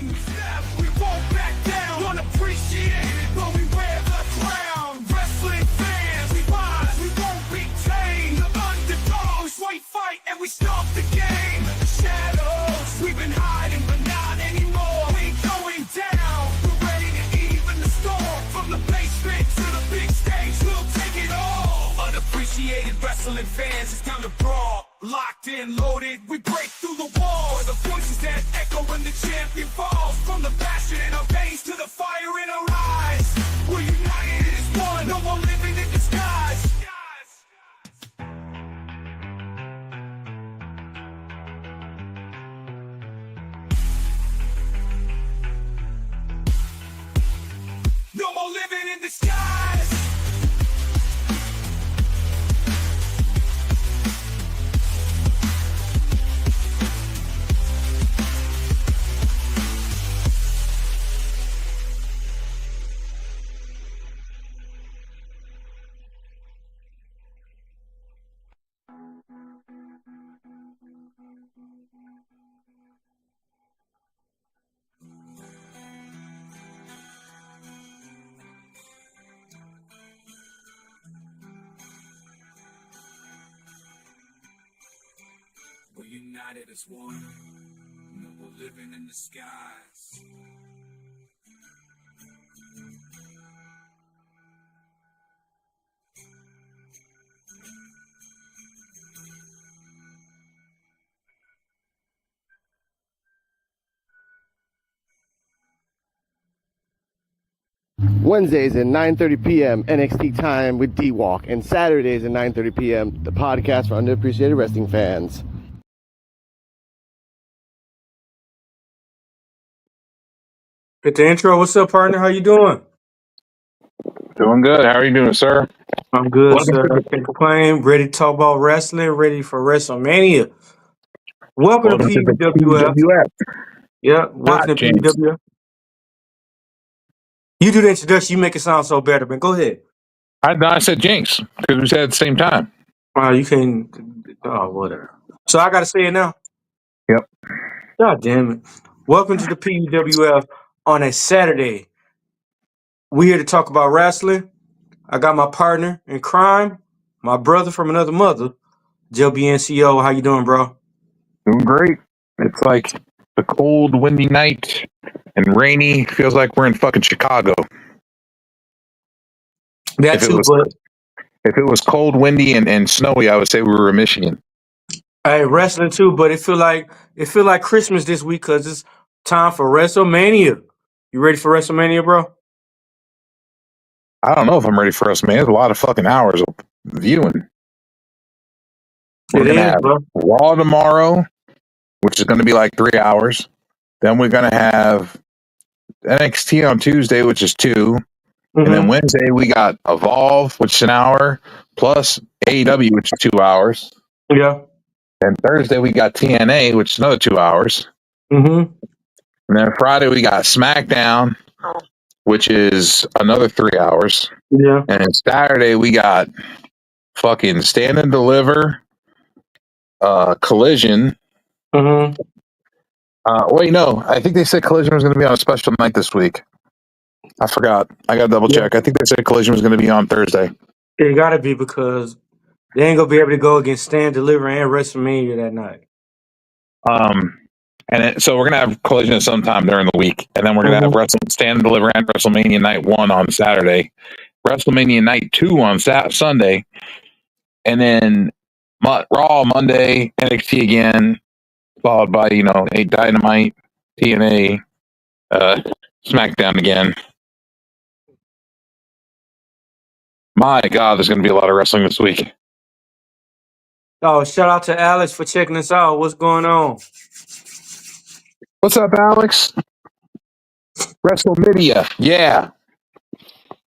game. Step, we won't back down. Unappreciated, but we wear the crown. Wrestling fans, we rise, we won't be tamed. The underdogs, we fight and we stop the game. The shadows, we've been hiding, but not anymore. We going down, we're ready to even the storm. From the basement to the big stage, we'll take it all. Unappreciated wrestling fans, it's time to brawl. Locked in, loaded, we break through the walls. The voices that echo when the champion falls. From the passion in our veins to the fire in our eyes. We're united as one, no more living in disguise. No more living in disguise. We're united as one, no more living in the skies. Wednesdays at 9:30 p.m. NXT time with D-Walk, and Saturdays at 9:30 p.m. the podcast for underappreciated wrestling fans. Hit the intro. What's up, partner? How you doing? Doing good. How are you doing, sir? I'm good, sir. Can't complain. Ready to talk about wrestling. Ready for WrestleMania. Welcome to P.U.W.F. Yeah, welcome to P.U.W.F. You do the introduction. You make it sound so better, man. Go ahead. I said Jinx because we said it at the same time. You can. Oh, whatever. So I got to say it now. Yep. God damn it. Welcome to the P.U.W.F. on a Saturday. We're here to talk about wrestling. I got my partner in crime, my brother from another mother, JBNCO. How you doing, bro? Doing great. It's like a cold, windy night and rainy. Feels like we're in fucking Chicago. That too, but if it was cold, windy, and snowy, I would say we were in Michigan. Hey, wrestling too, but it feel like Christmas this week because it's time for WrestleMania. You ready for WrestleMania, bro? I don't know if I'm ready for us, man. It's a lot of fucking hours of viewing. We're gonna have Raw tomorrow, which is going to be like 3 hours. Then we're going to have NXT on Tuesday, which is 2. Mm-hmm. And then Wednesday we got Evolve, which is an hour, plus A.W., which is 2 hours. Yeah. And Thursday we got TNA, which is another 2 hours. Mm-hmm. And then Friday we got SmackDown, which is another 3 hours. Yeah. And then Saturday we got fucking Stand and Deliver, Collision. Mm-hmm. Wait, no. I think they said Collision was going to be on a special night this week. I forgot. I got to double check. I think they said Collision was going to be on Thursday. It got to be because they ain't going to be able to go against Stand, Deliver, and WrestleMania that night. So we're going to have Collision at some time during the week. And then we're going to have Stand and Deliver and WrestleMania Night 1 on Saturday. WrestleMania Night 2 on Sunday. And then Raw Monday, NXT again, followed by, a Dynamite, TNA, SmackDown again. My God, there's going to be a lot of wrestling this week. Oh, shout out to Alex for checking us out. What's going on? What's up, Alex? WrestleMania. Yeah.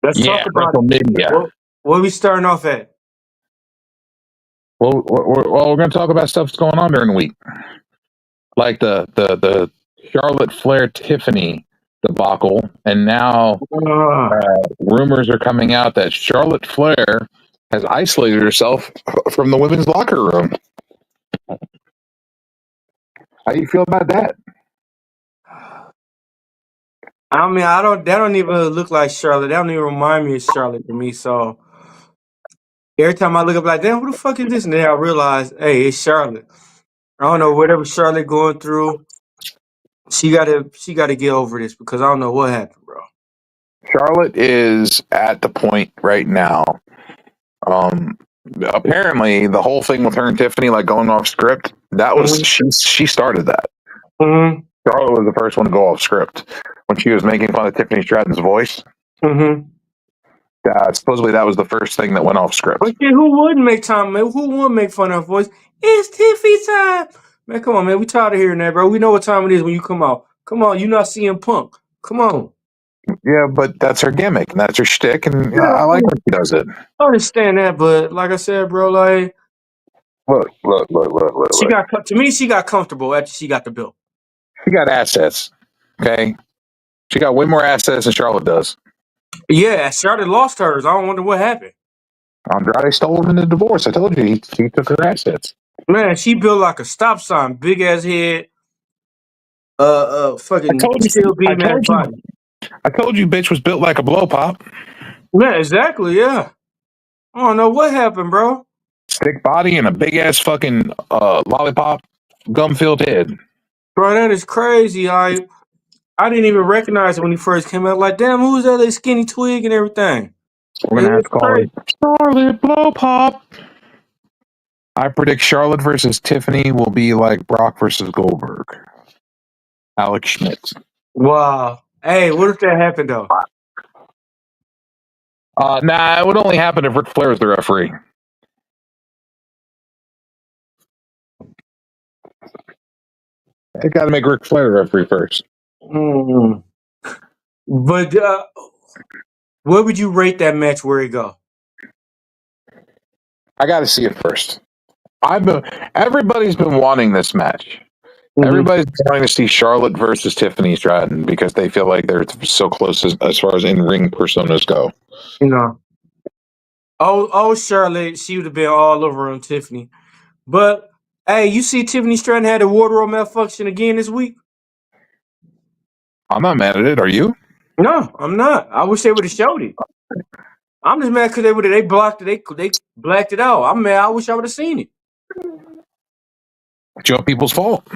Let's talk about WrestleMania. Where we starting off at? Well, we're going to talk about stuff that's going on during the week. Like the Charlotte Flair Tiffany debacle, and now rumors are coming out that Charlotte Flair has isolated herself from the women's locker room. How do you feel about that? I mean, I don't. That don't even look like Charlotte. That don't even remind me of Charlotte to me. So every time I look up, like, damn, who the fuck is this? And then I realize, hey, it's Charlotte. I don't know whatever Charlotte going through. She gotta get over this because I don't know what happened, bro. Charlotte is at the point right now. Um, Apparently, the whole thing with her and Tiffany, like going off script, that was Mm-hmm. she started that. Mm-hmm. Charlotte was the first one to go off script when she was making fun of Tiffany Stratton's voice. Mm-hmm. Supposedly, that was the first thing that went off script. But shit, who wouldn't make time, man? Who wouldn't make fun of her voice? It's Tiffy time. Man, come on, man. We tired of hearing that, bro. We know what time it is when you come out. Come on, you're not seeing Punk. Come on. Yeah, but that's her gimmick and that's her shtick, and Yeah, I like when she does it. I understand that, but like I said, bro, like Look. to me, she got comfortable after she got the belt. She got assets. Okay, she got way more assets than Charlotte does. Yeah, Charlotte lost hers. I don't wonder what happened. Andrade stole them in the divorce. I told you he took her assets. Man, she built like a stop sign, big ass head, fucking steel beam ass body. I told you, bitch was built like a blow pop. Yeah, exactly. Yeah. I don't know what happened, bro. Thick body and a big ass fucking lollipop gum filled head. Bro, that is crazy. I didn't even recognize it when he first came out. Like, damn, who's that? That skinny twig and everything. We're gonna have It's to call crazy. it Charlotte Blow Pop. I predict Charlotte versus Tiffany will be like Brock versus Goldberg. Alex Schmidt. Wow. Hey, what if that happened though? Nah, it would only happen if Ric Flair is the referee. I got to make Ric Flair the referee first. Mm. But where would you rate that match where it go? I got to see it first. Everybody's been wanting this match. Mm-hmm. Everybody's trying to see Charlotte versus Tiffany Stratton because they feel like they're so close as far as in-ring personas go. You know. Oh, Charlotte, she would have been all over on Tiffany. But hey, you see Tiffany Stratton had a wardrobe malfunction again this week? I'm not mad at it. Are you? No, I'm not. I wish they would have showed it. I'm just mad because they blocked it. They blacked it out. I'm mad. I wish I would have seen it. It's Joe People's fault.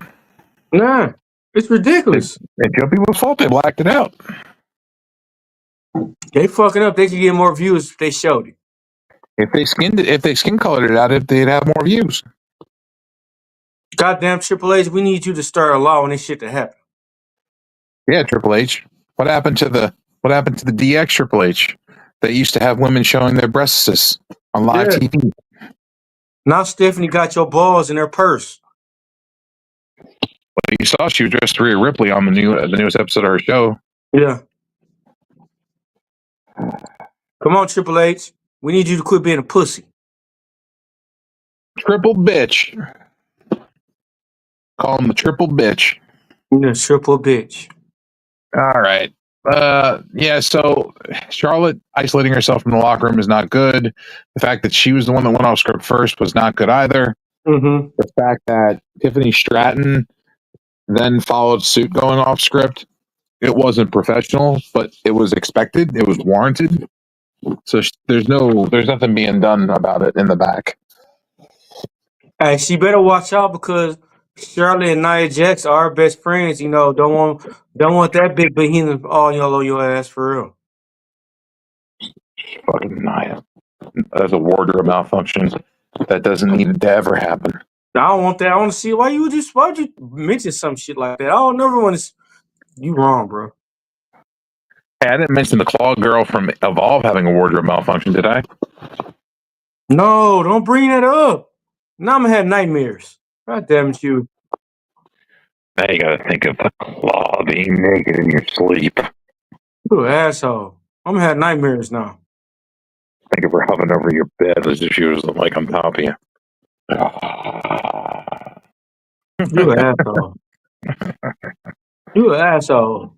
Nah, it's ridiculous. It's Joe People's fault. They blacked it out. They fucking up. They could get more views if they showed it. If they skin colored it out, they'd have more views. Goddamn Triple H, we need you to start allowing this shit to happen. Yeah, Triple H. What happened to the DX Triple H that used to have women showing their breasts on live TV? Now Stephanie got your balls in her purse. Well, you saw she was dressed Rhea Ripley on the newest episode of her show. Yeah. Come on, Triple H. We need you to quit being a pussy. Triple bitch. Call him the triple bitch. Yeah, triple bitch. All right. Yeah, so Charlotte isolating herself from the locker room is not good. The fact that she was the one that went off script first was not good either. Mm-hmm. The fact that Tiffany Stratton then followed suit going off script, it wasn't professional, but it was expected. It was warranted. So there's nothing being done about it in the back. Hey, she better watch out because Charlotte and Nia Jax are best friends. You know, don't want that big behemoth all on your ass for real. Fucking Nia. That's a wardrobe malfunction. That doesn't need to ever happen. I don't want that. I want to see why'd you mention some shit like that? I don't never want to. You wrong, bro. Hey, I didn't mention the Claw Girl from Evolve having a wardrobe malfunction, did I? No, don't bring that up. Now I'm gonna have nightmares. God damn it, you. Now you gotta think of the Claw being naked in your sleep. You asshole. I'm gonna have nightmares now. Think of her hovering over your bed as if she was like on top of you. You an asshole. You an asshole.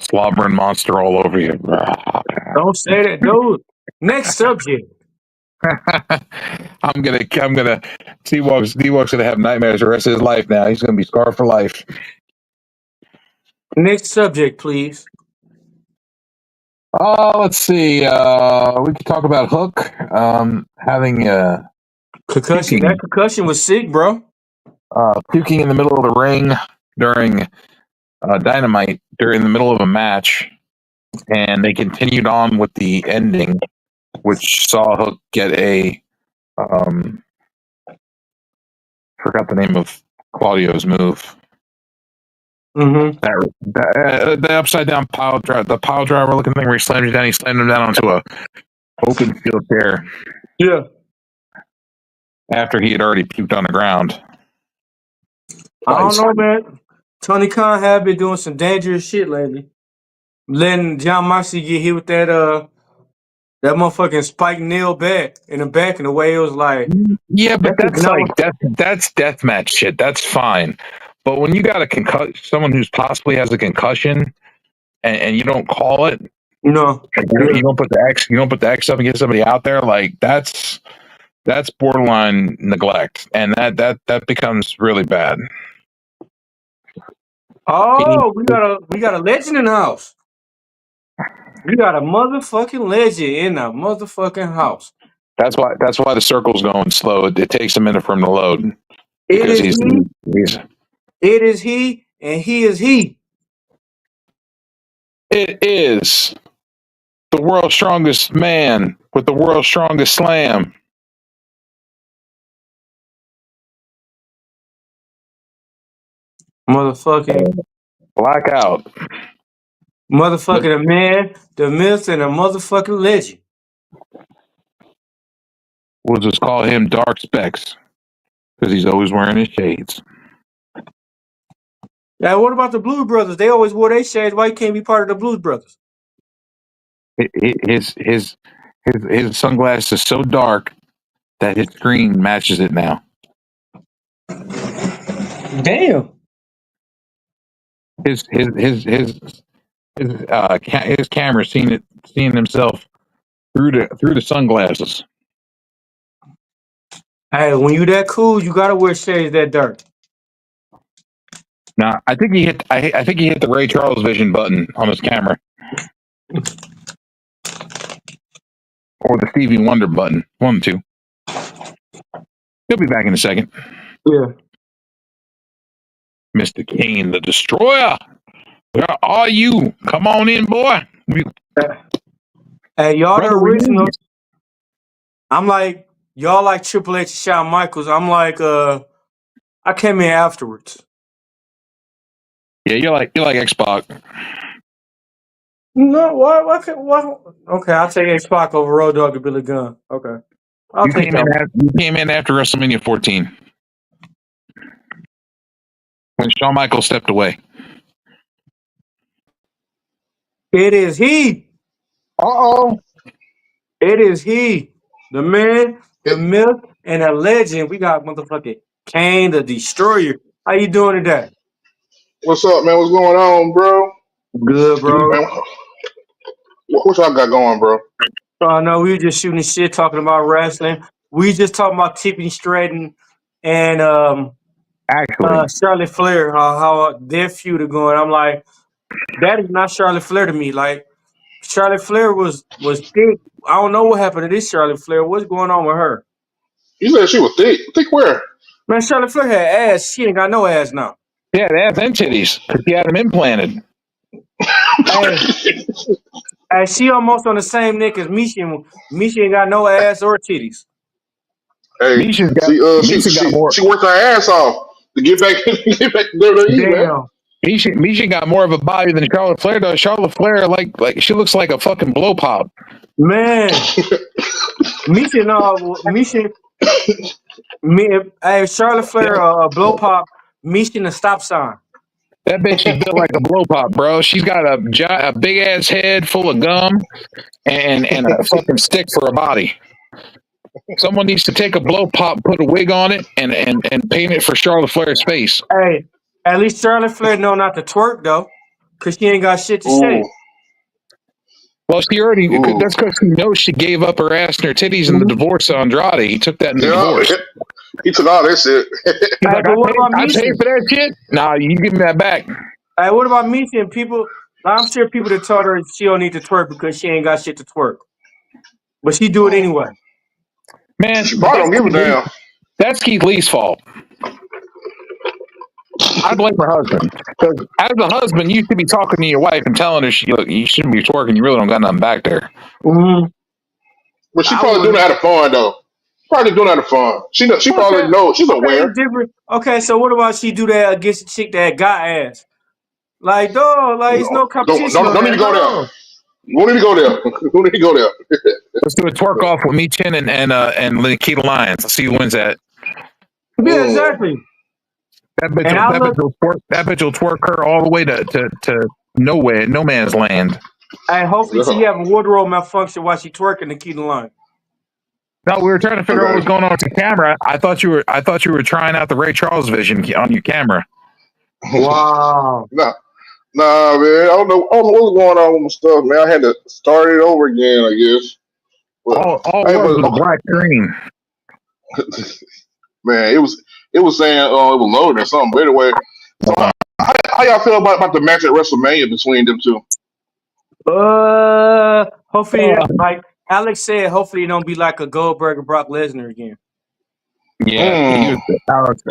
Slobbering monster all over you. Don't say that, dude. Next subject. I'm gonna D-Walk's gonna have nightmares the rest of his life now. He's gonna be scarred for life. Next subject, please. Let's see. We could talk about Hook having Concussion. That puking, concussion was sick, bro. puking in the middle of the ring during Dynamite during the middle of a match, and they continued on with the ending, which saw Hook get a forgot the name of Claudio's move. Mm-hmm. The upside down pile driver, the pile driver looking thing where he slammed him down onto a open steel chair Yeah. after he had already puked on the ground. I don't Twice. know, man. Tony Khan have been doing some dangerous shit lately. Letting John Moxley get hit with that motherfucking spike nail back in the back, and the way it was like, Yeah, but that's that's like no. that's deathmatch shit. That's fine. But when you got a someone who's possibly has a concussion, and you don't call it, No. you don't put the X up and get somebody out there, like that's borderline neglect, and that becomes really bad. Oh, we got a legend in the house. We got a motherfucking legend in the motherfucking house. That's why the circle's going slow. It takes a minute for him to load It because is he, he's it is he, and he is he. it is the world's strongest man with the world's strongest slam. Motherfucking Blackout. the man, the myth, and a motherfucking legend. We'll just call him Dark Specs because he's always wearing his shades. Now, what about the Blues Brothers? They always wore their shades. Why you can't be part of the Blues Brothers? His sunglasses is so dark that his screen matches it now. Damn. His camera seeing himself through the sunglasses. Hey, when you that cool, you gotta wear shades that dark. Now I think he hit the Ray Charles vision button on his camera. Or the Stevie Wonder button. One of the two. He'll be back in a second. Yeah. Mr. Kane, the Destroyer. Where are you? Come on in, boy. Hey, y'all the Brother originals. I'm like, y'all like Triple H and Shawn Michaels. I'm like, I came in afterwards. Yeah, you're like X-Pac. No, why? Okay, I'll take X-Pac over Road Dogg and Billy Gunn. Okay. I'll take that. You came in after WrestleMania 14. When Shawn Michaels stepped away. It is he. Uh-oh. It is he. The man, the myth, and the legend. We got motherfucking Kane, the Destroyer. How you doing today? What's up, man? What's going on, bro? Good, bro. Man, what y'all got going, bro? No, we were just shooting shit, talking about wrestling. We just talking about Tiffany Stratton and Actually, Charlotte Flair, how their feud are going. I'm like, that is not Charlotte Flair to me. Like, Charlotte Flair was thick. I don't know what happened to this Charlotte Flair. What's going on with her? You said she was thick. Thick where? Man, Charlotte Flair had ass. She ain't got no ass now. yeah, they have and titties because he had them implanted. Hey, hey, she almost on the same neck as Misha. Misha ain't got no ass or titties. Hey, see, Misha got more. she worked her ass off to get back get back to WWE, man. Damn. Misha got more of a body than Charlotte Flair does. Charlotte Flair, like she looks like a fucking blow pop. Man. Misha, no, Misha. Hey, Charlotte Flair, blow pop. Misha, a stop sign. That bitch is built like a blow pop, bro. She's got a big ass head full of gum and a fucking stick for a body. Someone needs to take a blow pop, put a wig on it, and paint it for Charlotte Flair's face. Hey, at least Charlotte Flair know not to twerk though, cause she ain't got shit to say. Well, she already. That's because she knows she gave up her ass and her titties in the divorce to Andrade. He took that in the divorce. He took all that shit. He's like, But what about I Misha? paid for that shit. Nah, you give me that back. Hey, what about Misha and people? I'm sure people that told her she don't need to twerk because she ain't got shit to twerk, but she do it anyway. Man, She but probably don't give a damn. that's Keith Lee's fault. I blame her husband. Because as a husband, you should be talking to your wife and telling her, look, you shouldn't be twerking. You really don't got nothing back there. Mm-hmm. But she I probably would. doing it out of fun though. Probably doing it out of fun. She Okay, probably knows. She's okay, aware. it's different. Okay, so what about she do that against a chick that got ass? Like, dog, like it's No, no competition on don't need that. to go there. No. You don't need to go there. You don't need to go there. Let's do a twerk off with me, Chin, and Nikita Lyons. Let's see who wins that. Yeah, Mm. exactly. That bitch, And will, I that, bitch look, will twerk, that bitch will twerk her all the way to nowhere, no man's land. and hopefully she Yeah. have a wardrobe malfunction while she twerking to keep the line. No, we were trying to figure out what was Okay. going on with your camera. I thought you were trying out the Ray Charles vision on your camera. Wow. Nah, nah, man. I don't know what's going on with my stuff, man. I had to start it over again, I guess. But All it hey, was but a black screen. man, it was saying it was loading or something. But anyway, so how y'all feel about the match at WrestleMania between them two? Hopefully, like Alex said, hopefully it don't be like a Goldberg or Brock Lesnar again. Yeah, Mm.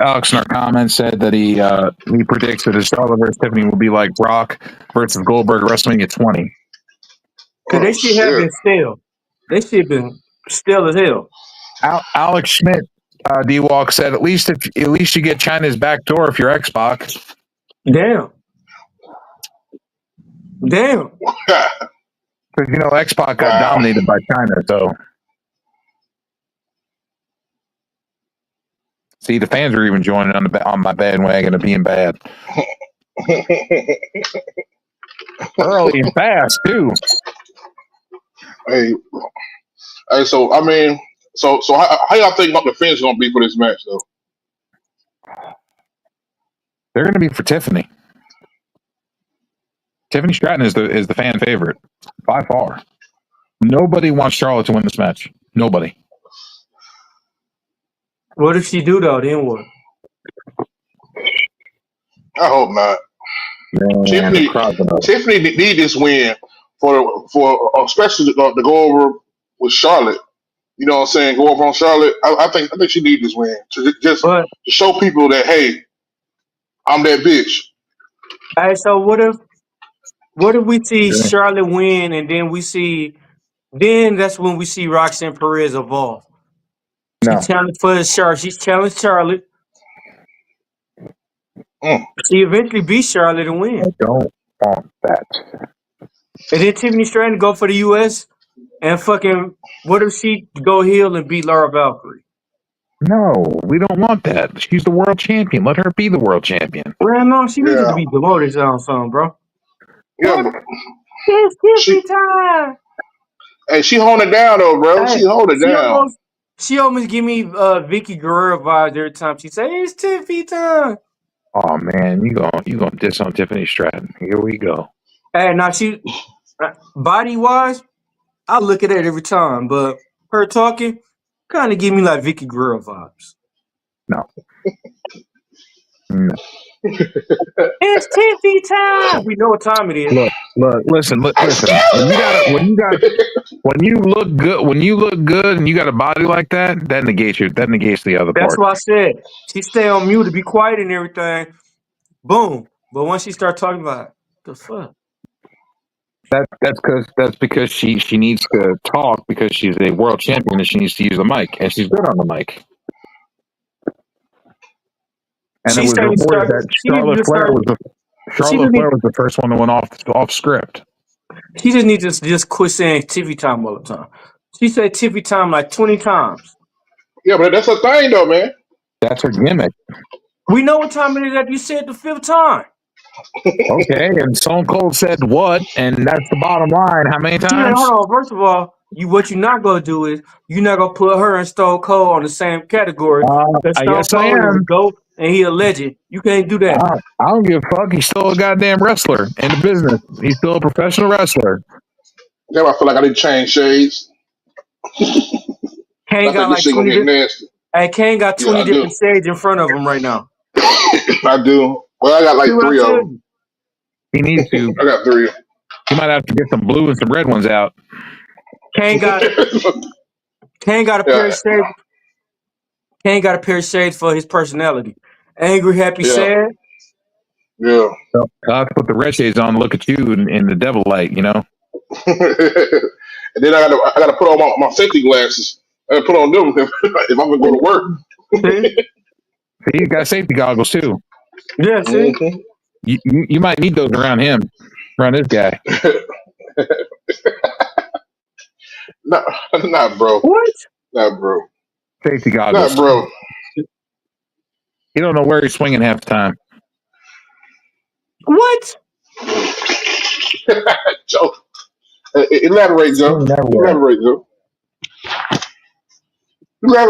Alex in our comments said that he predicts that his Charlotte versus Tiffany will be like Brock versus Goldberg at WrestleMania 20. Cause Oh they should have shit. been stale. They should have been stale as hell. Alex Schmidt, D-Walk said at least you get China's back door if you're Xbox. Damn. Damn. Because Xbox got Wow. dominated by China, so see the fans are even joining on my bandwagon of being bad early and fast too. hey, hey. So I mean, so how y'all think about the finish gonna be for this match though? They're going to be for Tiffany. Tiffany Stratton is the fan favorite by far. Nobody wants Charlotte to win this match. Nobody. What if she do though? Then what? I hope not. Man, the Tiffany, crowd's gonna. Tiffany need this win for especially to go over with Charlotte. You know what I'm saying? Go over on Charlotte. I think she need this win just But to show people that hey, I'm that bitch. hey, so what if we see Charlotte win and then that's when we see Roxanne Perez evolve. She No, challenged for the Charlotte. She's challenged Charlotte. Mm. She eventually beat Charlotte and I win. don't want that. And then Tiffany Stratton go for the US and fucking what if she go heel and beat Laura Valkyrie? No, we don't want that. She's the world champion. Let her be the world champion. Well, no, she needs to Yeah, be demoted on something, bro. yeah. What? But It's Tiffany she, time. hey, she holding it down though, bro. Hey, She hold it she down. almost she almost give me Vicky Guerrero vibes every time she say it's Tiffany time. Oh man, you gonna diss on Tiffany Stratton? Here we go. Hey, now she body wise, I look at it every time, but her talking kind of give me like Vicky Guerrero vibes. No, no. It's Tiffany time. We know what time it is. Listen. Excuse When me. you look good, and you got a body like that, that negates the other That's part. what I said. She stay on mute to be quiet and everything. Boom. But once she start talking about the fuck, That's because she needs to talk because she's a world champion and she needs to use the mic and she's good on the mic. And it she was starting to reported start. that She need to just start. She Charlotte just need. Flair was the first one that went off script. She just needs to just quit saying Tiffy time all the time. She said Tiffy time like 20 times. Yeah, but that's a thing though, man. That's her gimmick. We know what time it is that you said the fifth time. Okay, and Stone Cold said what, and that's the bottom line. How many She said, times? hold on. First of all, what you're not gonna do is you're not gonna put her and Stone Cold on the same category. Because Stone Yes, I Cold is a am. goat and he a legend. You can't do that. I don't give a fuck. He's still a goddamn wrestler in the business. He's still a professional wrestler. Damn, I feel like I need to change shades. Kane I think got this like shit gonna 20 get different. nasty. Hey, Kane got Yeah, 20 I do. different shades in front of him right now. I do. Well, I got See like what I three of tell them. you? He needs to. I got 3. He might have to get some blue and some red ones out. Kane got a pair of Yeah, shades. Kane got a pair of shades for his personality. Angry, happy, yeah, sad. yeah. So I'll have to put the red shades on and look at you in the devil light, you know? And then I gotta put on my safety glasses. I gotta put on them if I'm gonna go to work. See? See, you got safety goggles too. Yeah, see? Hmm. You might need those around him, around this guy. Not bro. What? Not bro. Safety Not goggles. bro. You don't know where he's swinging half the time. What? Joe, elaborate, Joe. Swinging everywhere. Elaborate, Joe.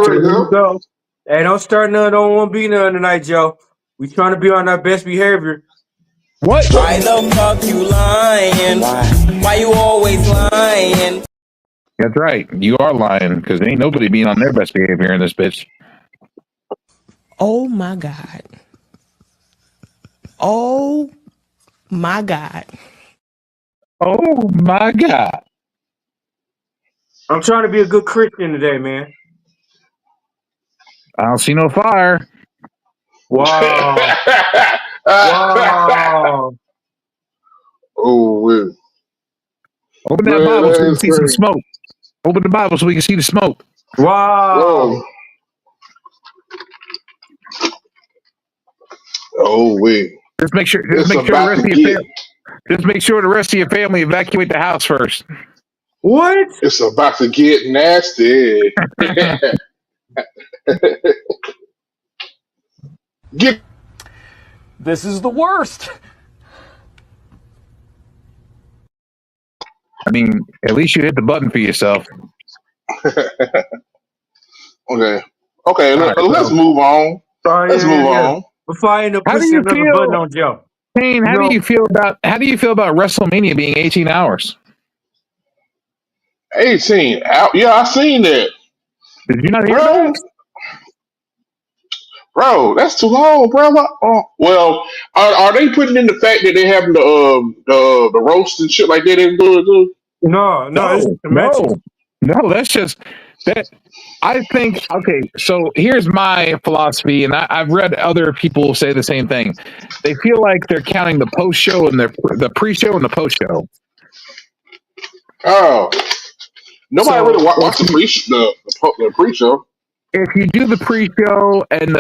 So Elaborate, here we Joe. go. Hey, don't start none, don't want to be none tonight, Joe. We trying to be on our best behavior. What? Why the fuck you lying? Why you always lying? That's right. You are lying because ain't nobody being on their best behavior in this bitch. Oh my God. Oh my God. Oh my God. I'm trying to be a good Christian today, man. I don't see no fire. Wow. Wow. Oh, man. Open that Man, Bible so we that can is see some crazy. smoke. Open the Bible so we can see the smoke. Wow. Whoa. Oh, wait. Just make sure It's the about rest to of your get. family just make sure the rest of your family evacuate the house first. What? It's about to get nasty. Get. This is the worst. I mean, at least you hit the button for yourself. Okay. Okay. All right, Let's so move on. Oh, Let's yeah, move yeah, yeah. on. Before I end up how do pushing you another button feel, on Joe. Kane? You How do know, you feel about WrestleMania being 18 hours? 18. Out. Yeah, I seen that, Did you not hear bro. that? Bro, that's too long, bro. Well, are they putting in the fact that they having the roast and shit like that? They do. no, it's No, just the matches. no. That's just that. I think okay. So here's my philosophy, and I've read other people say the same thing. They feel like they're counting the post show and the pre show and the post show. Oh, nobody So really watched the pre show. If you do the pre show and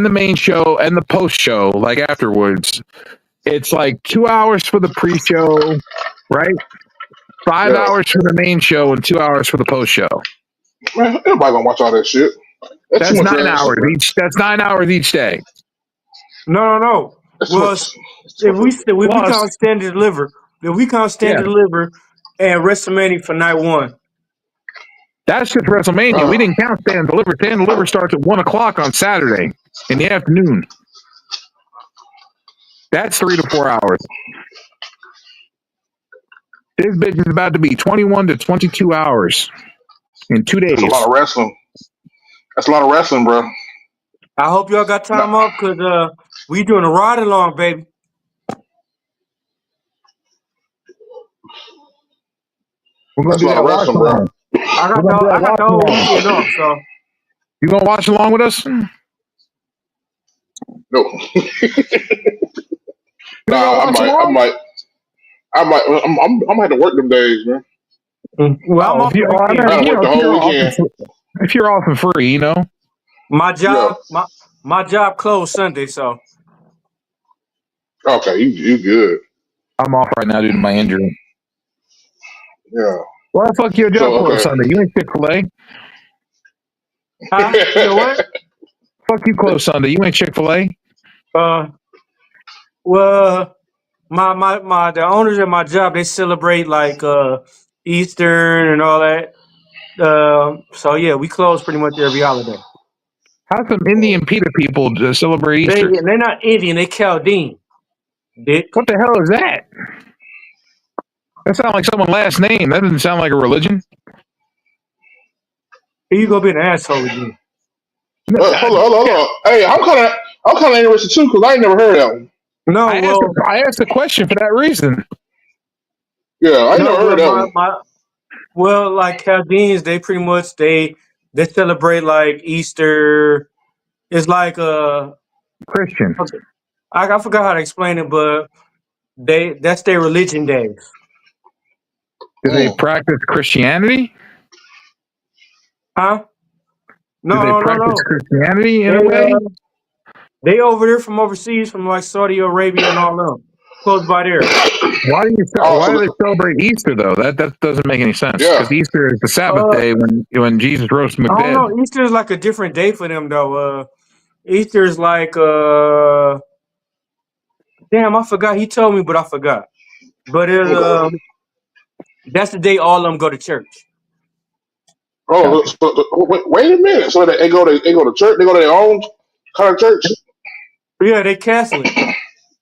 the main show and the post show, like afterwards, it's like 2 hours for the pre show, right? Five Yeah, hours for the main show and 2 hours for the post show. man, everybody gonna watch all that shit. That's too That's much nine wrestling, hours bro. each. That's 9 hours each day. no. That's too Well, much. That's too if much. we Plus, can't stand to deliver, if we can't stand yeah, to deliver, and WrestleMania for night one. that's just WrestleMania. We Uh, didn't count Stand and Deliver. Stand and Deliver starts at 1 o'clock on Saturday in the afternoon. That's 3 to 4 hours. This bitch is about to be 21 to 22 hours in 2 days. that's a lot of wrestling. That's a lot of wrestling, bro. I hope y'all got No, time off because we doing a ride along, baby. We're gonna that's a do lot of that watch wrestling, bro. along. We're gonna do I that got watch the whole along. weekend off, so You gonna watch along with us? You No, ain't gonna nah, I watch might, I along? might, I might. I'm gonna have to work them days, man. well, I'm Oh, off if the you, oh, I weekend. I mean, gotta you work know, the whole weekend. if you're off and free, you know. My Yeah. job, my job closed Sunday, so Okay, you good. I'm off right now due to my injury. Yeah. Well, fuck your job So close okay. Sunday. You ain't Chick-fil-A. You know what? Fuck you close Sunday. You ain't Chick-fil-A. Uh, well, my the owners at my job they celebrate like Eastern and all that. So yeah, we close pretty much every holiday. How some Indian PETA people to celebrate Easter? They're not Indian, they Chaldean. Dick, What the hell is that? That sounds like someone's last name. That doesn't sound like a religion. here you gonna be an asshole again. No, Hold on. Hey, I'm kind of interested too because I ain't never heard that one. No, I asked the question for that reason. Yeah, I ain't no, never heard well, that one. like Chaldeans, they pretty much they celebrate like Easter. It's like Christian. okay, I forgot how to explain it, but that's their religion days, Do they Mm. practice Christianity? huh? Do they No, practice no. Christianity in They a way? they over there from overseas, from like Saudi Arabia and all them, close by there. Why Also, do they celebrate Easter though? That doesn't make any sense yeah. because Easter is the Sabbath Uh, day when Jesus rose from the I don't dead. know. Easter is like a different day for them though. Easter is like damn, I forgot. He told me, but I forgot. But Okay. that's the day all of them go to church. Oh, Gotcha. wait a minute. So they go to church. They go to their own kind of church. Yeah, they Catholic.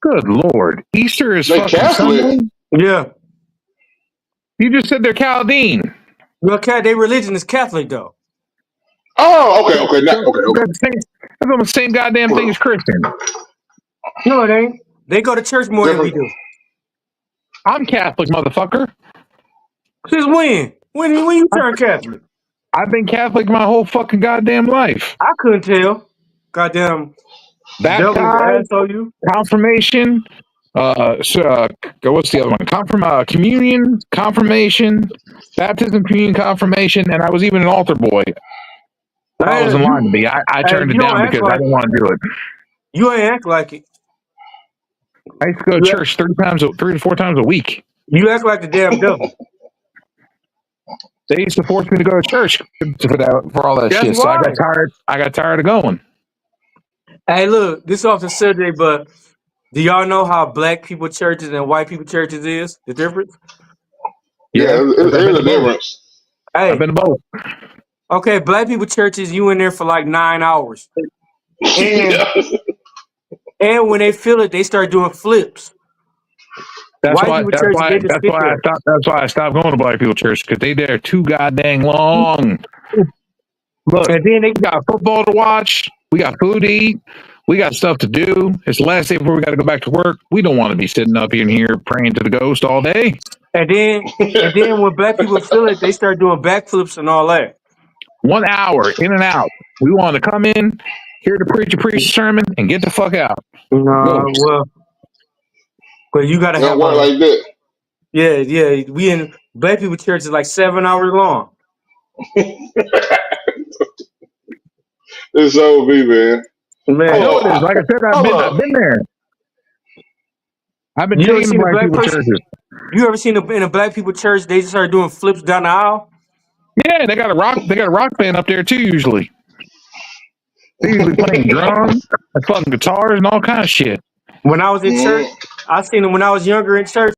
Good Lord, Easter is They fucking Catholic. Sunday. Yeah, You just said they're Chaldean. well, their religion is Catholic though. Oh, okay, So, okay, so okay, okay. that's almost the same goddamn thing as Christian. No, it ain't. They go to church more than we Different. do. I'm Catholic, motherfucker. Since when? When you turn Catholic? I've been Catholic my whole fucking goddamn life. I couldn't tell. Goddamn devil's Baptized, asshole you. confirmation, what's the other one? Communion, confirmation, baptism, communion, confirmation, and I was even an altar boy. Well, I Hey, was in line to you, be. I hey, turned you it don't down act because I like didn't want to do it. you ain't act like it. I used to go to You, church 3 to 4 times a week. you act like the damn devil. They used to force me to go to church for all that That's shit. So I got why. tired. I got tired of going. Hey, look, this off the subject, but do y'all know how black people churches and white people churches is? The difference? Yeah, Yeah, because I've been there's to a both. difference. I've Hey, been to both. okay, black people churches, you in there for like 9 hours. And Yeah. and when they feel it, they start doing flips. That's White why. people That's churches, why. they just That's sit why I there. stopped. That's why I stopped going to black people church because they there too goddamn long. Look, And then they we got football to watch. We got food to eat. We got stuff to do. It's the last day before we got to go back to work. We don't want to be sitting up in here praying to the ghost all day. and then when black people feel it, they start doing backflips and all that. 1 hour in and out. We want to come in, hear the preacher preach the sermon, and get the fuck out. Go. Well, but you gotta It don't have work a like that. yeah. We in black people church is like 7 hours long. It's so be, man. I Man, know it is. Like I said, I've Hold been up. there. I've been you ever taking the seen a black black people person? churches. You ever seen in a black people church? They just start doing flips down the aisle. Yeah, they got a rock. They got a rock band up there too. Usually, they're usually playing drums, and fucking guitars, and all kind of shit. When I was in church, Mm. I seen it when I was younger in church.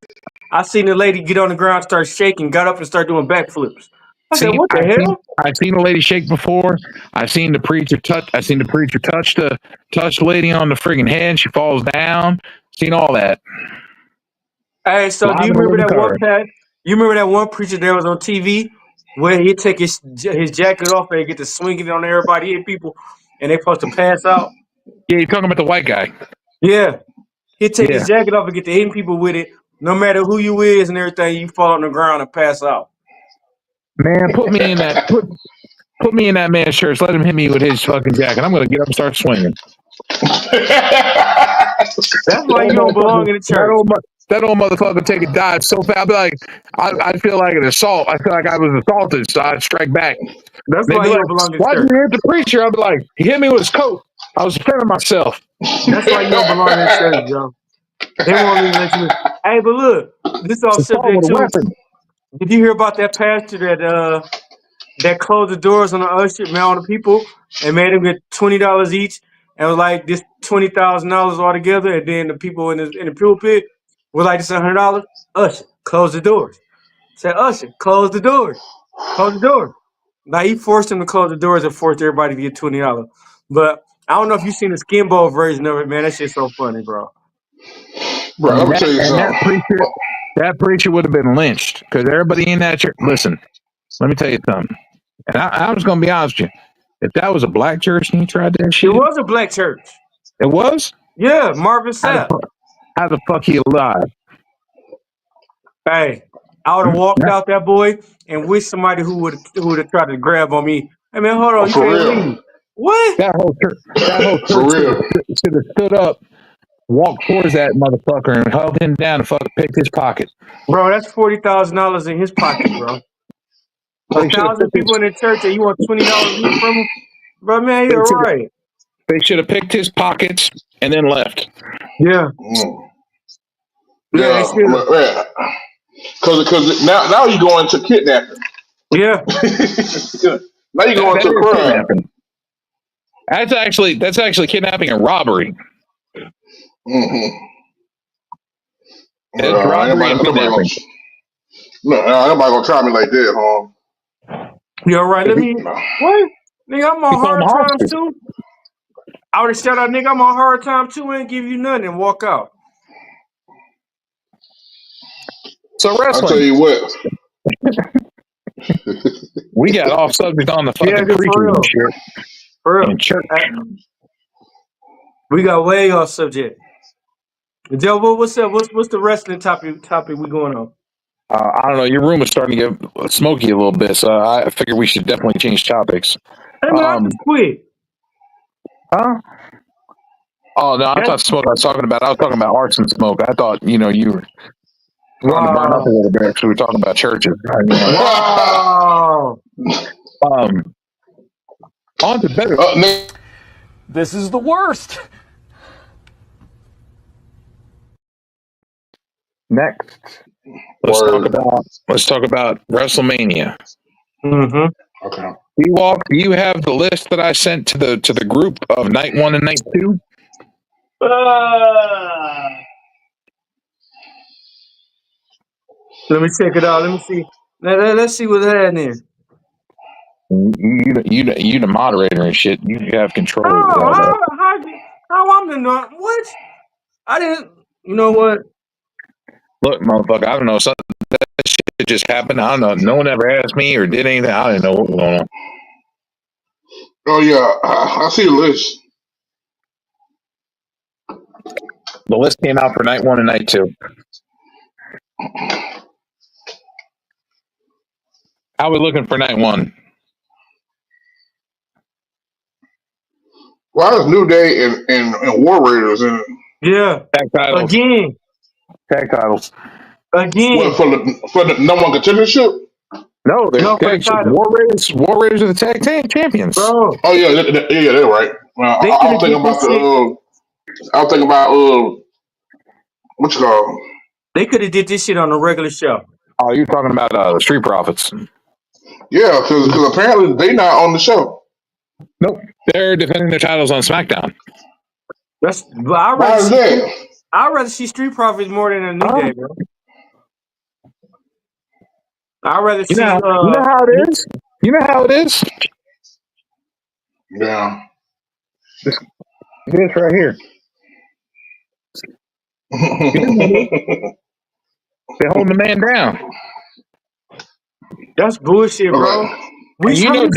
I seen the lady get on the ground, start shaking, got up and start doing backflips. I said, "What the hell?" I've seen a lady shake before. I've seen the preacher touch. I've seen the preacher touch the lady on the friggin' head. She falls down. Seen all that Hey, so do live you in a remember living that one color. past? You remember that one preacher that was on TV where he'd take his jacket off and get to swinging it on everybody, hit people, and they supposed to pass out? Yeah, you're talking about the white guy. Yeah, he'd take Yeah, his jacket off and get to hitting people with it. No matter who you is and everything, you fall on the ground and pass out. man, put me in that. Put me in that man's church. Let him hit me with his fucking jacket. I'm gonna get up and start swinging. That's That why old you don't belong motherfucker. in the church. That old motherfucker take a dive so fast. I'd be like, I'd feel like an assault. I feel like I was assaulted, so I'd strike back. That's They'd why be you like, don't belong in the "Why'd you church. hit the preacher?" I'd be like, "He hit me with his coat. I was defending myself." That's why you don't belong in the church, Joe. They won't even let you in. Hey, but look, this It's off assault subject with a too. weapon. Did you hear about that pastor that closed the doors on the usher, man, on the people, and made them get $20 each, and was like this $20,000 altogether, and then the people in the pulpit were like this $100. Usher, close the doors. Said Usher, close the doors. Close the doors. Now he forced them to close the doors and forced everybody to get $20. But I don't know if you've seen the skin bowl version of it, man. That shit's so funny, bro. Bro, let me tell you And something. that preacher would have been lynched because everybody in that church. Listen, let me tell you something. And I'm just gonna be honest with you. If that was a black church and he tried that It shit, was a black church. it was. Yeah, Marvin How the Sapp. fuck? How the fuck he alive? Hey, I would have walked out that boy and wished somebody who would have tried to grab on me. Hey man, hold on, you For can't real. leave. What? That whole For church real. should have stood up, walked towards that motherfucker, and held him down and fucking picked his pocket. Bro, that's $40,000 in his pocket, bro. They should have 1,000 people in the church and you want $20 each from him? Bro, man, you're right. They should have picked his pockets and then left. Yeah. Mm. Yeah, they Yeah. should have. Because now you go into kidnapping. Yeah. Now you go That into a is crime. kidnapping. That's actually kidnapping and robbery. Mm-hmm. It's robbery and kidnapping. Nobody gonna try me like that, huh? You're right. Let me. No. What? Nigga, I'm on He called him hard a times hostage. too. I would have shut out, nigga, I'm on hard time too and give you nothing and walk out. So I'll tell wrestling, you what. we got off subject on the Yeah, fucking just for preachers and real. shit For real. in church. We got way off subject. Joe, what's up? What's the wrestling topic we going on? I don't know. Your room is starting to get smoky a little bit, so I figured we should definitely change topics. Hey man, I just quit. Huh? Oh no, I thought smoke. I was talking about arts and smoke. I thought you were trying to burn up a little bit. So we're talking about churches. Wow. On to better. This is the worst. Next, let's talk about WrestleMania. Mm-hmm. Okay. D-Walk, do you have the list that I sent to the group of night 1 and night 2? Let me check it out. Let me see. Let's see what's happening. You the moderator and shit. You have control of all that. How I'm the not? What? I didn't. You know what? Look, motherfucker, I don't know. Something that shit just happened. I don't know. No one ever asked me or did anything. I didn't know what was going on. Oh yeah, I see the list. The list came out for night 1 and night 2. I was looking for night 1. Well, it's New Day and War Raiders and Yeah. Tag titles. Again. Tag titles. Again. what, for the number one contendership. No, they're No, for the title. War Raiders. War Raiders are the tag team champions. Bro. Oh yeah, they're right. They I could've was thinking did about this shit. I was thinking about what you call. They could have did this shit on a regular show. Oh, you're talking about the Street Profits. Yeah, because apparently they not on the show. Nope, they're defending their titles on SmackDown. Why is that? I'd rather see Street Profits more than a New Day, bro. I'd rather see. You know how it is. You know how it is. Yeah. This right here. They're holding the man down. That's bullshit, bro. And you know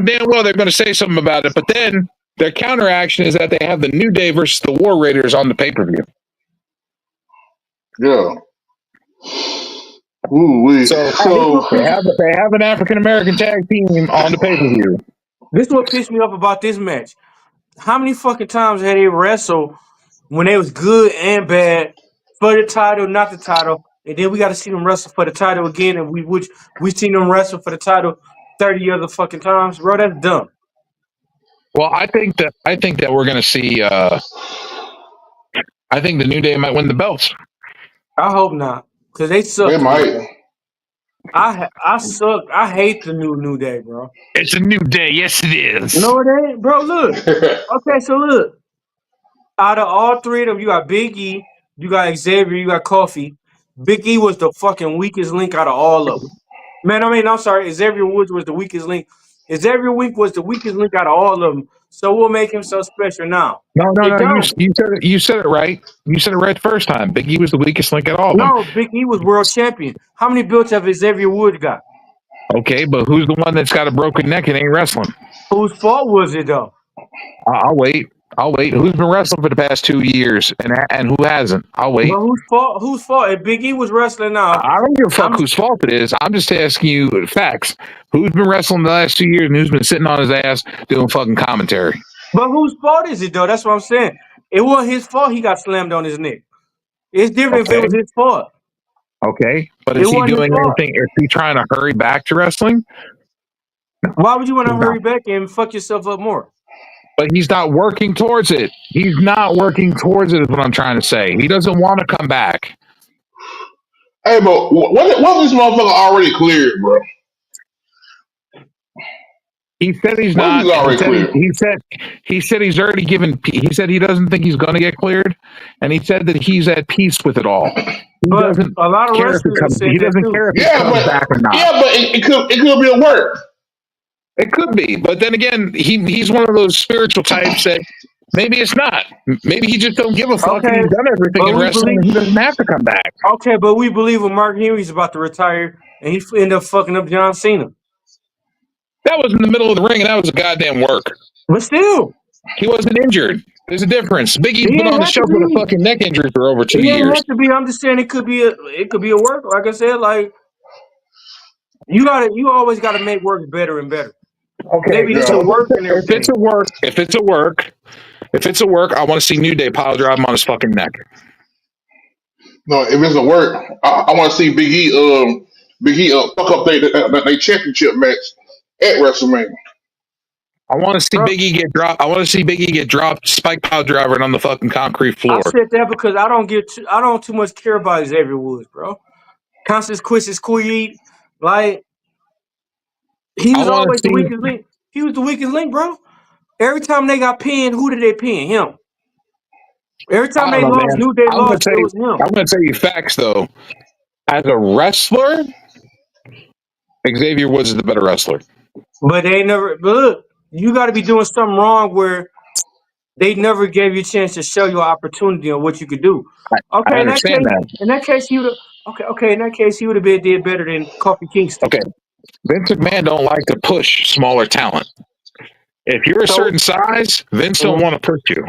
damn well they're going to say something about it, but then their counteraction is that they have the New Day versus the War Raiders on the pay-per-view. Yeah. Ooh, so they have an African American tag team on the pay-per-view. This is what pissed me off about this match. How many fucking times had they wrestled when they was good and bad for the title, not the title, and then we got to see them wrestle for the title again, and we seen them wrestle for the title 30 other fucking times, bro. That's dumb. Well, I think that we're going to see. I think the New Day might win the belts. I hope not, because they suck. They might. I suck. I hate the New Day, bro. It's a new day. Yes, it is. No, it ain't, bro. Look. Okay, so look. Out of all three of them, you got Big E, you got Xavier, you got Kofi. Big E was the fucking weakest link out of all of them. Man, I'm sorry. Xavier Woods was the weakest link. Xavier Wink was the weakest link out of all of them. So we'll make him so special now. No. You said it right. You said it right the first time. Big E was the weakest link at all. No, Big E was world champion. How many belts have Xavier Woods got? Okay, but who's the one that's got a broken neck and ain't wrestling? Whose fault was it though? I'll wait. I'll wait. Who's been wrestling for the past 2 years and who hasn't? I'll wait. But whose fault? Whose fault? If Big E was wrestling now, I don't give a fuck whose fault it is. I'm just asking you facts. Who's been wrestling the last 2 years and who's been sitting on his ass doing fucking commentary? but whose fault is it though? That's what I'm saying. It wasn't his fault. He got slammed on his neck. It's different if it Okay. was his fault. Okay. But It is he wasn't his doing fault. anything? Is he trying to hurry back to wrestling? Why would you want to He's not. hurry back and fuck yourself up more? But he's not working towards it. He's not working towards it is what I'm trying to say. He doesn't want to come back. Hey, but what this motherfucker already cleared, bro? He said he's What not. is already cleared? He said he's already given. He said he doesn't think he's going to get cleared, and he said that he's at peace with it all. He But doesn't a lot of care if wrestlers have said he that doesn't too. care if he Yeah, comes back or not. but it could be a work. It could be, but then again, he's one of those spiritual types that maybe it's not. Maybe he just don't give a fuck and Okay, he's done everything but in we wrestling and he doesn't have to come back. Okay, but we believe when Mark Henry's about to retire and he end up fucking up John Cena. That was in the middle of the ring and that was a goddamn work. But still, He wasn't injured. There's a difference. Big E's been on the shelf with a fucking neck injury for over 2 it didn't years. have to be. I'm just saying it could be a work. Like I said, like you always gotta make work better and better. Okay, Maybe this will work and if everything. it's a work, I want to see New Day pile drive him on his fucking neck. No, if it's a work, I want to see Big E fuck up they championship match at WrestleMania. I want to see Big E get dropped. I want to see Big E get dropped, spike pile driver on the fucking concrete floor. I said that because I don't too much care about Xavier Woods, bro. Constance Quistis Queed, like he was always the weakest link. He was the weakest link, bro. Every time they got pinned, who did they pin? Him. Every time they lost, New Day lost, it was him. I'm going to tell you facts, though. As a wrestler, Xavier Woods is the better wrestler. But they never. But look, you got to be doing something wrong where they never gave you a chance to show you an opportunity on what you could do. Okay, I understand that. In that case, he would. Okay. In that case, he would have did better than Kofi Kingston. Okay, Vince McMahon don't like to push smaller talent. If you're a certain size, Vince don't want to push you.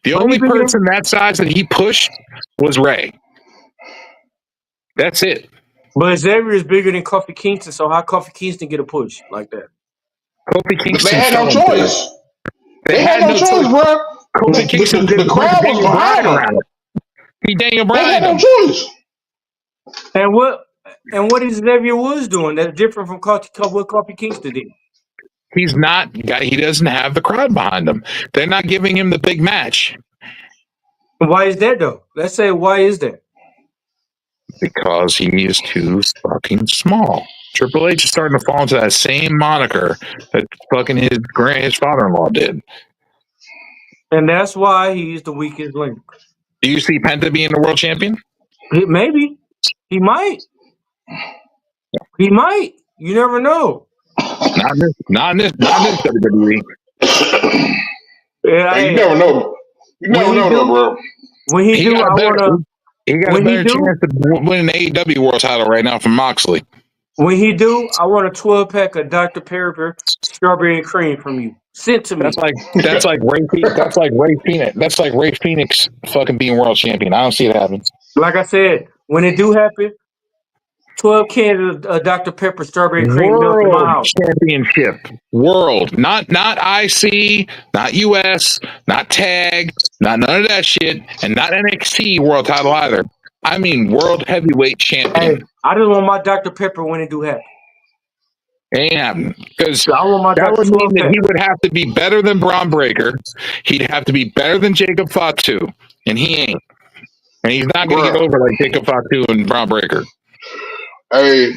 The only person that size that he pushed was Ray. That's it. But Xavier is bigger than Kofi Kingston, so how Kofi Kingston get a push like that? Kofi Kingston. They had no choice. They had no choice, bro. Kofi Kingston The crowd was behind him. He Daniel They Bryan. had no choice. And what is Xavier Woods doing that's different from what Kofi Kingston did? He's not. He doesn't have the crowd behind him. They're not giving him the big match. Why is that though? Let's say why is that? Because he is too fucking small. Triple H is starting to fall into that same moniker that fucking his father-in-law did. And that's why he's the weakest link. Do you see Penta being the world champion? Maybe. He might. He might. You never know. Not in this WWE. Yeah, You never know. You never know, though, bro. When he do, I want He got a better chance of winning the AEW world title right now from Moxley. When he do, I want a 12-pack of Dr. Pepper strawberry and cream from you. Sent to me. That's like Ray Phoenix fucking being world champion. I don't see it happening. Like I said, when it do happen, 12 cans of Dr. Pepper strawberry cream milk in my house. Championship. World. Not IC, not US, not tag, not none of that shit, and not NXT world title either. I mean world heavyweight champion. Hey, I just want my Dr. Pepper when it do happen. It ain't happening. Because that would mean that he would have to be better than Braun Breaker. He'd have to be better than Jacob Fatu. And he ain't. And he's not going to get over like Jacob Fatu and Braun Breaker. Hey,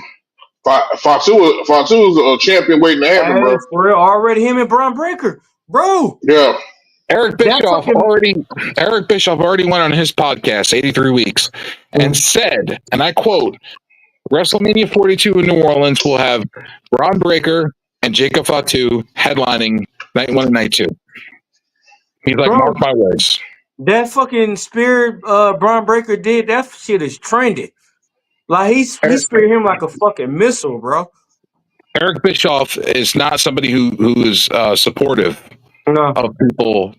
Fatu is a champion waiting to happen, bro. For real, already him and Braun Breaker. Bro. Yeah. Eric Bischoff already went on his podcast, 83 Weeks, and said, and I quote, WrestleMania 42 in New Orleans will have Braun Breaker and Jacob Fatu headlining night 1 and night 2. He's like, mark my words. That fucking spear Braun Breaker did, that shit is trendy. Like he speared him like a fucking missile, bro. Eric Bischoff is not somebody who is supportive of people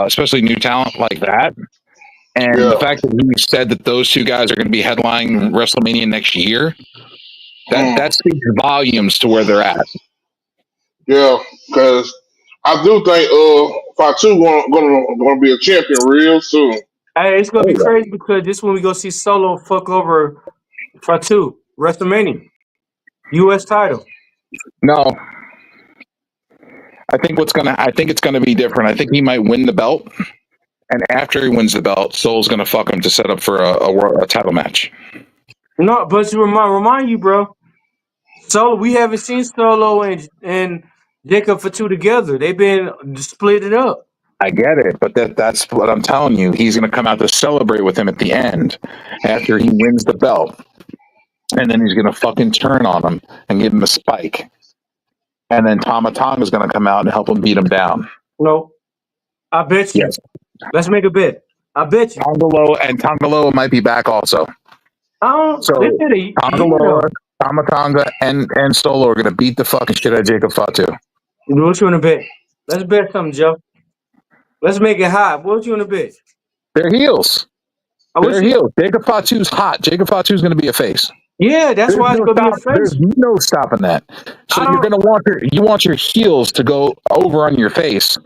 especially new talent like that. And the Yeah. fact that he said that those two guys are going to be headlining WrestleMania next year, that speaks volumes to where they're at. Yeah, because I do think Fatu gonna be a champion real soon. Hey, it's gonna Oh, be yeah. crazy because this when we go see Solo fuck over Fatu WrestleMania U.S. title. No, I think it's gonna be different. I think he might win the belt, and after he wins the belt, Soul's gonna fuck him to set up for a title match. No, but to remind you, bro, Solo. We haven't seen Solo and Jacob Fatu together. They've been split it up. I get it, but that's what I'm telling you. He's gonna come out to celebrate with him at the end after he wins the belt, and then he's gonna fucking turn on him and give him a spike, and then Tama Tonga is gonna come out and help him beat him down. No, I bet you. Yes, Let's make a bet. I bet you. Tongaloa might be back also. I don't. So They said a year Tongaloa, though. Tama Tonga, and Solo are gonna beat the fucking shit out of Jacob Fatu. What you want to bet? Let's bet something, Joe. Let's make it hot. What you want to bet? They're heels. I wish They're you. heels. Jacob Fatu's hot. Jacob Fatu's gonna be a face. Yeah, that's why it's gonna be a There's face. no stopping that. So I you're don't. gonna want your heels to go over on your face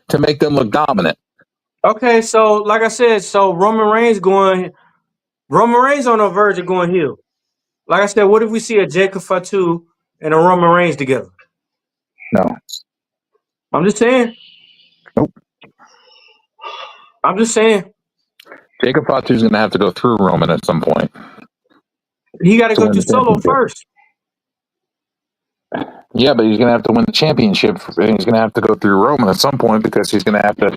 to make them look dominant. Okay, so like I said, so Roman Reigns on the verge of going heel. Like I said, what if we see a Jacob Fatu and a Roman Reigns together? No. I'm just saying. Nope. I'm just saying. Jacob Fatu's gonna have to go through Roman at some point He got to to go win through the Solo championship. first. Yeah, but he's gonna have to win the championship, and he's gonna have to go through Roman at some point because he's gonna have to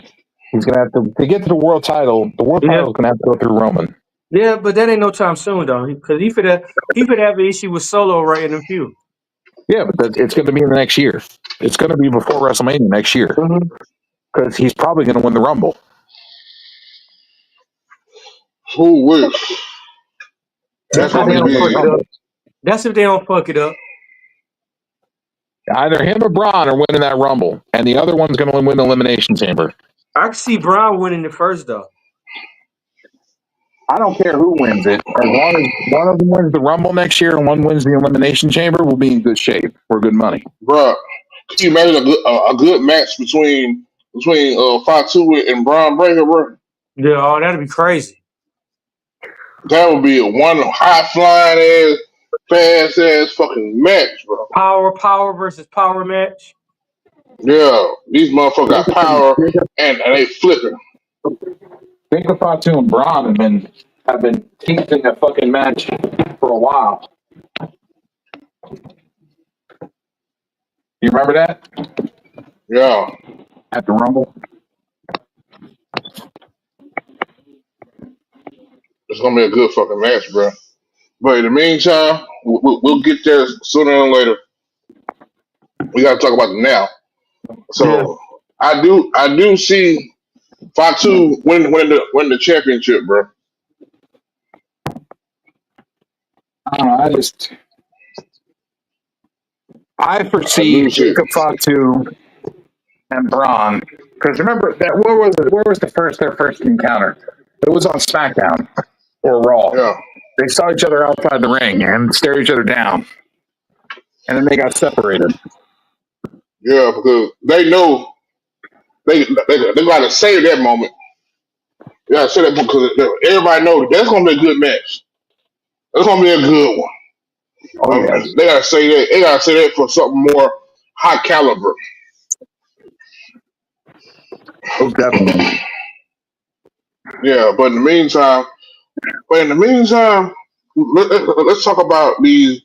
to get to the world title. The world Yeah, title is gonna have to go through Roman. yeah, but that ain't no time soon though, because he could have an issue with Solo right in the few. Yeah, but it's gonna be in the next year. It's gonna be before WrestleMania next year Mm-hmm. because he's probably gonna win the Rumble. Who wish? That's That's if gonna they Probably be don't gonna win fuck the big. it up. Rumble. That's if they don't fuck it up. Either him or Braun are winning that Rumble, and the other one's gonna win the Elimination Chamber. I can see Brown winning it first though. I don't care who wins it, as long as one of them wins the Rumble next year and one wins the Elimination Chamber, we'll be in good shape. We're good money. Bruh, can you imagine a good match between Fatu and Braun Breaker, bro? Yeah, oh, that'd be crazy. That would be a one high flying ass, fast ass fucking match, bro. Power versus power match. Yeah, these motherfuckers got power and they flipping. Jacob Fatu and Braun have been teasing that fucking match for a while. You remember that Yeah, at the Rumble? it's gonna be a good fucking match, bro. But in the meantime, we'll get there sooner than later. We gotta talk about it now. Yeah. So I do see Fatu win the championship, bro. I don't know. I I foresee do see it. Jacob Fatu and Braun, because remember that where was it? Where was their first encounter? It was on SmackDown or Raw. Yeah, They saw each other outside the ring and stared each other down, and then they got separated. yeah, because they know they gotta save that moment. They gotta say that because everybody knows that's gonna be a good match. That's gonna be a good one. Oh yes, They gotta say that. They gotta say that for something more high caliber. most definitely. Yeah, but in the meantime, let's talk about the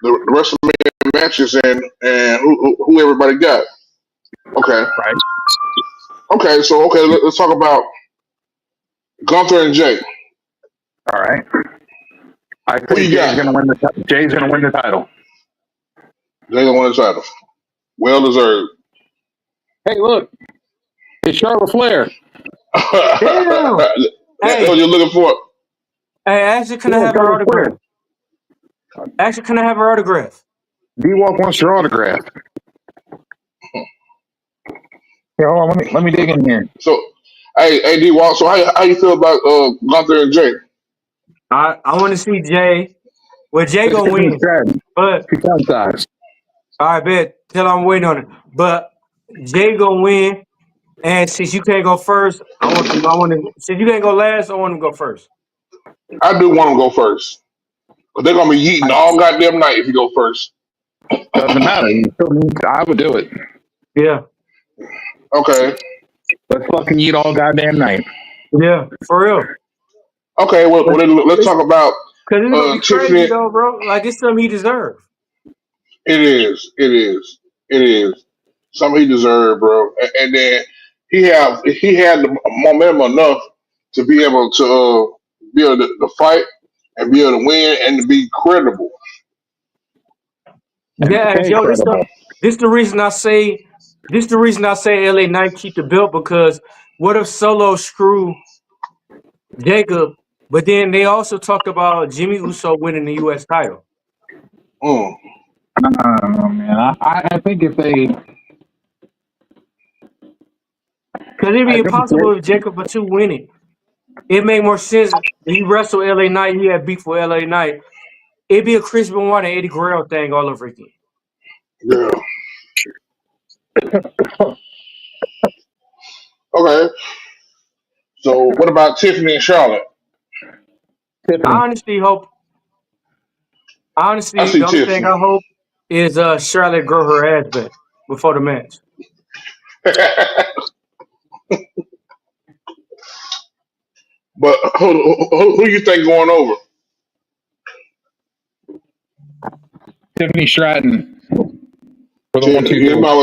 WrestleMania matches and who everybody got. Okay, Right. let's talk about Gunther and Jay. All right. I Who think you got? Jay's gonna win the title. Jay gonna win the title. Well deserved. Hey, look, it's Charlotte Flair. Damn. That's what Hey, you're looking for. hey, actually, can I Yeah, have her Charlotte Flair. autograph? Actually, can I have her autograph? D-Walk wants your autograph. Yeah, hold on. Let me dig in here. So Hey, D Walk. So how you feel about Gunther and Jay? I want to see Jay. Well, Jay It's gonna Tiffany win, Stratton. but She sounds size. I bet till I'm waiting on it. But Jay gonna win, and since you can't go first, I want to. I want to. Since you can't go last, I want to go first. I do want to go first, but they're gonna be eating all goddamn night if you go first. Doesn't matter. You still need. I would do it. Yeah, Okay. Let's fucking eat all goddamn night. yeah, for real. Okay. Well, But then let's it's talk about because it's gonna be crazy Tiffany. though, bro. Like it's something he deserves. It is. It is. It is. Something he deserved, bro. And then he had the momentum enough to be able to be able to fight and be able to win and to be credible. And Yeah, stay Joe. credible. This the reason I say this the reason I say LA Knight keep the belt because what if Solo screw Jacob? But then they also talked about Jimmy Uso winning the U.S. title Mm. I don't know, man. I think if they, because it'd be I think impossible if Jacob Fatu win it. It made more sense. He wrestled LA Knight. He had beef with LA Knight. It'd be a Chris Benoit and Eddie Guerrero thing all over again. Yeah. Okay. So what about Tiffany and Charlotte? I Tiffany. honestly hope. I Honestly, see the only thing Tiffany. I hope is Charlotte grow her ass back before the match. But who you think going over? Tiffany Stratton for the Tiffany. 1-2-3. You might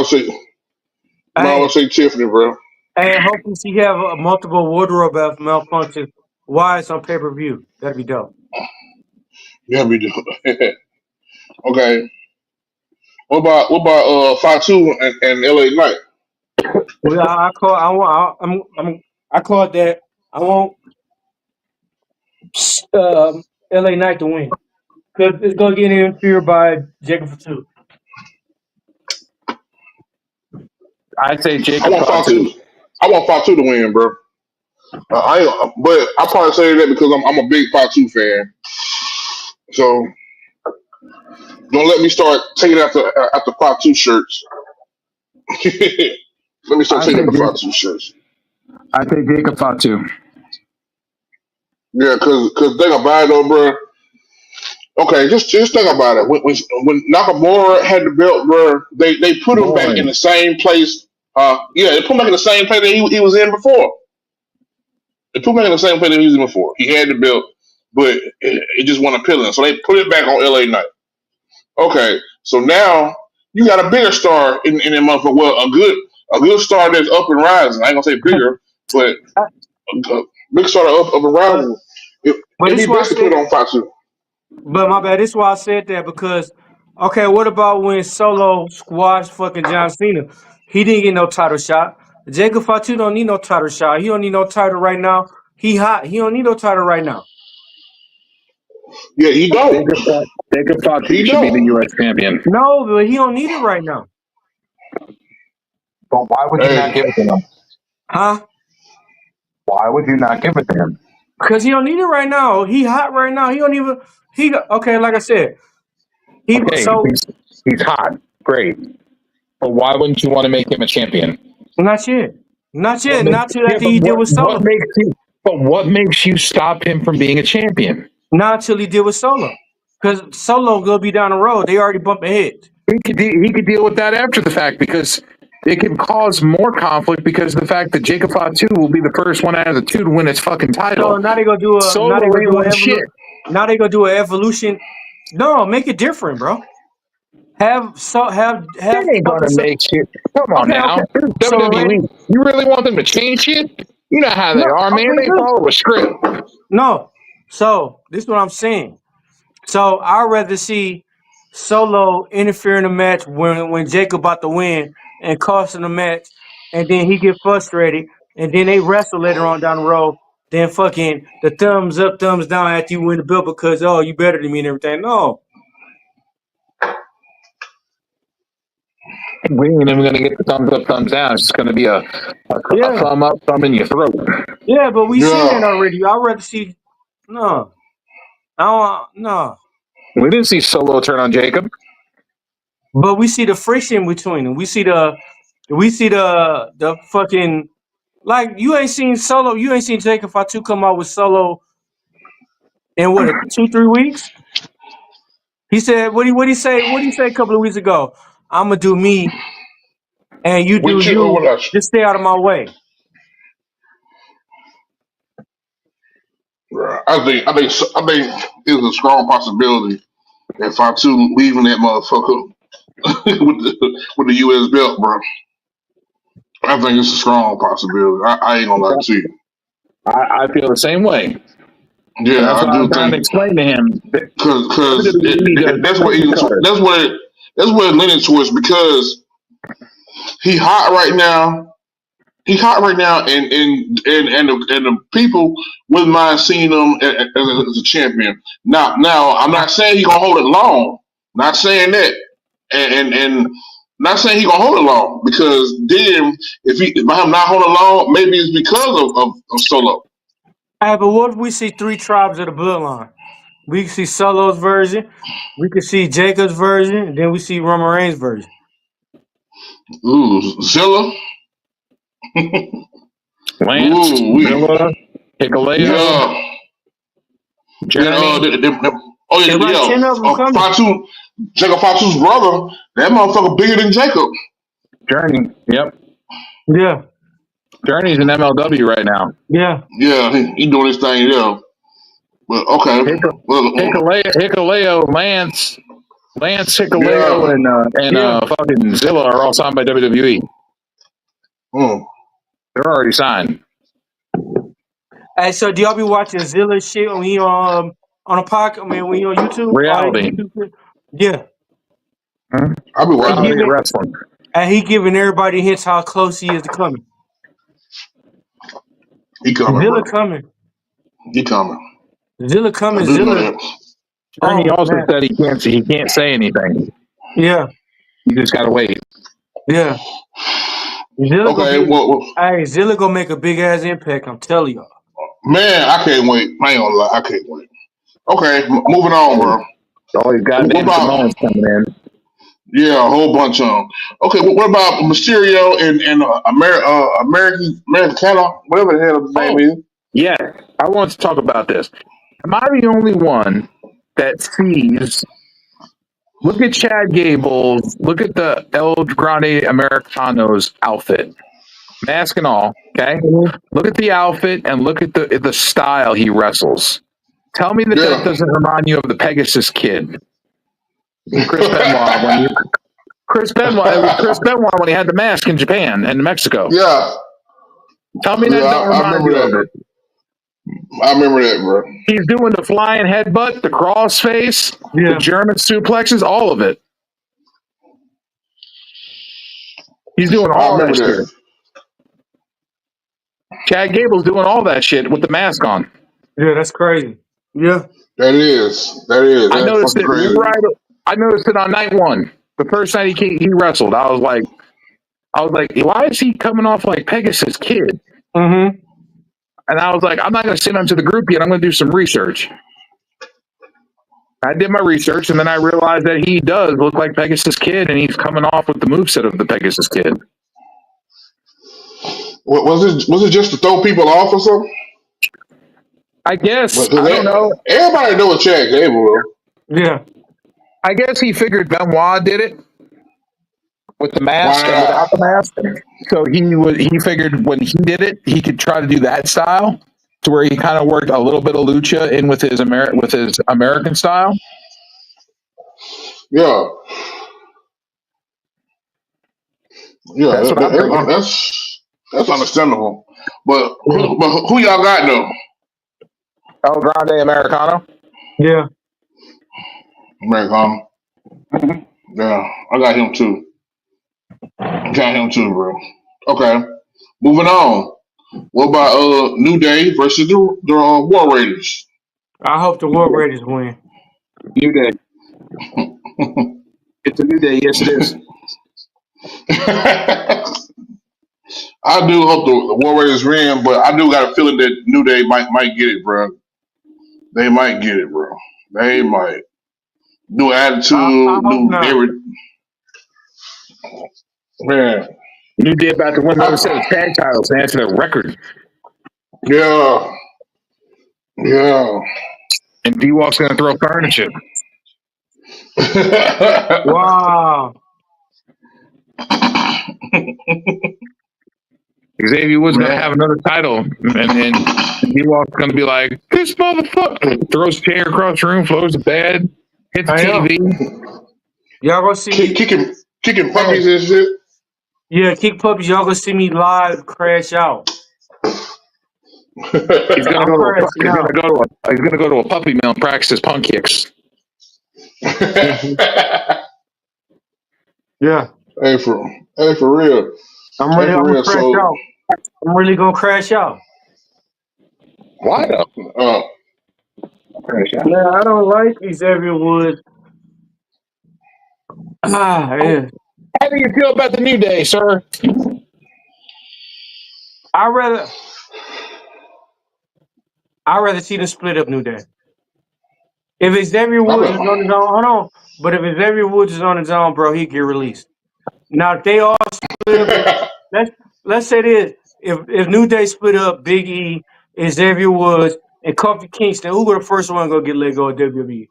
Hey, say Tiffany, bro. and hopefully she have multiple wardrobe malfunctions. Why it's on pay per view? That'd be dope. Yeah, we do. Okay. What about Fatu and LA Knight? Well, I call. I want. I call that. I want LA Knight to win because it's gonna get interfered by Jacob Fatu. I'd say I Jacob want Fatu. Fatu. I want Fatu to win, bro. But I probably say that because I'm a big Fatu fan. So don't let me start taking after Fatu shirts. Let me start I'd taking say after Jacob. Fatu shirts. I'd say Jacob Fatu. Yeah, because think about it, though, bro. Okay, just think about it. When Nakamura had the belt, bro, they put him back in Boring. the same place. Yeah, they put him back in the same place that he was in before. They put him back in the same place that he was in before. He had the belt, but it just wasn't appealing. So they put it back on LA Knight. Okay, so now you got a bigger star in that motherfucker. Well, a good star that's up and rising. I ain't gonna say bigger, but a big star up and But rising. but It'd this be is why I best to put said. it on Fatu. But my bad. This is why I said that because okay, what about when Solo squashed fucking John Cena? He didn't get no title shot. Jacob Fatu don't need no title shot. He don't need no title right now. He hot. He don't need no title right now. Yeah, he don't. Jacob He Fatu should be the don't. U.S. champion. No, but he don't need it right now. But why would you not Hey, give it to him? Huh? Why would you not give it to him? Because he don't need it right now. He hot right now. He don't even okay, like I said. He Okay, so he's hot. Great. But why wouldn't you want to make him a champion? not yet. Not What yet. makes Not till yeah, after but he did with what Solo. makes you but what makes you stop him from being a champion? Not until he did with Solo. Because Solo gonna be down the road. They already bumping heads. He could deal with that after the fact because it can cause more conflict because of the fact that Jacob Fatu will be the first one out of the two to win his fucking So title. now they gonna do a now they Solo gonna ain't do an won shit. now they gonna do an evolution. No, make it different, bro. Have They ain't fucking gonna make shit. Come on okay, now. okay. This is So Randy, WWE. You really want them to change shit? You know how they no, are, man. okay, They good. follow a script. No. So this is what I'm saying. So I'd rather see Solo interfere in the match when Jacob about to win and cost him the match, and then he get frustrated, and then they wrestle later on down the road. Then fucking the thumbs up, thumbs down after you win the belt because oh you better than me and everything. No, We ain't even gonna get the thumbs up, thumbs down. It's just gonna be a Yeah, thumb up, thumb in your throat. yeah, but we seen that Yeah. already. I'd rather see no. I don't no. We didn't see Solo turn on Jacob. But we see the friction between them. We see the fucking like you ain't seen Solo. You ain't seen Jacob Fatu come out with Solo in what 2-3 weeks. He said what he say a couple of weeks ago. I'm gonna do me and you do With you, you. what else? Just stay out of my way. I think it's a strong possibility that Fatu leaving that motherfucker with the U.S. belt, bro. I think it's a strong possibility. I ain't gonna lie to you. I feel the same way, and Yeah, that's I what I was do trying to think explain to him. because WWE does that's what cookie cutter. that's what it leaning towards because he hot right now. He's hot right now, and the people wouldn't mind seeing him as a champion. Now, I'm not saying he gonna hold it long. Not saying that, and not saying he gonna hold it long because then if by him not holding long, maybe it's because of Solo. Hey, but what if we see 3 tribes of the bloodline? We can see Solo's version, we can see Jacob's version, and then we see Roman Reigns' version. Ooh, Zilla. Lance, Ooh, we Villa, Hikuleo, yeah. Then Journey, oh yeah, It's like 10 of them coming. Fatu, Jacob Fatu's brother. That motherfucker bigger than Jacob. Journey. Yep, Yeah, Journey's in MLW right now. yeah. Yeah, he doing his thing. Yeah, but okay. Well, Hikuleo, Lance, Hikuleo, yeah. Yeah. and fucking Zilla are all signed by WWE. Mm. They're already signed. Hey, so do y'all be watching Zilla shit when he on a podcast? I mean, when he on YouTube, all that Reality. YouTube shit? Yeah, I'll be and watching Reality it. of giving wrestling. he giving everybody hints how close he is to coming. He coming, Zilla bro. coming, He coming. Zilla I coming, do know Zilla. that. Journey Oh also man, said he can't say anything. yeah, You just gotta wait. yeah. Zilla gonna Okay, be. well, Hey, Zilla gonna make a big ass impact. I'm telling y'all. man, I can't wait. I ain't gonna lie, I can't wait. Okay, moving on, bro. All these What goddamn about Samoans coming in. yeah, a whole bunch of them. Okay, what about Mysterio and American Canada, whatever the hell his name Oh, is? yeah. I want to talk about this. Am I the only one that sees? Look at Chad Gable's. Look at the El Grande Americano's outfit, mask and all. Okay. Mhm. Look at the outfit and look at the style he wrestles. Tell me that Yeah, doesn't remind you of the Pegasus Kid, Chris Benoit it was Chris Benoit when he had the mask in Japan and Mexico. yeah, Tell me yeah. that don't I remind remember you of that. it. I remember that, bro. He's doing the flying headbutt, the cross face, the Yeah, German suplexes, all of it. He's doing I all that remember shit. that. Chad Gable's doing all that shit with the mask on. yeah. That's crazy. Yeah, I That's noticed fucking it crazy. right. I noticed it on night one, the first night he wrestled. I was like, why is he coming off like Pegasus Kid? mm-hmm. And I was like, I'm not going to send him to the group yet. I'm going to do some research. I did my research, and then I realized that he does look like Pegasus Kid, and he's coming off with the moveset of the Pegasus Kid. What was it? Was it just to throw people off or something? I guess Because I don't know. everybody know what Chad Gable though. Yeah, I guess he figured Benoit did it with the mask and Wow. without the mask. So he figured when he did it, he could try to do that style to where he kind of worked a little bit of lucha in with his American style. Yeah. Yeah. That's what I'm thinking. That's understandable. But yeah, who y'all got though? El Grande Americano. yeah. Americano. Yeah, I got him too. Got him too, bro. Okay. Moving on. What about New Day versus the War Raiders? I hope the War Raiders win. New Day. It's a new day. Yes, it is. I do hope the Warriors win, but I do got a feeling that New Day might get it, bro. They might get it, bro. They might. New I attitude, hope new not. every man. New Day about to win another set I, of tag titles and that's a record. yeah, yeah. And D-Walk's going to throw furniture. Wow. Xavier Woods going to have Man. another title, and D-Walk's going to be like, this motherfucker. Throws a chair across the room, floors the bed, hits the I am. TV. Y'all gonna see me. Kicking Hey, puppies and shit. yeah, kick puppies. Y'all gonna see me live crash out. He's going to I'm go to crashing out. he's going to go to a puppy mill and practice his punk kicks. Mhm. Yeah, hey for real. Hey I'm for gonna real. crash So out. I'm really gonna crash out. Why though? uh Man, I don't like Xavier Woods. Ah, yeah. How do you feel about the New Day, sir? I rather I rather see them split up New Day. If Xavier I Woods is on his own, hold on. But if Xavier Woods is on his own, bro, he get released. Now if they all split up, bet. let's let's say this: if New Day split up, Big E, Xavier Woods, and Kofi Kingston, who were the first one gonna get let go of WWE?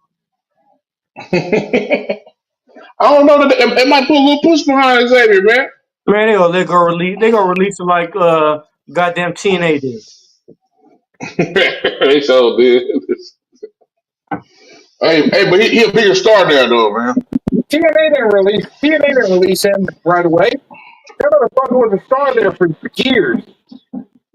I don't know that it might put a little push behind Xavier, man. Man, they gonna let go release. They gonna release it like goddamn TNA did. They so did. Hey, but he a bigger star there though, man. TNA didn't release him right away. That motherfucker was a star there for years.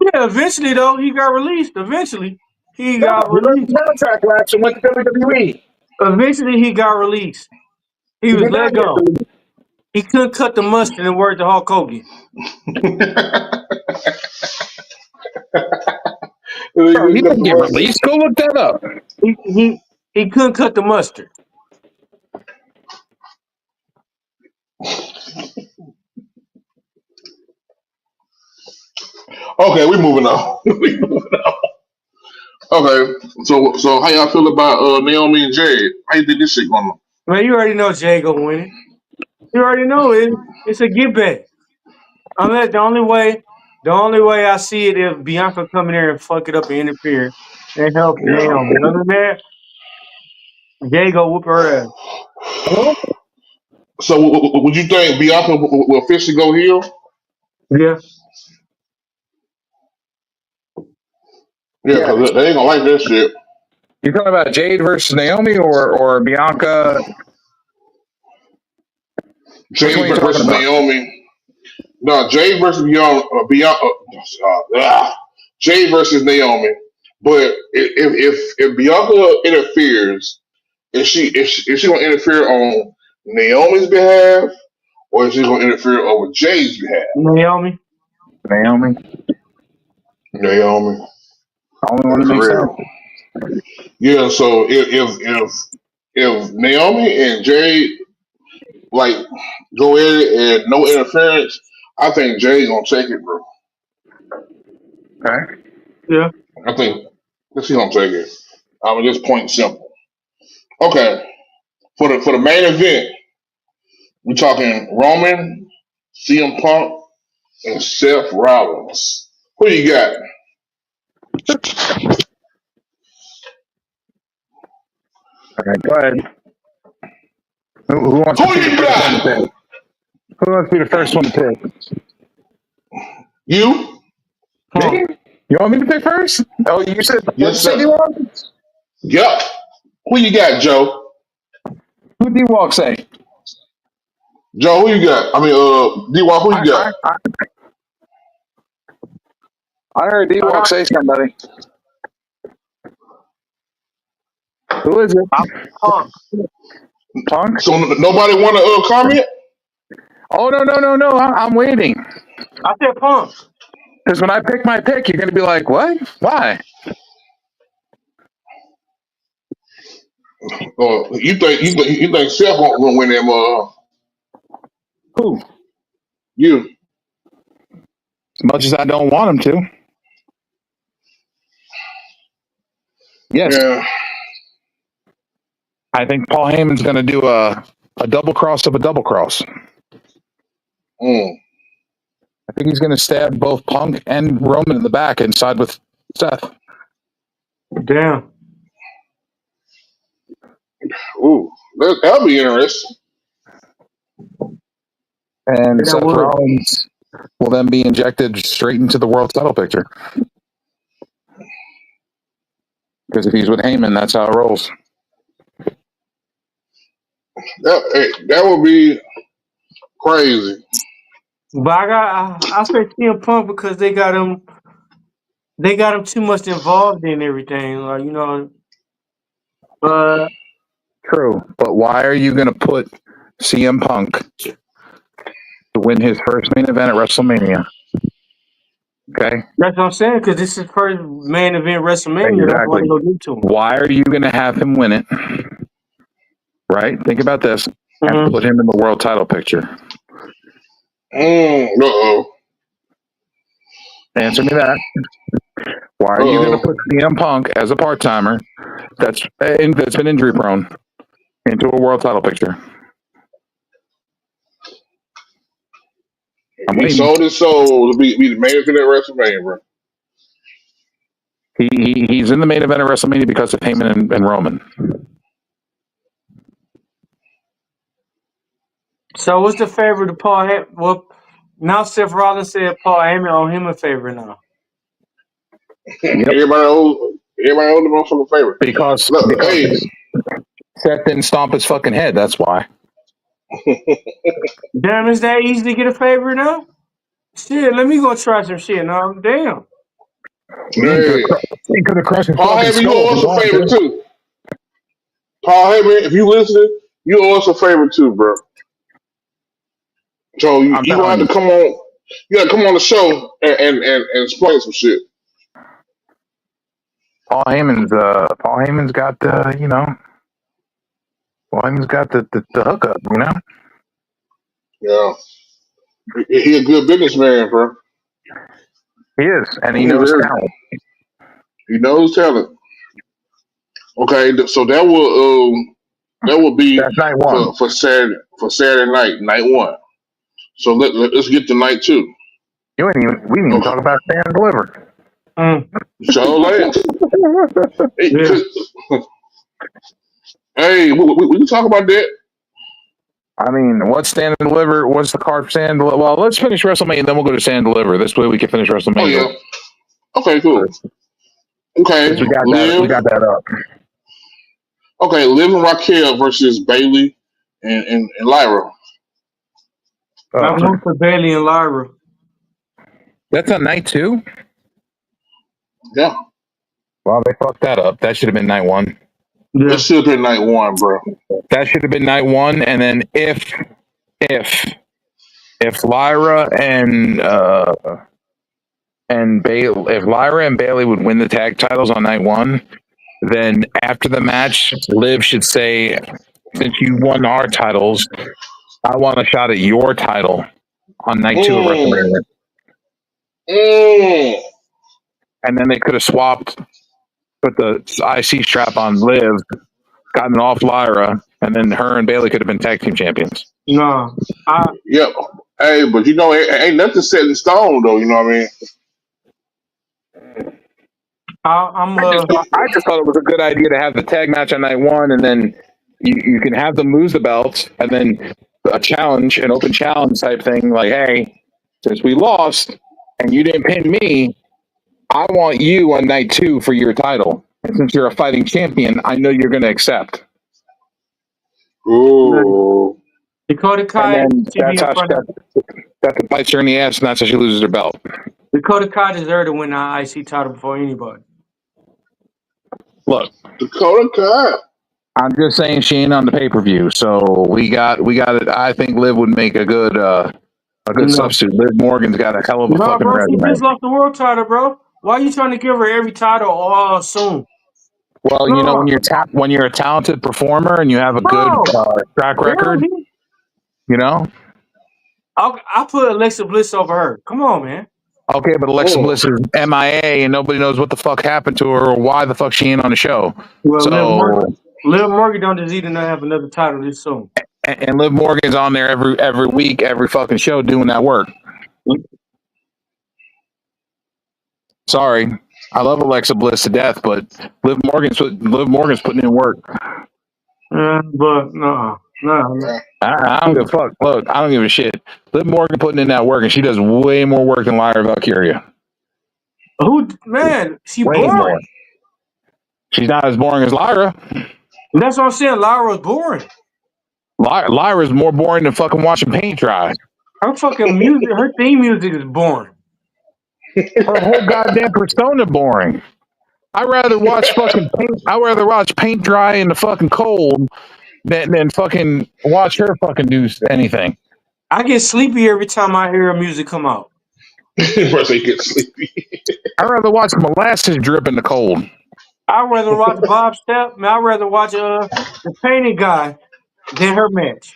Yeah, eventually though, he got released. Eventually, he No, got he let the released. contract lapse and went to WWE. Eventually, he got released. He He was did let not get go. released. He couldn't cut the mustard and word to Hulk Hogan. Bro, he He got didn't the get mustard. released. Go look that up. He he he couldn't cut the mustard. Okay, we moving on. We moving on. Okay, so how y'all feel about Naomi and Jade? How you think this shit going on? Man, you already know Jay gonna win it. You already know it. It's a get back. Unless the only way I see it if Bianca come in there and fuck it up and interfere and help Yeah. Naomi. Other than that, Jay go whoop her ass. So would you think Bianca will officially go heel? Yeah. Yeah, Yeah. because they ain't gonna like that shit. You talking about Jade versus Naomi or Bianca? Which one Jade are you talking versus about? Naomi. No, Jade versus Bianca. Jade versus Naomi. But if Bianca interferes, is she gonna interfere on Naomi's behalf, or is she gonna interfere over Jade's behalf? Naomi. Naomi. Naomi, The only one hey, that for makes sense. real. Yeah. So if Naomi and Jade like go at it and no interference, I think Jade gonna take it, bro. Okay. Yeah. I think she gonna take it. I mean, just point simple. Okay, for the main event, we're talking Roman, CM Punk, and Seth Rollins. Who you got? All right, go ahead. Who wants to Who be the you first one to got? pick? Who wants to be the first one to pick? You? Punk. Me? You want me to pick first? Oh, you said Yes, you sir. want? Yep. Who you got, Joe? Who D Walk say? Joe, who you got? I mean, D-Wop, who I you got? I I, I heard D I Walk got say somebody. Who is I it? Punk. Punk? So nobody want to comment? Oh no! I'm waiting I said Punk. because when I pick my pick, you're gonna be like, what? Why? You think Seth gonna win them? Who? You. As much as I don't want him to. Yes. Yeah. I think Paul Heyman's going to do a double cross of a double cross. Mm. I think he's going to stab both Punk and Roman in the back and side with Seth. Damn. Ooh, that'll be interesting. And That Seth would. Rollins will then be injected straight into the world title picture. Because if he's with Heyman, that's how it rolls. That would be crazy. But I say CM Punk because they got him too much involved in everything. Like, you know, True. But why are you going to put CM Punk to win his first main event at WrestleMania? Okay? that's what I'm saying, because this is first main event WrestleMania. That's why Exactly. they go do to him. Why are you going to have him win it? Right? Think about this. And put him in the world title picture. Uh-oh. Answer me that. Why are you going to put CM Punk as a part-timer that's been injury prone into a world title picture? He sold his soul to be the main event at WrestleMania, bro. He's in the main event of WrestleMania because of Heyman and Roman. So what's the favorite of Paul Heyman? Well, now Seth Rollins said Paul Heyman on him a favorite now. Yep. Everybody owes the motherfucking favorite. Because hey. Seth didn't stomp his fucking head, that's why. Damn, is that easy to get a favorite now? Shit, let me go try some shit now. Damn. Hey. He could have crushed his Paul fucking Heyman, you skull. owe us a favor too. Paul Heyman, if you listening, you owe us a favor too, bro. So you gonna have to come on. You gotta come on the show and explain some shit. Paul Heyman's got Paul Heyman's got the hookup, you know. Yeah, he a good businessman, bro. He is, and he knows talent. He knows talent. Okay, so that will be that's night one for Saturday night one. So let's get to night two. We didn't even talk about Stand and Deliver. So late. Hey, we can talk about that. I mean, what's Stand and Deliver? What's the card for Stand and Deliver? Well, let's finish WrestleMania, and then we'll go to Stand and Deliver. This way we can finish WrestleMania. Oh, yeah. Okay, cool. Okay, we got that up. Okay, Liv and Raquel versus Bayley and Lyra. I'm going for Bayley and Lyra. That's on night two? Yeah. Well, they fucked that up. That should have been night one. Yeah. It should have been night one, bro. That should have been night one, and then if Lyra and Bayley would win the tag titles on night one, then after the match, Liv should say, since you won our titles, I want a shot at your title on night two of WrestleMania. And then they could have swapped, put the IC strap on Liv, gotten off Lyra, and then her and Bayley could have been tag team champions. No. Yep. Hey, but ain't nothing set in stone, though. You know what I mean? I just thought it was a good idea to have the tag match on night one, and then you can have them lose the belts, and then a challenge, an open challenge type thing, like, hey, since we lost and you didn't pin me, I want you on night two for your title. And since you're a fighting champion, I know you're going to accept. Ooh. Dakota Kai. That's a bites her in the ass, and that's how she loses her belt. Dakota Kai deserved to win the IC title before anybody. Look, Dakota Kai. I'm just saying she ain't on the pay-per-view, so we got it. I think Liv would make a good substitute. Liv Morgan's got a hell of a fucking resume. She just lost the world title, bro. Why are you trying to give her every title all soon? Well, you know, when you're a talented performer and you have a good track record, you know. I'll put Alexa Bliss over her. Come on, man. Okay, but Alexa Oh, Bliss is MIA and nobody knows what the fuck happened to her or why the fuck she ain't on the show. Well, So Liv Morgan don't just even have another title this soon. and Liv Morgan's on there every week, every fucking show doing that work. Sorry, I love Alexa Bliss to death, but Liv Morgan's putting in work. But no. yeah. I don't give a fuck. Look, I don't give a shit. Liv Morgan putting in that work, and she does way more work than Lyra Valkyria. Who, man, she Way boring. more. She's not as boring as Lyra. That's what I'm saying. Lyra's boring. Lyra's more boring than fucking watching paint dry. Her fucking music, her theme music is boring. Her whole goddamn persona boring. I'd rather watch paint dry in the fucking cold than fucking watch her fucking do anything. I get sleepy every time I hear her music come out. First they get sleepy. I'd rather watch molasses drip in the cold. I'd rather watch Bob Step. I'd rather watch the painting guy than her match.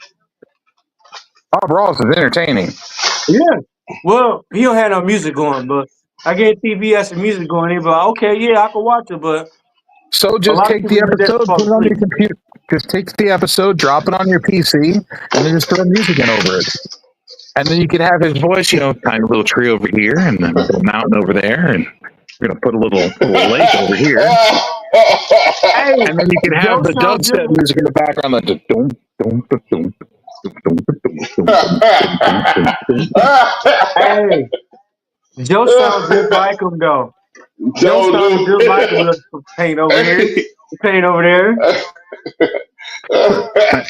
Bob Ross is entertaining. Yeah. Well, he don't have no music going, but I guarantee if he has some music going, he'd be like, okay, yeah, I can watch it, but So a just lot of take people the use that to episode, fall put it on asleep. your computer. Just take the episode, drop it on your PC, and then just throw music in over it. And then you can have his voice, kind of a little tree over here, and then a little mountain over there, and we're gonna put a little lake over here. Hey, And then you can have Joe the sounds just dubstep music in the background, like the dum dum dum dum dum hey, Joe sounds just like him though. Joe Joe sounds just like him with paint over here. Paint over there.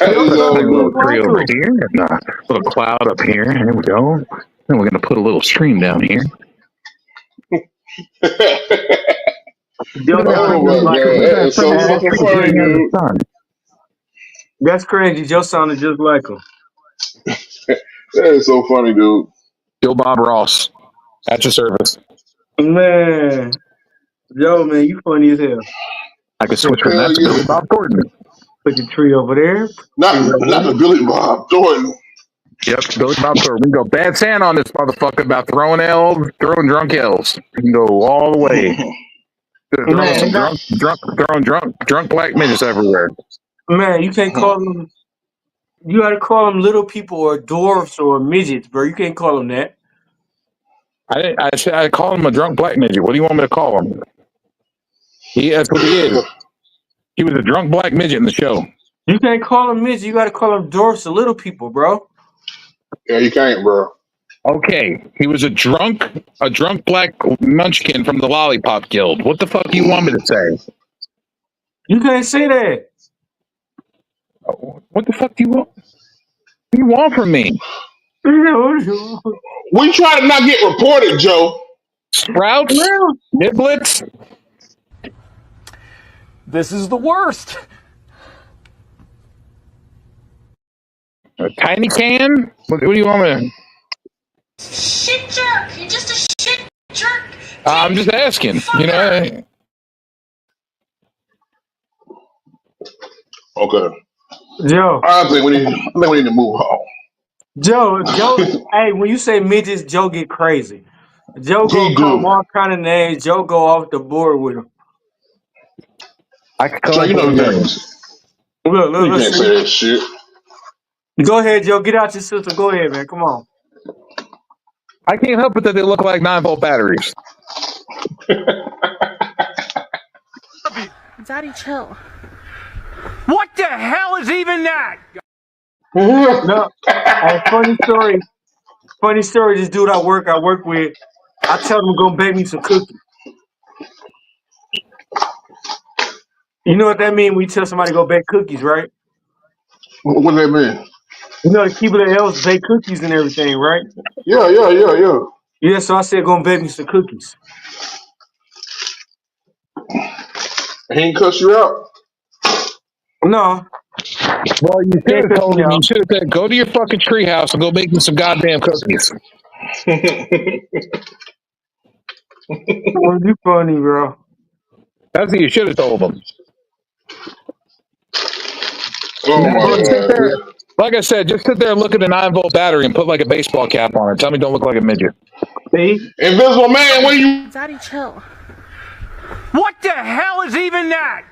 Joe Put sounds a little just tree like over him. here, and a little cloud up here. There we go. Then we're gonna put a little stream down here. Joe Look at that Oh sounds pretty just my little like tree. god, him. Look at that that is pretty so little fucking tree funny, sitting out in the dude. sun. That's crazy. Joe sounded just like him. That is so funny, dude. Bill Bob Ross at your service. Man, Joe, man, you funny as hell. I could switch from Hell that to yeah. Billy Bob Thornton. Put the tree over there. Put the tree right Not the there. Billy Bob Thornton. Yep, Billy Bob Thornton. We can go bad Santa on this motherfucker about throwing drunk elves. We can go all the way. Throwing Man, some drunk black midgets everywhere. man, you can't call them. You gotta call them little people or dwarfs or midgets, bro. You can't call them that. I call him a drunk black midget. What do you want me to call him? That's what he is. He was a drunk black midget in the show. You can't call them midgets. You gotta call them dwarfs or little people, bro. Yeah, you can't, bro. Okay, he was a drunk black munchkin from the Lollipop Guild. What the fuck do you want me to say? You can't say that. What the fuck do you want? What do you want from me? We try to not get reported, Joe. Sprouts? Well, Niblets? This is the worst. A tiny can? What do you want me to... Shit jerk! You're just a shit jerk! I'm just asking. Okay. Joe, I think we need to move on. Joe. Hey, when you say midgets, Joe get crazy. Joe go He call them do. all kind of names. Joe go off the board with them. I could call Joe, him you know for a you million. can't, you Let's can't see. say that shit. Go ahead, Joe. Get out your sister. Go ahead, man. Come on. I can't help it that they look like 9-volt batteries. Daddy, chill. What the hell is even that? No. Hey, funny story. Funny story. This dude I work with, I tell him go bake me some cookies. You know what that means when you tell somebody to go bake cookies, right? What does that mean? You know the people that else bake cookies and everything, right? Yeah. Yeah, so I said go bake me some cookies. He ain't cuss you out. No, Well, you should can't have cut told me him. You out. should have said, "Go to your fucking treehouse and go make me some goddamn cookies." Oh, you funny, bro. That's what you should have told him. Oh You Now my just funny. sit god. there. Like I said, just sit there and look at a 9-volt battery and put like a baseball cap on it. Tell me don't look like a midget. See? Invisible Man, where you? Daddy, chill. What the hell is even that?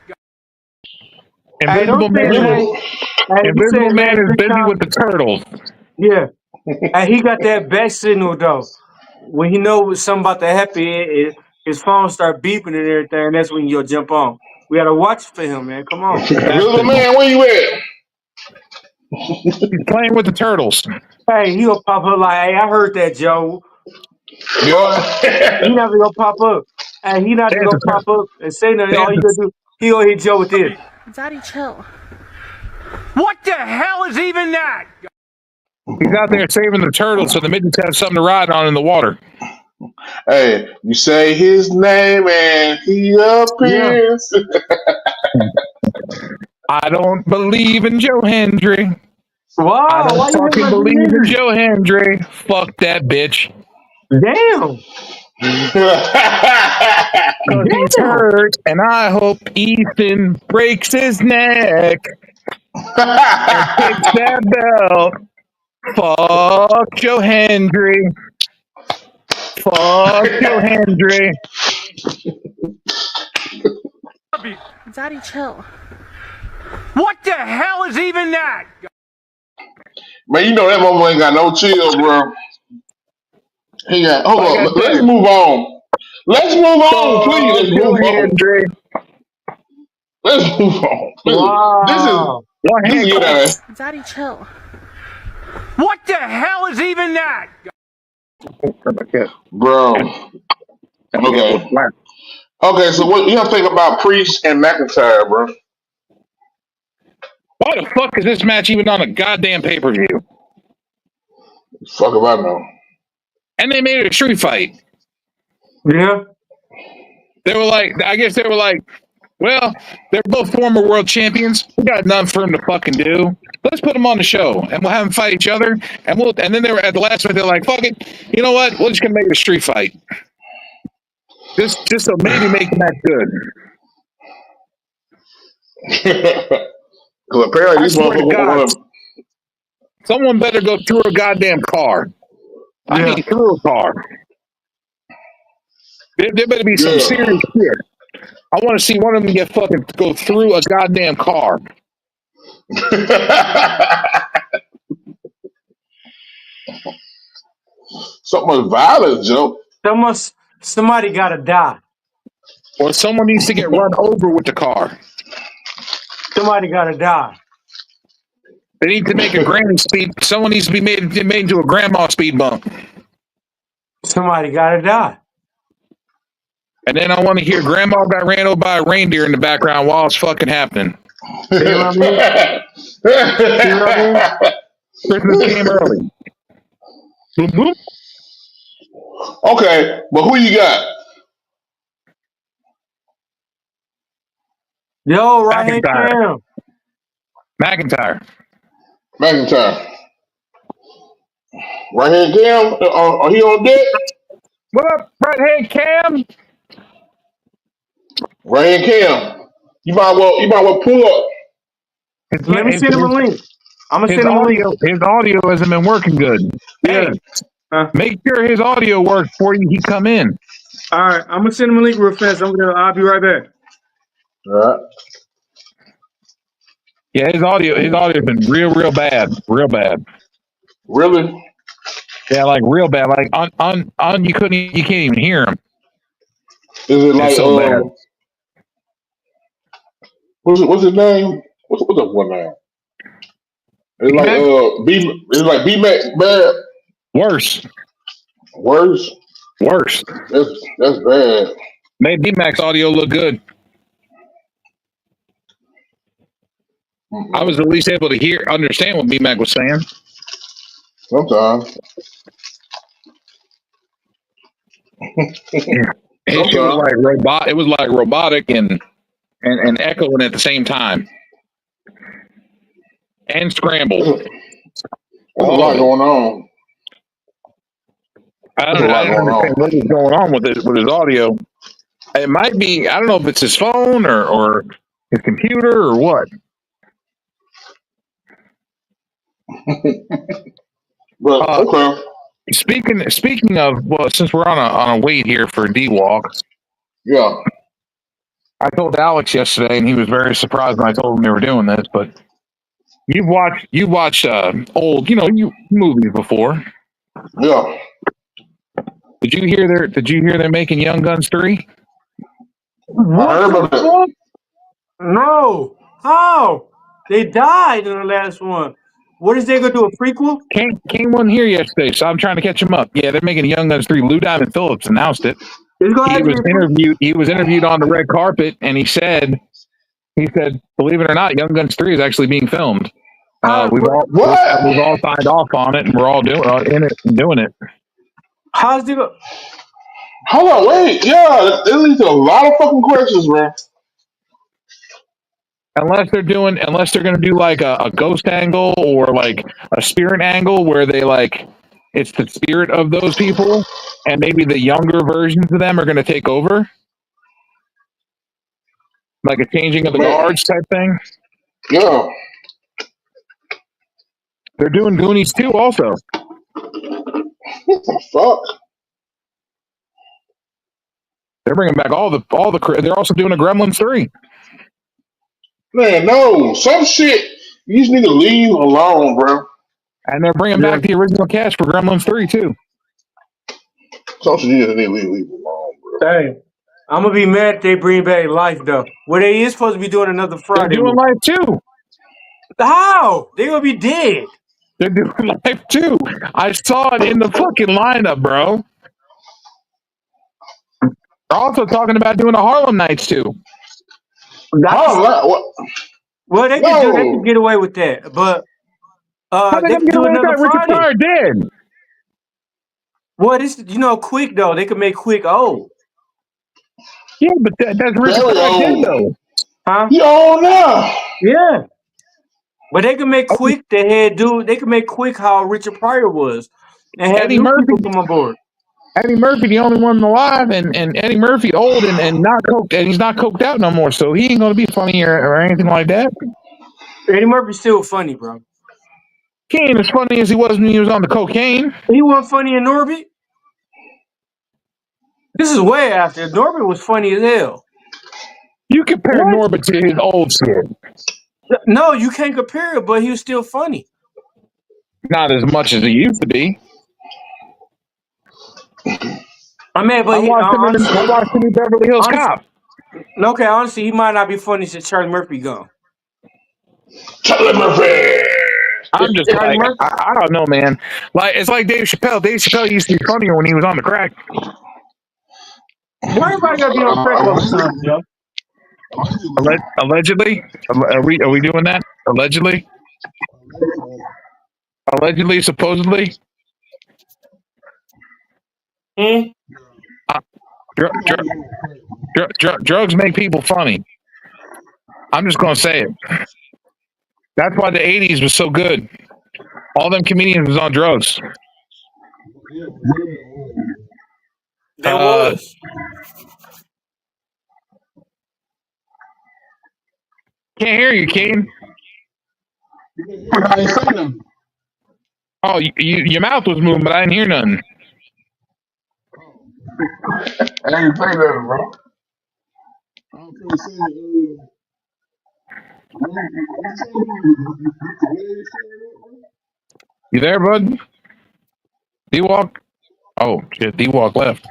Hey, don't Invisible say Man his is name. Hey, you say Invisible his Man name is 3 busy times. with the turtles. Yeah. And he got that bat signal though. When he know something about to happen, his phone start beeping and everything. And that's when you'll jump on. We gotta watch for him, man. Come on. Bat Invisible signal. Man, where you at? He's playing with the turtles. Hey, he'll pop up like, hey, I heard that, Joe. Boy, he Yeah. not even gonna pop up. Hey, he not even Stan's gonna a, pop up and say nothing. All you Stan's gonna do, he gonna hit Joe with this. Daddy, chill. What the hell is even that? He's out there saving the turtles so the midgets have something to ride on in the water. Hey, you say his name and he Yeah. appears. I don't believe in Joe Hendry. I Wow, don't why you hit fucking my G believe in Hendry? Joe Hendry. Fuck that bitch. Damn. Cause he's Damn. hurt, and I hope Ethan breaks his neck and takes that belt. Fuck Joe Hendry. Fuck Joe Hendry. Daddy, chill. What the hell is even that? Man, you know that motherfucker ain't got no chill, bro. He got. Hold Like I on. Let's said, move on. Let's move on, please. fuck Let's Joe move on. Hendry. Let's move on. This is Wow. One this is hand get out of. Daddy, chill. What the hell is even that? Bro. clap. Okay. Okay, so what you have to think about Priest and McIntyre, bro? Why the fuck is this match even on a goddamn pay-per-view? Fuck if I know. And they made it a street fight. Yeah. They were like, I guess they were like, well, they're both former world champions. We got nothing for them to fucking do. Let's put them on the show, and we'll have them fight each other. And then they were at the last minute. They're like, fuck it. You know what? We're just gonna make it a street fight. Just so maybe make the match good. Because apparently I this swear to motherfucker God, want to. someone better go through a goddamn car. I Yeah. mean, through a car. There better be some Yeah. serious shit. I want to see one of them get fucking go through a goddamn car. So much violence, Joe. Somebody gotta die. Or someone needs to get run over with the car. Somebody gotta die. They need to make a granny speed. Someone needs to be made into a grandma speed bump. Somebody gotta die. And then I want to hear grandma got ran over by a reindeer in the background while it's fucking happening. See what I mean? See what I mean? Christmas came early. Boom, boom. Okay, but who you got? Yo, right hand McIntyre. cam. McIntyre. McIntyre. Right hand Cam. Are he on deck? What up, right hand Cam? Right hand Cam. You might well pull up. Let me send him a link. I'm gonna His send him a link. audio hasn't been working good. Yeah. Hey, make sure his audio works before he come in. All right. I'm gonna send him a link real fast. I'll be right back. All right. Yeah, his audio has been real bad. Real bad. Really? Yeah, like real bad. Like on you can't even hear him. Is it It's like so bad. what's his name? What's that one name? It's like B-Mac? It's like B Mac bad. Worse. Worse. Worse. That's bad. Made B-Mac's audio look good. I was at least able to understand what B-Mac was saying. Sometimes. Yeah. His shit was Sometimes. like robot. It was like robotic and echoing at the same time and scrambled. There's a lot going on. I There's a lot didn't going understand on. what was going on with his audio. It might be, I don't know if it's his phone or his computer or what. But okay, Speaking of, well, since we're on a wait here for D Walk, yeah, I told Alex yesterday, and he was very surprised when I told him they were doing this. But you've watched old movies before. yeah. Did you hear they're making Young Guns 3? I What heard the about that. fuck? No. How? They died in the last one. What is they gonna do? A prequel? Came one here yesterday, so I'm trying to catch him up. Yeah, they're making Young Guns 3. Lou Diamond Phillips announced it. It's gonna have to be a prequel. He was interviewed on the red carpet, and he said, believe it or not, Young Guns 3 is actually being filmed. We've What? all signed off on it, and we're all in it and doing it. How's it go? Hold on, wait. Yeah, it leads to a lot of fucking questions, bro. Unless they're going to do like a ghost angle or like a spirit angle where they like it's the spirit of those people, and maybe the younger versions of them are going to take over, like a changing of the Man, guards type thing. yeah. They're doing Goonies 2 also. What the fuck? They're bringing back all the. They're also doing a Gremlins 3. Man, no. Some shit you just need to leave alone, bro. And they're bringing Yeah. back the original cast for Gremlins 3 too. Some shit you just need to leave alone, bro. Hey, I'm gonna be mad if they bring back Life though. Well, they is supposed to be doing another They're Friday doing movie. Life 2. How? They gonna be dead. They're doing Life 2. I saw it in the fucking lineup, bro. They're also talking about doing a Harlem Nights 2. What? Well, they could No. get away with that, but How they they gonna could get do away with another that? Richard Friday. Pryor dead. Well, this Quick though. They could make Quick old, Yeah, but that's Richard Very Pryor dead old. though. huh? He old now. Yeah, but they could make Oh, Quick the head dude. They could make Quick how Richard Pryor was, and have Eddie new Murphy. people come on board. Eddie Murphy, the only one alive, and Eddie Murphy old and not coked, and he's not coked out no more, so he ain't gonna be funny or anything like that. Eddie Murphy's still funny, bro. He ain't as funny as he was when he was on the cocaine. He wasn't funny in Norbit. This is way after Norbit was funny as hell. You compare What? Norbit to his old shit. No, you can't compare it, but he was still funny. Not as much as he used to be. I mean, but I watched him in Beverly Hills Cop. honestly, he might not be funny since Charlie Murphy gone. Charlie Murphy. I'm just Charlie like, Murphy. I don't know, man. Like it's like Dave Chappelle. Dave Chappelle used to be funnier when he was on the crack. Why everybody gotta be on crack all the time, Joe? Allegedly, are we doing that? Allegedly, supposedly. Hmm? Drugs make people funny. I'm just gonna say it. That's why the '80s was so good. All them comedians was on drugs. There was. Can't hear you, Kane. I ain't saying nothing. Oh, your mouth was moving, but I didn't hear nothing. I ain't saying nothing, bro. I'm finna say, You there, bud? D-Walk? Oh, shit, D-Walk left.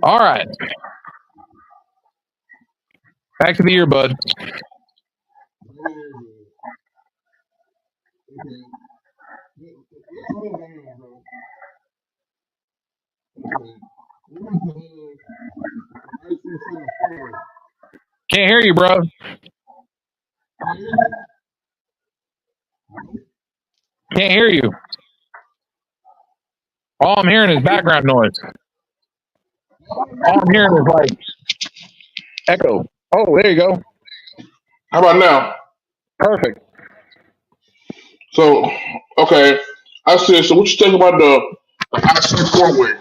All right. Back to the earbud. Can't hear you, bro. Can't hear you. All I'm hearing is background noise. All I'm hearing is like echo. Oh, there you go. how about now? Perfect. So, okay. I said, so what you think about the IC four-way?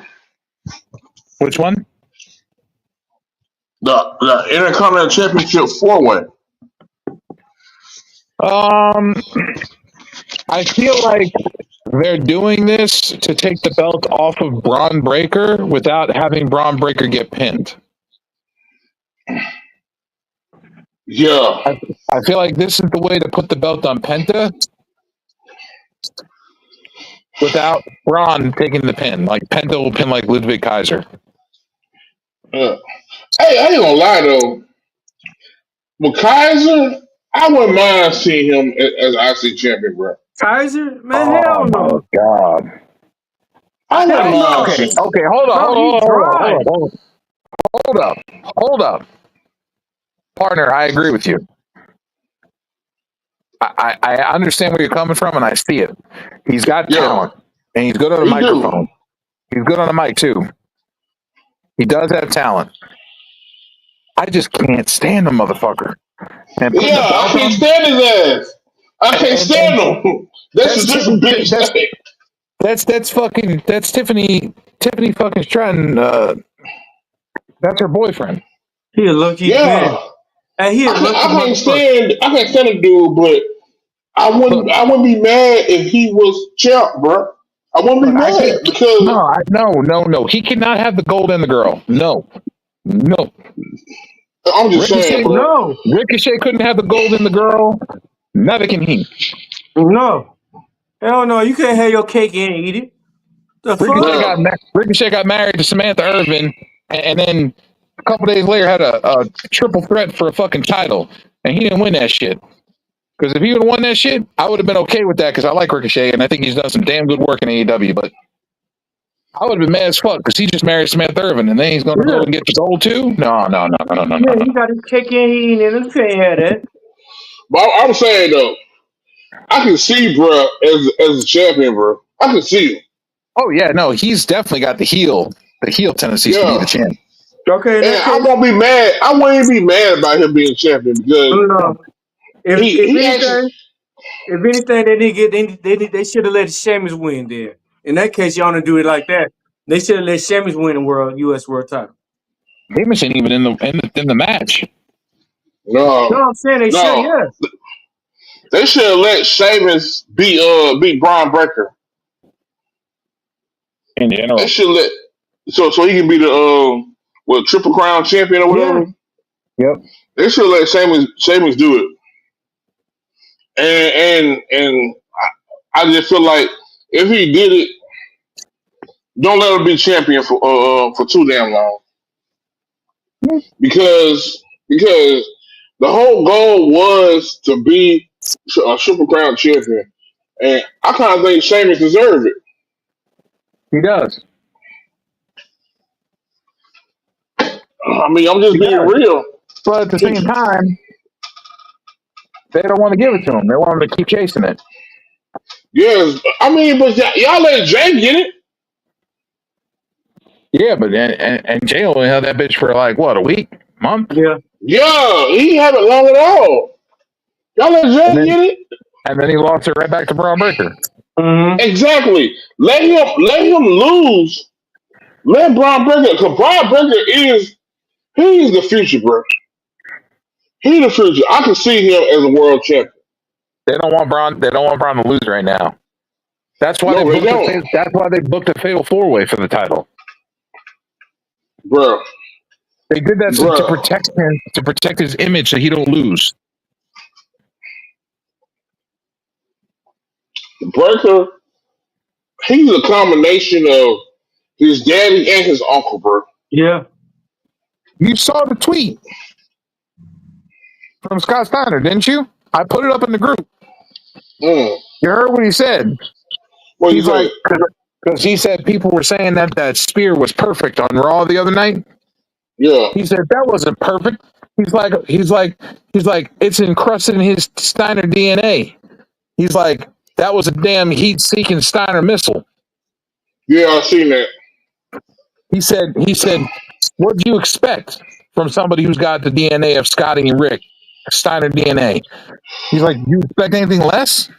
Which one? The Intercontinental Championship four-way. I feel like they're doing this to take the belt off of Braun Breaker without having Braun Breaker get pinned. Yeah, I, I feel like this is the way to put the belt on Penta without Braun taking the pin. Like Penta will pin like Ludwig Kaiser. yeah. Hey, I ain't gonna lie though. With Kaiser, I wouldn't mind seeing him as IC champion, bro. Kaiser, man, Oh hell my no. god. I wouldn't Hell mind no. Okay, seeing. okay, hold on, Bro, hold he on, hold on, hold dry. on, hold up, hold up. Partner, I agree with you. I understand where you're coming from and I see it. He's got Yeah, talent and he's good on the he do. microphone. He's good on the mic too. He does have talent. I just can't stand the motherfucker. And putting Yeah, the I belt can't on stand his ass. I can't stand and him. That's that's just a Tiffany big mistake. that's Tiffany fucking Stratton, that's her boyfriend. He a lucky man. Yeah, Hey, he a I lucky can't motherfucker. stand. I can't stand a dude, but Look, I wouldn't be mad if he was champ, bro. I wouldn't be look, I mad think because no. He cannot have the gold and the girl. No. No. I'm just saying, Ricochet bro. No, Ricochet couldn't have the gold and the girl. Neither can he. no. Hell no. You can't have your cake and eat it. The fuck? Bro, Ricochet got married to Samantha Irvin, and then a couple days later had a triple threat for a fucking title, and he didn't win that shit. Because if he would have won that shit, I would have been okay with that because I like Ricochet and I think he's done some damn good work in AEW. But I would have been mad as fuck because he just married Samantha Irvin and then he's going to go Yeah. and get the gold too. No, no, no, no, no, no, Yeah, no. he got his cake and eating it. You can't have that. but I'm saying though, I can see, bro, as a champion, bro. I can see him. Oh yeah, no, he's definitely got the heel tendencies to be the Yeah, champ. Okay, in and that I case, won't be mad. I wouldn't be mad about him being champion because no. If he actually. anything, if anything, they didn't get they should have let Sheamus win there. In that case, y'all don't do it like that. They should have let Sheamus win the US world title. Sheamus ain't even in the match No, No, I'm saying they should, no. yeah. They should have let Sheamus beat Braun Breaker. in They general. should let so he can be the Triple Crown champion or Yeah. whatever. Yep. They should let Sheamus do it. And I just feel like if he did it, don't let him be champion for too damn long because the whole goal was to be a Triple Crown champion, and I kind of think Sheamus deserved it. He does. I mean, I'm He just being does. real. But at the same time, they don't want to give it to him. They want him to keep chasing it. Yes, I mean, but y'all let Jay get it. Yeah, but and Jay only held that bitch for like what, a week, month, Yeah. Yeah, he haven't long at all. Y'all let and Jay then get it. he lost it right back to Braun Breaker. Mm-hmm. Exactly. Let him lose. Let Braun Breaker, because Braun Breaker he's the future, bro. He's the future. I can see him as a world champion. They don't want Braun. They don't want Braun to lose right now. That's why they No, they booked don't, That's why they booked a fatal four way for the title. bro. They did that to Bro, protect him, to protect his image, so he don't lose. Breaker, he's a combination of his daddy and his uncle, bro. Yeah. You saw the tweet from Scott Steiner, didn't you? I put it up in the group. Mm. You heard what he said. What do you He's like, say? because he said people were saying that spear was perfect on Raw the other night. Yeah, He said that wasn't perfect. He's like, it's encrusted in his Steiner DNA. He's like, that was a damn heat-seeking Steiner missile. yeah, I seen that. He said, what do you expect from somebody who's got the DNA of Scotty and Rick, Steiner DNA? He's like, you expect anything less?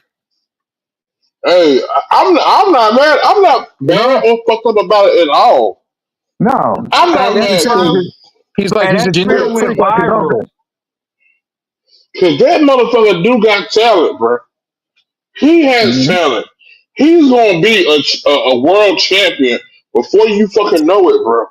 Hey, I'm not mad. I'm not mad No. or fucked up about it at all. No. I'm Hey, not that mad spear, He's like, he's that a spear genetic went freak like his viral. uncle. because that motherfucker do got talent, bro. He has Mhm. talent. He's gonna be a world champion before you fucking know it, bro.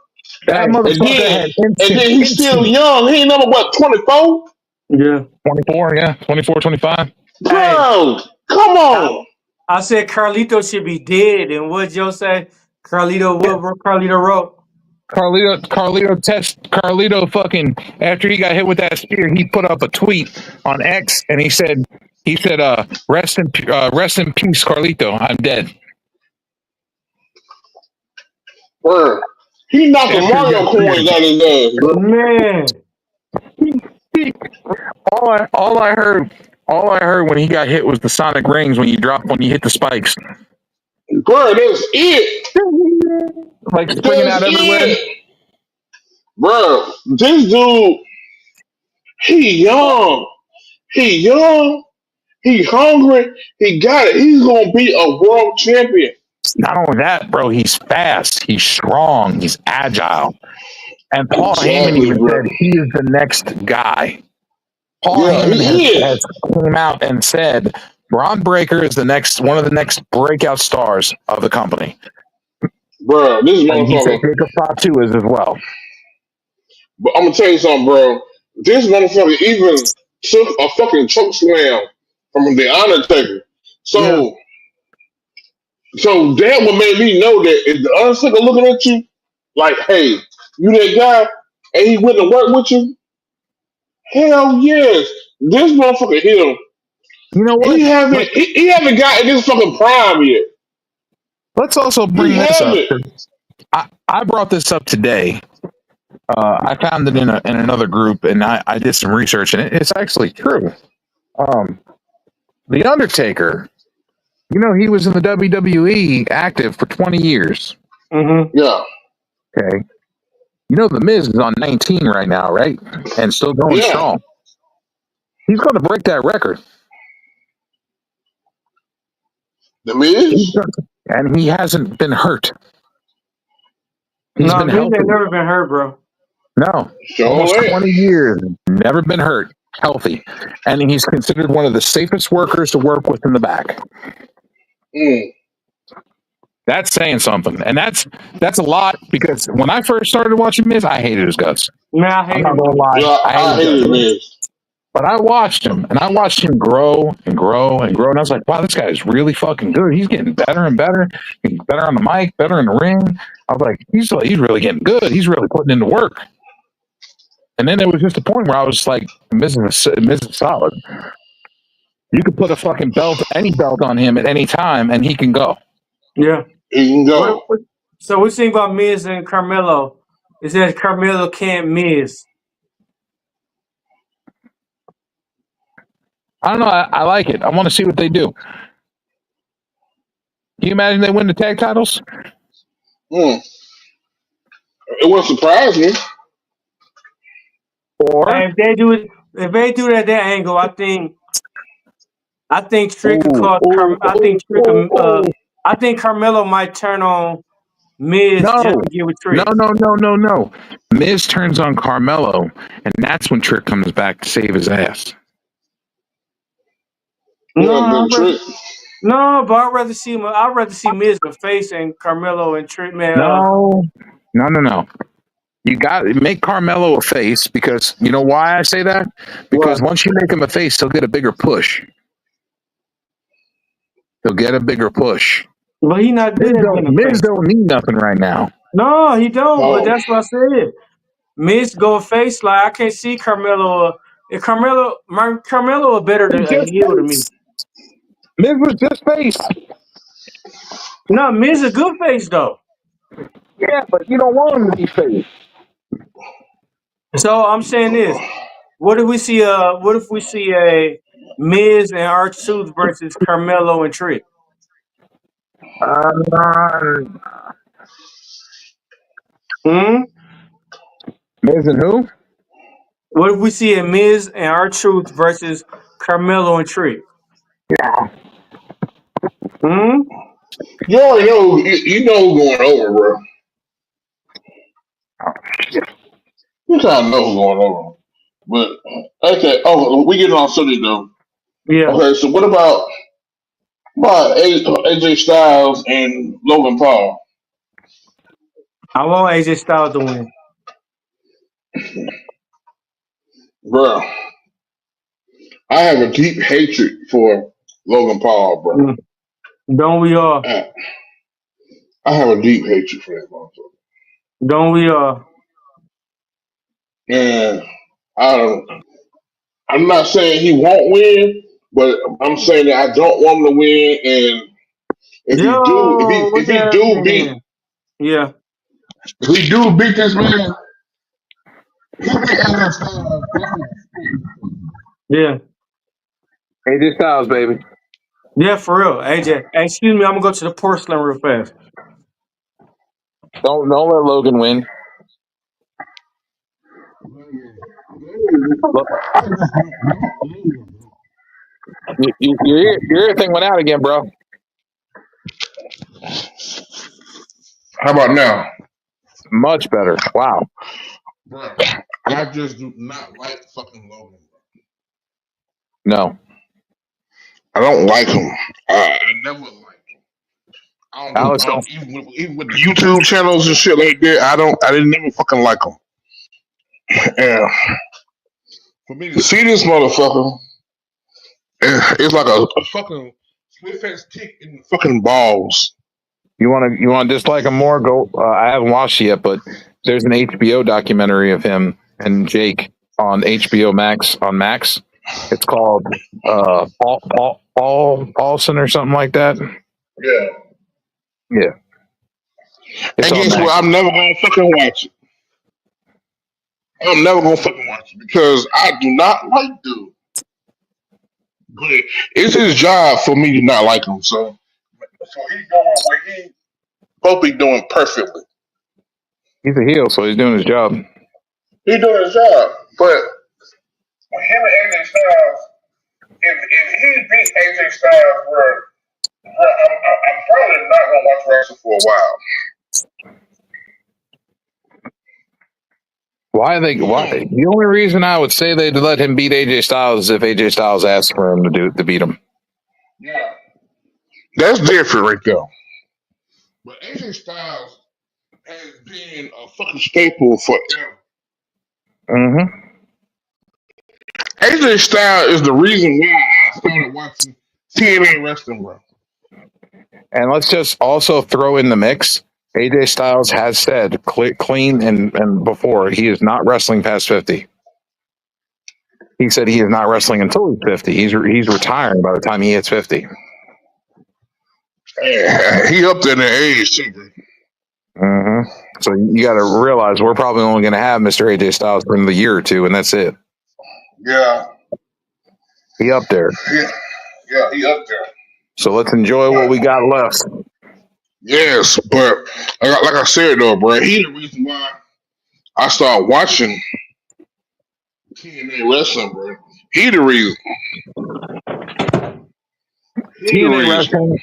That Hey, And motherfucker then had and instant, then he's still instant young. He ain't number what 24, yeah. 24, yeah, 24, 25. Hey, bro. Come I, on, I said Carlito should be dead, and what Joe say? Carlito, what Carlito wrote? Carlito fucking, after he got hit with that spear, he put up a tweet on X and rest in peace, Carlito. I'm dead. bro. He knocked the After he got Mario coins speared. out his ass, bro. Man, All I heard when he got hit was the sonic rings when you hit the spikes. Bro, that's it. Like springing That's out everywhere. it, bro. This dude, he young. He young. He hungry. He got it. He's gonna be a world champion. Not only that, bro, he's fast, he's strong, he's agile. And Paul Heyman Exactly, even bro. said he is the next guy. Paul Yeah, Heyman he is, has came out and said Braun Breaker is the next one of the next breakout stars of the company. bro. This And he said motherfucker. Jacob Fatu is as well. But I'm gonna tell you something, bro. This motherfucker even took a fucking choke slam from the Undertaker. yeah, So, so that what made me know that if the Undertaker looking at you like, hey, you that guy, and he went to work with you, hell yes. This motherfucker here, You know what? he haven't gotten this fucking prime yet. Let's also He bring this up. haven't. I brought this up today. I found it in another group, and I did some research, and it's actually true. Um, the Undertaker, he was in the WWE active for 20 years. mm-hmm. Yeah. Okay, the Miz is on 19 right now, right, and still going Yeah. strong. He's going to break that record. The Miz? And he hasn't been hurt. He's No, been Miz ain't healthy. never been hurt, bro. No, almost Sure ain't. 20 years, never been hurt, healthy. And he's considered one of the safest workers to work with in the back. Mm. That's saying something. And that's a lot because when I first started watching Miz, I hated his guts. Man, I I'm hate not him. going to lie. Yeah, I hated I his hate guts. the Miz. But I watched him and I watched him grow and grow and grow. And I was like, wow, this guy is really fucking good. He's getting better and better. He's better on the mic, better in the ring. I was like, he's really getting good. He's really putting in the work. And then there was just a point where I was like, Miz is solid. You could put a fucking any belt on him at any time and he can go. Yeah. He can go. What, so we think about Miz and Carmelo. It says Carmelo can't Miz. I don't know. I like it. I want to see what they do. Can you imagine they win the tag titles? Mm. It wouldn't surprise me. And Or, if they do that angle, I think Trick could oh, cause oh, I oh, think Trick oh, oh. I think Carmelo might turn on Miz just No, to get with no, Trick. no, no, no, no. Miz turns on Carmelo, and that's when Trick comes back to save his ass. Yeah, No, but Trick. but I'd rather see Miz in face and Carmelo and Trick, man. No, no, no, no. You got to make Carmelo a face because you know why I say that? What? Because once you make him a face, he'll get a bigger push. He'll get a bigger push. But he not good at being a Miz face. don't need nothing right now. No, he don't. But Oh, that's what I said. Miz go face like I can't see Carmelo. If Carmelo is better He's than a just heel to me. face. Miz was just face. No, Miz a good face though. Yeah, but you don't want him to be face. So I'm saying this. What if we see a Miz and R-Truth versus Carmelo and Trick? Uh, Hmm? Miz and who? What if we see a Miz and R-Truth versus Carmelo and Trick? Yeah. Hmm? you already know. You know who's going over, bro. You kind of know who's going over. But okay. Oh, we get on Sunday though. Yeah. Okay, so what about But AJ Styles and Logan Paul, I want AJ Styles to win. bro. I have a deep hatred for Logan Paul, bro. Mm. Don't we all? I, I have a deep hatred for that motherfucker. Don't we all? And I don't. I'm not saying he won't win, but I'm saying that I don't want him to win. And if he do, if Yo, he look if he at that do beat, man. Yeah, if he do beat this man, he beat AJ Styles. yeah, AJ Styles, baby. yeah, for real. AJ, hey, excuse me, I'm gonna go to the porcelain real fast. Don't let Logan win. Look, your ear thing went out again, bro. How about now, Much better. Wow. bro? I just do not like fucking Logan. No. I don't like him. I never liked him. Alex, I don't don't. even with the YouTube channels and shit like that. I didn't never fucking like him. And for me to see this motherfucker, it's like a fucking Swift ass kick in the fucking balls. You want to dislike him more? Go. I haven't watched it yet, but there's an HBO documentary of him and Jake on HBO Max on Max. It's called Paulson or something like that. Yeah. Yeah, it's And on guess Max. what? I'm never gonna fucking watch it. I'm never gonna fucking watch it because I do not like dude. But it's his job for me to not like him. So he's doing what he supposed to be doing perfectly. He's a heel, so he's doing his job. He's doing his job. But with him and AJ Styles, if he beat AJ Styles, I'm probably not gonna watch wrestling for a while. Why they? Why the only reason I would say they'd let him beat AJ Styles is if AJ Styles asked for him to beat him. Yeah, that's different right there. But AJ Styles has been a fucking staple forever. Mm-hmm. AJ Styles is the reason why I started watching TNA wrestling, bro. And let's just also throw in the mix. AJ Styles has said clean and before he is not wrestling past 50. He said he is not wrestling until he's 50. He's retiring by the time he hits 50. Yeah, he up there in the age too, bro. Mm-hmm. So you got to realize we're probably only going to have Mr. AJ Styles for another year or two, and that's it. Yeah, He up there. yeah, he up there. So let's enjoy what we got left. Yes, but like I said though, bro, he the reason why I started watching TNA wrestling, bro. He the reason. He the TNA reason. wrestling.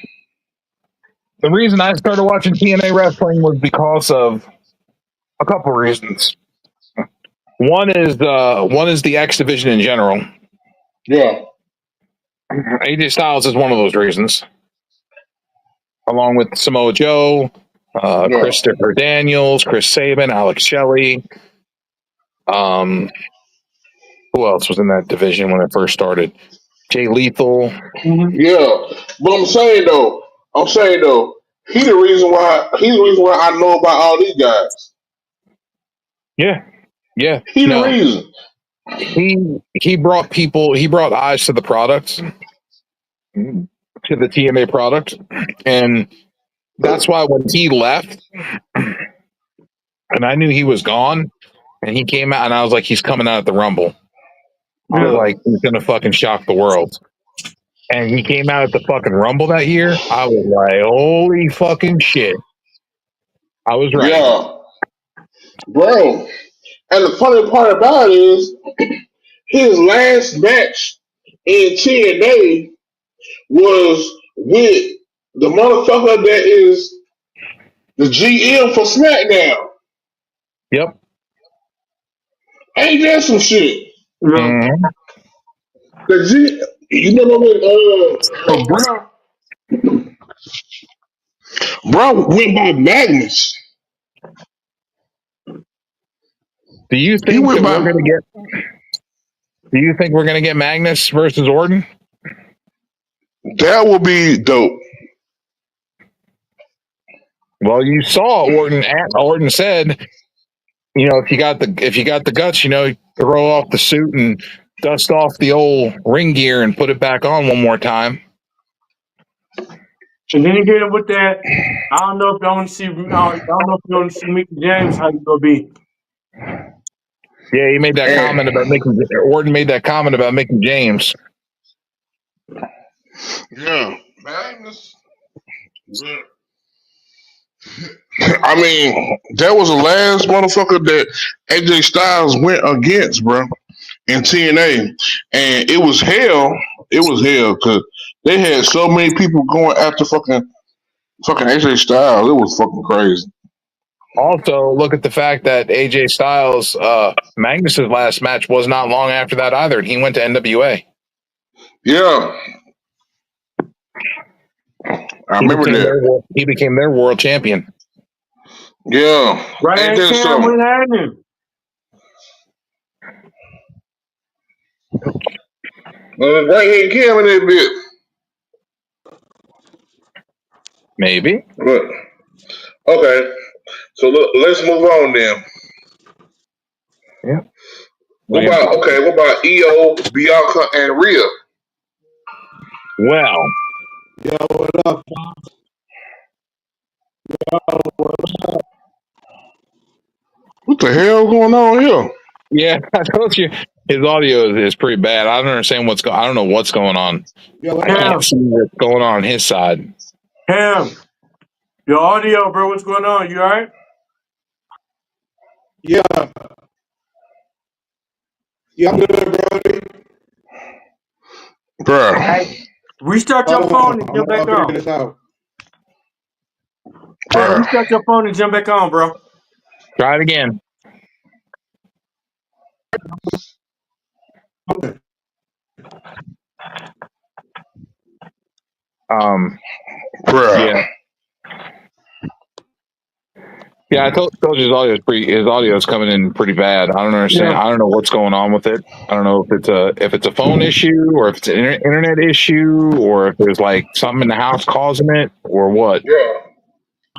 The reason I started watching TNA wrestling was because of a couple reasons. One is the X division in general. Yeah, AJ Styles is one of those reasons, along with Samoa Joe, yeah. Christopher Daniels, Chris Sabin, Alex Shelley. Who else was in that division when it first started? Jay Lethal. Mm-hmm. Yeah, but I'm saying though, he's the reason why I know about all these guys. Yeah, yeah. He the No, reason. he brought eyes to the product, to the TMA product, and that's why when he left, and I knew he was gone, and he came out, and I was like, he's coming out at the Rumble. I was Yeah, like, he's gonna fucking shock the world. And he came out at the fucking Rumble that year. I was like, holy fucking shit. I was right. Yeah, bro. And the funny part about it is his last match in TNA was with the motherfucker that is the GM for SmackDown. Yep. Ain't that some shit? yeah. Mhm. The G, you remember when bro? Bro went by Magnus. Do you He think went that by. we're gonna get? Do you think we're gonna get Magnus versus Orton? That will be dope. Well, you saw Orton. Orton said, if you got the guts, throw off the suit and dust off the old ring gear and put it back on one more time. And then again with that, I don't know if y'all want to see. I don't know if you want to see Mickey James. How you gonna be? Yeah, he made that And comment about Orton made that comment about Mickey James. yeah, Magnus. I mean, that was the last motherfucker that AJ Styles went against, bro, in TNA, and it was hell. It was hell because they had so many people going after fucking AJ Styles. It was fucking crazy. Also, look at the fact that AJ Styles, Magnus's last match was not long after that either. He went to NWA. Yeah, I remember that. He became their world champion. Yeah, Right, ain't that Cam, something? what happened? Right here, Cam in that bit. Maybe. Look, okay, so look, let's move on then. Yeah. What about EO, Bianca, and Rhea? Well, Yo, what up? What the hell going on here? yeah, I told you his audio is pretty bad. I don't understand I don't know what's going on. Yo, what I up? can't Cam, see what's going on his side. Cam, your audio, bro. What's going on? You all right? Yeah, yeah, I'm good, Brody. Bruh. Hey, restart your Hold on, phone and I'm jump gonna back figure on. this out. Hey, Bruh. restart your phone and jump back on, bro. Try it again. Bruh. Yeah. Yeah, I told you his audio is coming in pretty bad. I don't understand. Yeah. I don't know what's going on with it. I don't know if it's a phone issue or if it's an internet issue or if there's like something in the house causing it or what. Yeah.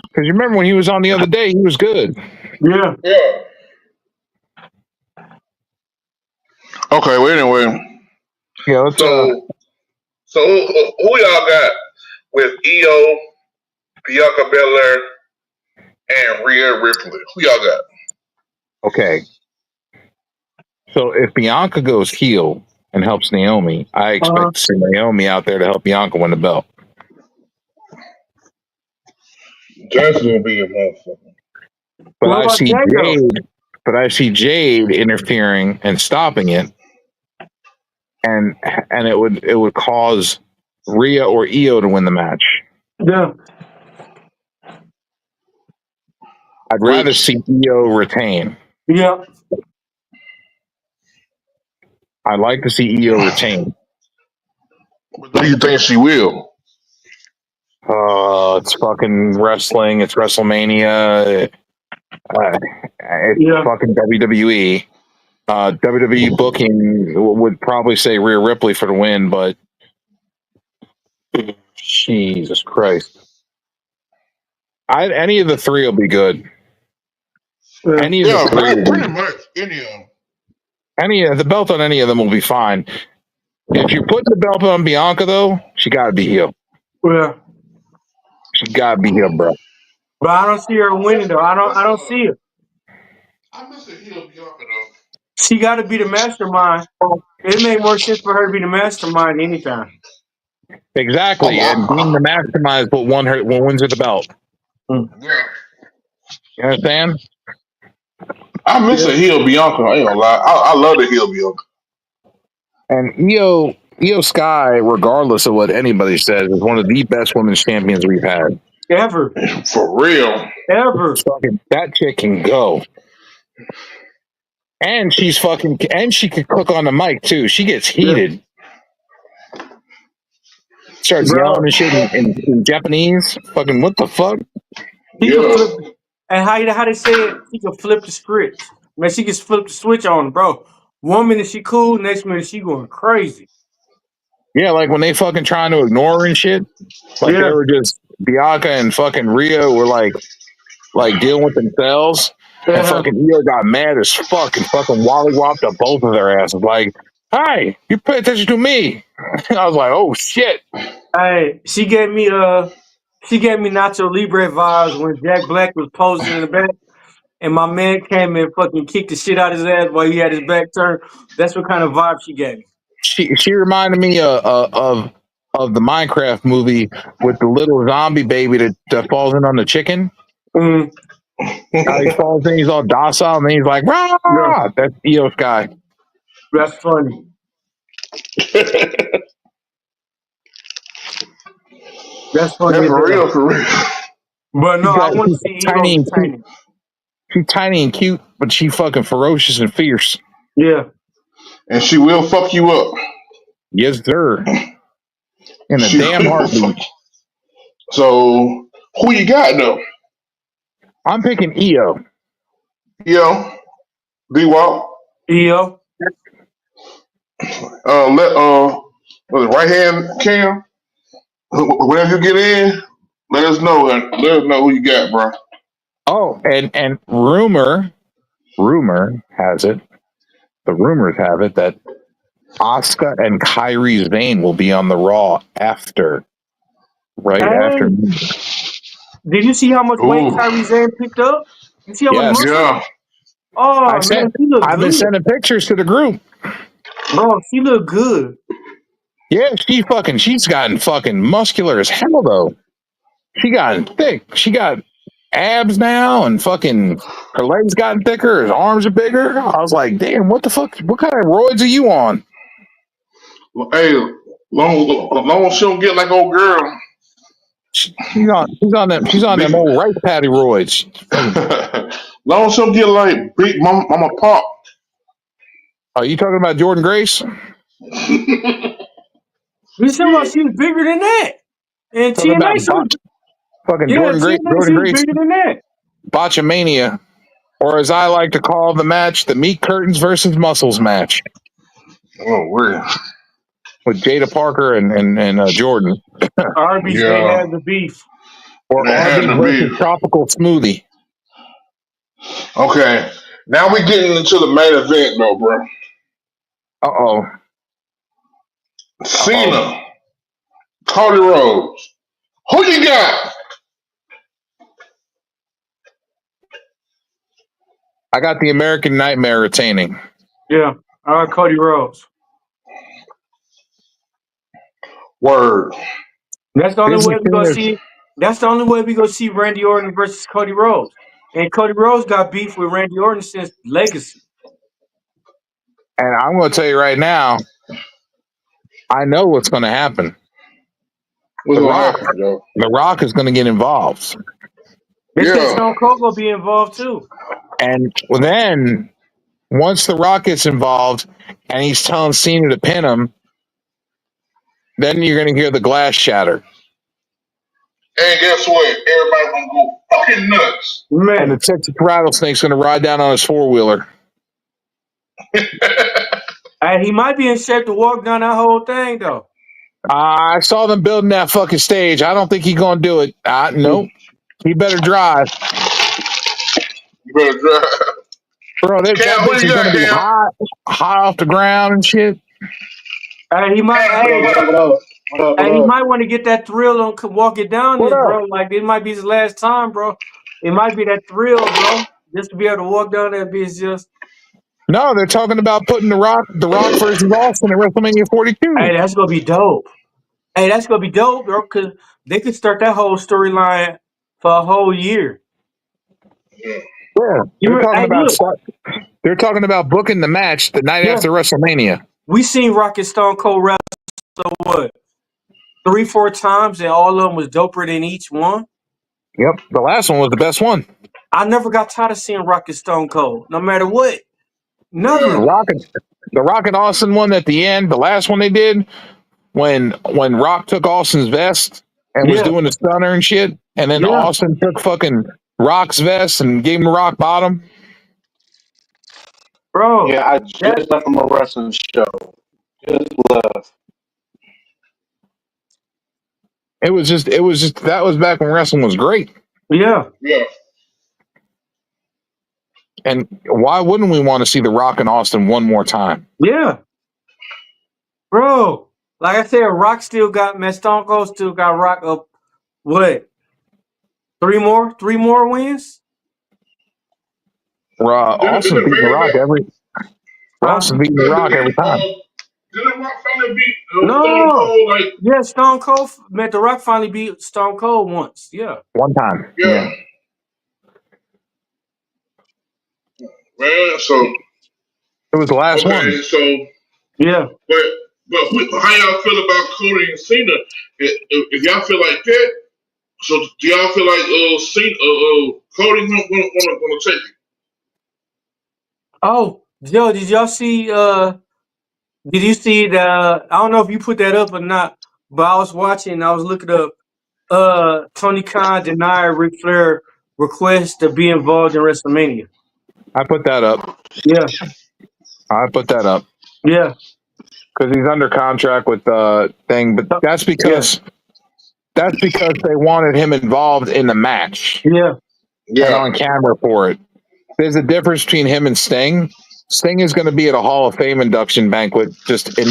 Because you remember when he was on the other day, he was good. Yeah. Yeah. Okay, well, anyway. Yeah, let's So who y'all got with EO, Bianca Belair, and Rhea Ripley? Who y'all got? okay. So if Bianca goes heel and helps Naomi, I Uh-huh. expect to see Naomi out there to help Bianca win the belt. That's gonna be a motherfucker. But What I about see Jado? Jade interfering and stopping it, and it would cause Rhea or Io to win the match. Yeah. I'd rather Which see Io retain. Yeah. I'd like to see Io retain. do you think she will? It's fucking wrestling. It's WrestleMania. It's Yeah. fucking WWE. WWE booking would probably say Rhea Ripley for the win, but Jesus Christ. Any of the three will be good. Yeah. Any of the Yeah, three will pretty be much. Any of them. the belt on any of them will be fine. If you're putting the belt on Bianca though, she gotta be heel. Yeah. She gotta be heel, bro. But I don't see her winning though. I don't see it. I miss a heel Bianca though. She got to be the mastermind. It made more sense for her to be the mastermind anytime. Exactly. And being the mastermind is what wins her the belt. Yeah. You understand? I miss a heel Bianca. I ain't gonna lie. I love the heel Bianca. And Io Sky, regardless of what anybody says, is one of the best women's champions we've had. Ever. For real. Ever. That chick can go. And she can cook on the mic too. She gets heated. Starts yelling Bro. and shit in Japanese. Fucking what the fuck? He could Yeah. flip, and how they say it, he could flip the script. Man, she can flip the switch on, bro. One minute she cool, next minute she going crazy. Yeah, like when they fucking trying to ignore her and shit. Like they Yeah, were just Bianca and fucking Rio were like dealing with themselves, and uh-huh. fucking Io got mad as fuck and fucking Wally whopped up both of their asses. Like, hi, you pay attention to me. I was like, oh shit. Hey, she gave me Nacho Libre vibes when Jack Black was posing in the back, and my man came and fucking kicked the shit out of his ass while he had his back turned. That's what kind of vibe she gave me. She reminded me of the Minecraft movie with the little zombie baby that falls in on the chicken. Mm, How he falls in, he's all docile, and then he's like, yeah, rah! That's Io's guy. that's funny. That's funny That's as for hell. real, for real. But no, I want to see She's Evo tiny and cute. entertaining. She's tiny and cute, but she fucking ferocious and fierce. Yeah. And she will fuck you up. Yes, sir. In a She damn will fuck heartbeat. you. So who you got though? I'm picking Io. Yo, D Walk. EO. Let was it right hand Cam. Whenever you get in, let us know. Let us know who you got, bro. Oh, and rumor has it. The rumors have it that Asuka and Kyrie Zane will be on the Raw right after. Hey, did you see how much weight Ooh, Kyrie Zane picked up? You see how much Yes, muscle? yeah. Oh man, she look I've been good, sending pictures to the group. bro. She look good. Yeah, she's gotten fucking muscular as hell though. She gotten thick. She got abs now, and fucking her legs gotten thicker. Her arms are bigger. I was like, damn, what the fuck? What kind of roids are you on? Hey, long as she don't get like old girl. She's on them Big, old rice patty roids. Fucking, long as she don't get like big mama pop. are you talking about Jordan Grace? You see what? She was bigger than that. And Talking TNA, about she was, fucking yeah, Jordan Grace, TNA, she Jordan was Grace bigger than that. botchamania, or as I like to call the match, the meat curtains versus muscles match Oh, weird. with Jada Parker and Jordan, Arby's, they Yeah, had the beef. or that had Arby's to versus be. Tropical Smoothie. Okay, now we getting into the main event though, bro. Uh oh, uh oh. Cena, Cody Rhodes. Who you got? I got the American Nightmare retaining. Yeah, Cody Rhodes. Word. That's the only Isn't way we gonna Cena's, see. That's the only way we gonna see Randy Orton versus Cody Rhodes. And Cody Rhodes got beef with Randy Orton since Legacy. and I'm going to tell you right now, I know what's going to happen. What's The gonna Rock, happen, Joe? The Rock is going to get involved, They said Yeah. Stone Cold gonna be involved too. and then once The Rock gets involved, and he's telling Cena to pin him, then you're going to hear the glass shatter, And guess what? Everybody gonna go fucking nuts. and the Man, Texas rattlesnake's going to ride down on his 4-wheeler. and he might be in shape to walk down that whole thing though. I saw them building that fucking stage. I don't think he's going to do it. Nope. He better drive. You better drive. Bro, that Cam, who bitch you is going to got, be Cam? high off the ground and shit. And he might, Cam, who you hey, What up? got? What up? What up? What and he up? might want to get that thrill on walk it down What this, up? bro. Like it might be his last time, bro. It might be that thrill, bro. Just to be able to walk down that bitch, just No, they're talking about putting the Rock versus Austin at WrestleMania 42. hey, that's gonna be dope. Hey, that's gonna be dope, bro. Because they could start that whole storyline for a whole year. Yeah, You hey, look, they're talking about booking the match the night yeah, after WrestleMania. we seen Rocket Stone Cold wrestle what 3, 4 times, and all of them was doper than each one. Yep, the last one was the best one. I never got tired of seeing Rocket Stone Cold, no matter what. The Yeah. Never. Rock and the Rock and Austin one at the end, the last one they did when Rock took Austin's vest. and was doing the stunner and shit. And then Austin took fucking Rock's vest and gave him the rock bottom. Bro. Yeah, I just left from a wrestling show. Just left. It was just that was back when wrestling was great. Yeah. Yeah. And why wouldn't we want to see The Rock and Austin one more time? Yeah. Bro, like I said, Rock still got, man, Stone Cold still got Rock up, what? Three more wins? Austin beating The Rock every time. Didn't Rock finally beat No. Stone Cold? Like, yeah, Stone Cold, man, The Rock finally beat Stone Cold once. Yeah. One time. Yeah. Man, so it was the last one. Okay, so yeah. But how y'all feel about Cody and Cena? If y'all feel like that, so do y'all feel like Cody gonna take it? Oh, Joe, did y'all see did you see the I don't know if you put that up or not, but I was watching, I was looking up Tony Khan denied Ric Flair request to be involved in WrestleMania. I put that up. Yeah. I put that up. Yeah. Because he's under contract with the thing, but that's because they wanted him involved in the match. Yeah. And on camera for it. There's a difference between him and Sting. Sting is going to be at a Hall of Fame induction banquet just in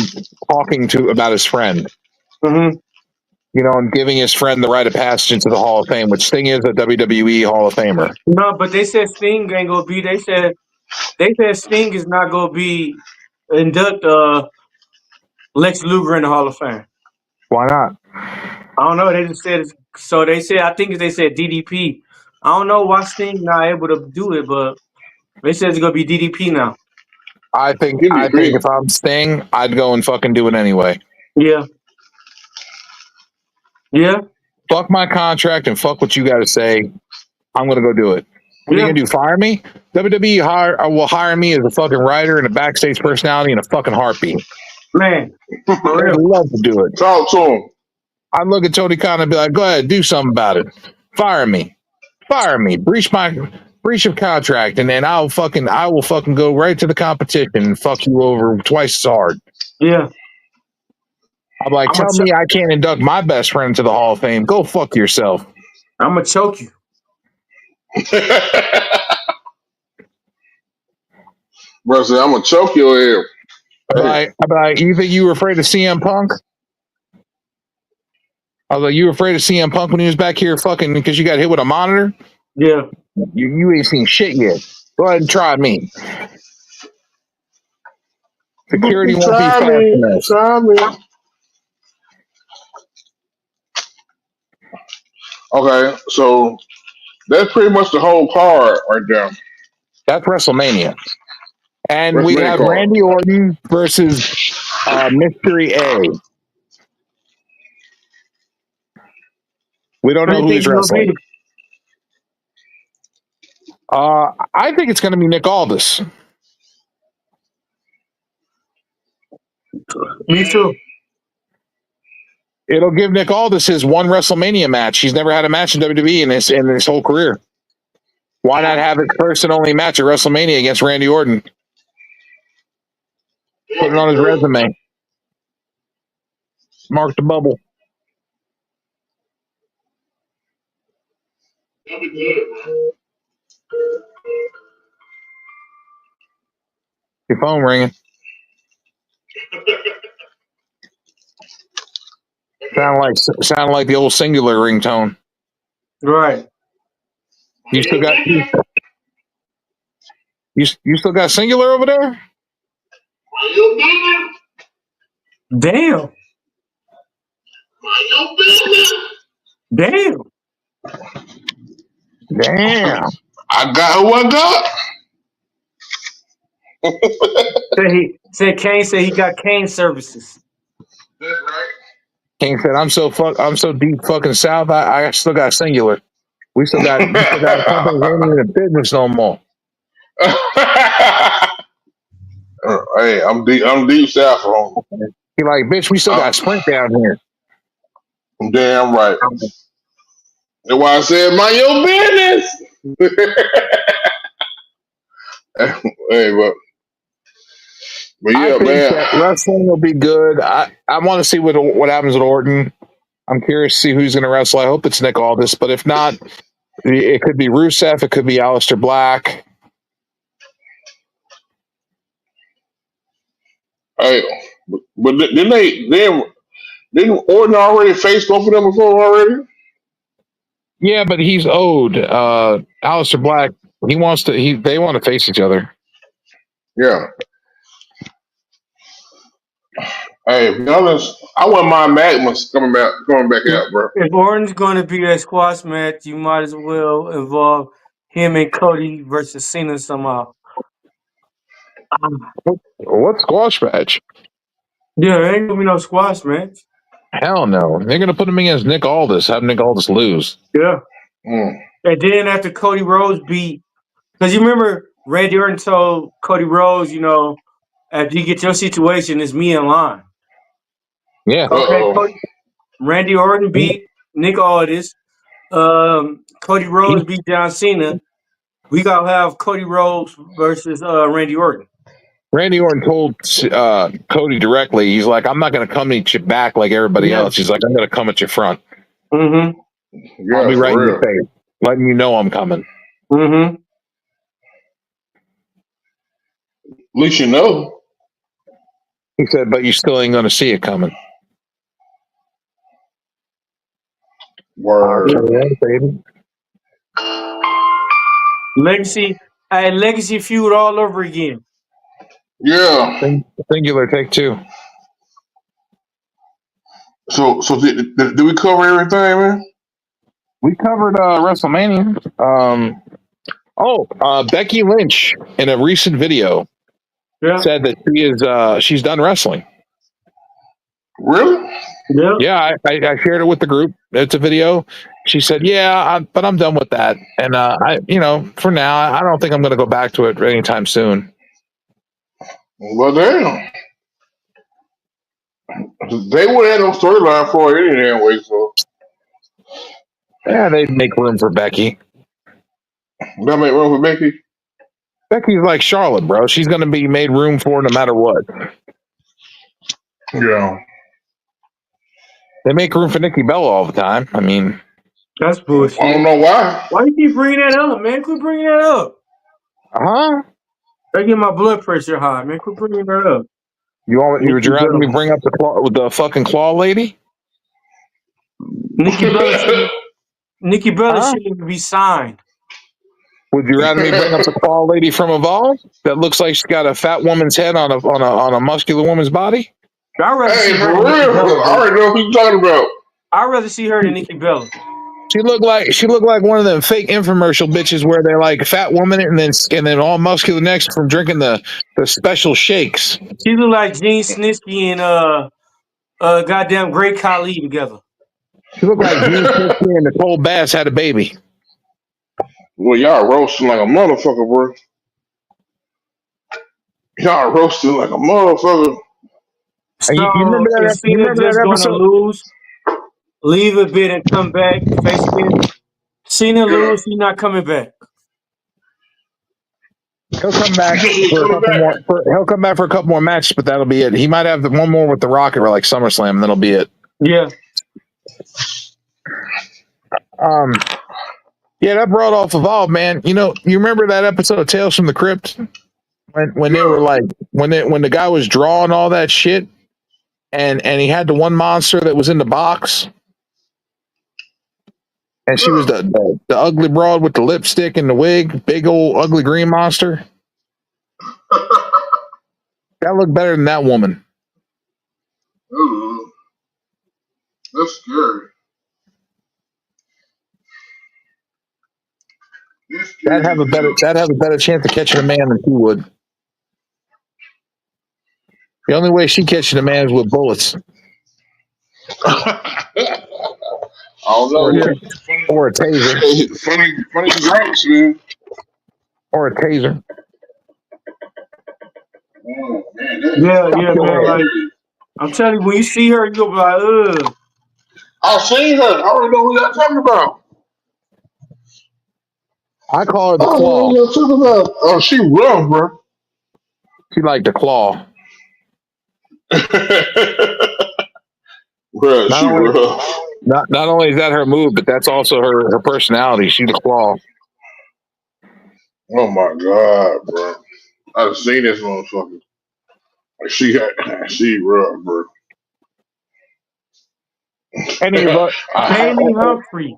talking about his friend. Mm-hmm. You know, and giving his friend the rite of passage into the Hall of Fame, which Sting is a WWE Hall of Famer. No, but they said Sting ain't gonna be. They said Sting is not gonna be induct Lex Luger in the Hall of Fame. Why not? I don't know. They just said so. They said they said DDP. I don't know why Sting not able to do it, but they said it's gonna be DDP now. I think if I'm Sting, I'd go and fucking do it anyway. Yeah. Yeah. Fuck my contract and fuck what you got to say. I'm gonna go do it. What are you gonna do? Fire me? WWE will hire me as a fucking writer and a backstage personality in a fucking heartbeat. Man, I'd love to do it. Talk to him. I'd look at Tony Khan and be like, "Go ahead, do something about it. Fire me, breach of contract, and then I will fucking go right to the competition and fuck you over twice as hard." Yeah. I'm like, tell me I can't induct my best friend to the Hall of Fame. Go fuck yourself. I'm gonna choke you. Bro, say, I'm gonna choke your ass. You think you were afraid of CM Punk? I was like, you were afraid of CM Punk when he was back here fucking because you got hit with a monitor? Yeah. You ain't seen shit yet. Go ahead and try me. Security won't be fast enough. Try me. Okay, so that's pretty much the whole card right there. That's WrestleMania. And we have Randy Orton versus Mystery A. We don't know who he's wrestling. I think it's going to be Nick Aldis. Me too. It'll give Nick Aldis his one WrestleMania match. He's never had a match in WWE in his whole career. Why not have his first and only match at WrestleMania against Randy Orton? Put it on his resume. Mark the bubble. That'd be good, bro. Your phone ringing. Sound like the old Singular ringtone. Right. You still got you still got Singular over there? Damn. Damn. Damn. I got who I got. Kane said he got Kane services. That's right. King said, I'm so deep fucking south, I still got Singular. We still got companies ain't even in business no more. Hey, I'm deep south. He like, bitch, we still got Sprint down here. Damn right. That's why I said mind your business. Hey, but I yeah, think man. that wrestling will be good. I want to see what happens with Orton. I'm curious to see who's going to wrestle. I hope it's Nick Aldis, but if not, it could be Rusev. It could be Aleister Black. Hey, but didn't Orton already face both of them before already? Yeah, but he's owed. Aleister Black. He wants to. They want to face each other. Yeah. Hey, to be honest, I wouldn't mind Magnus coming back out, bro. If Orton's going to be a squash match, you might as well involve him and Cody versus Cena somehow. What squash match? Yeah, there ain't gonna be no squash match. Hell no. They're going to put him against Nick Aldis. Have Nick Aldis lose. Yeah. Mm. And then after Cody Rhodes beat, because you remember Randy Orton told Cody Rhodes, after you get your situation, it's me in line. Yeah. Okay, Uh-oh. Randy Orton beat Nick Aldis. Cody Rhodes beat John Cena. We gotta have Cody Rhodes versus Randy Orton. Randy Orton told Cody directly, he's like, I'm not going to come at you back like everybody else. He's like, I'm going to come at you front. Mm-hmm. I'll Yeah, be right for in your real. face, letting you know I'm coming. Mm-hmm. At least you know. He said, but you still ain't going to see it coming. Word. Baby. Legacy feud all over again. Yeah. Singular take two. So did we cover everything, man? We covered WrestleMania. Becky Lynch in a recent video said that she's done wrestling. Really? Yeah. Yeah, I shared it with the group. It's a video. She said, but I'm done with that. And for now, I don't think I'm going to go back to it anytime soon. Well, damn. They would have had no storyline for it anyway, so Yeah, they'd make room for Becky. that make room for Becky. Becky's like Charlotte, bro. She's going to be made room for no matter what. Yeah. They make room for Nikki Bella all the time. I mean, that's bullshit. I don't know why. Why you keep bringing that up, man? Quit bringing that up. huh? I get my blood pressure high, man. Quit bringing that up. Would you rather me bring up the fucking claw lady? Nikki Bella shouldn't be signed. Would you rather me bring up the claw lady from Evolve that looks like she's got a fat woman's head on a muscular woman's body? I'd rather see her for than Nikki real. Bella, I already know who you're talking about. I'd rather see her than Nikki Bella. She looked like one of them fake infomercial bitches where they're like fat woman and then all muscular next from drinking the special shakes. She look like Gene Snitsky and goddamn Great Khali together. She looked like Gene Simmons and Nicole Bass had a baby. Well, y'all roasting like a motherfucker, bro. Y'all roasting like a motherfucker. So You remember that? is Cena just gonna Episode? lose, leave a bit, and come back face again? Cena lose, he's not coming back. He'll come back for a Coming couple back. more. He'll come back for a couple more matches, but that'll be it. He might have one more with the Rock at like SummerSlam, and that'll be it. Yeah. Yeah, that brought off Evolve, man. You remember that episode of Tales from the Crypt when they were like when the guy was drawing all that shit, and he had the one monster that was in the box, and she was the ugly broad with the lipstick and the wig, big old ugly green monster. That looked better than that woman. Ooh, that's scary. That'd have a better chance of catching a man than she would. The only way she catching a man is with bullets. I don't know. Or a taser. Funny grapes, man. Or a taser. Oh, man, Yeah, man. Like I'm telling you, when you see her, you'll be like, ugh. I've seen her. I already know who y'all talking about. I call her I the don't know claw. who y'all talking about. Oh, she rough, bro. She like the claw. Bro, Not she only rough. not only is that her move, but that's also her personality. She the claw. Oh my god, bro. I've seen this motherfucker. Like she rough, bro. Any of us, Bailey Humphrey.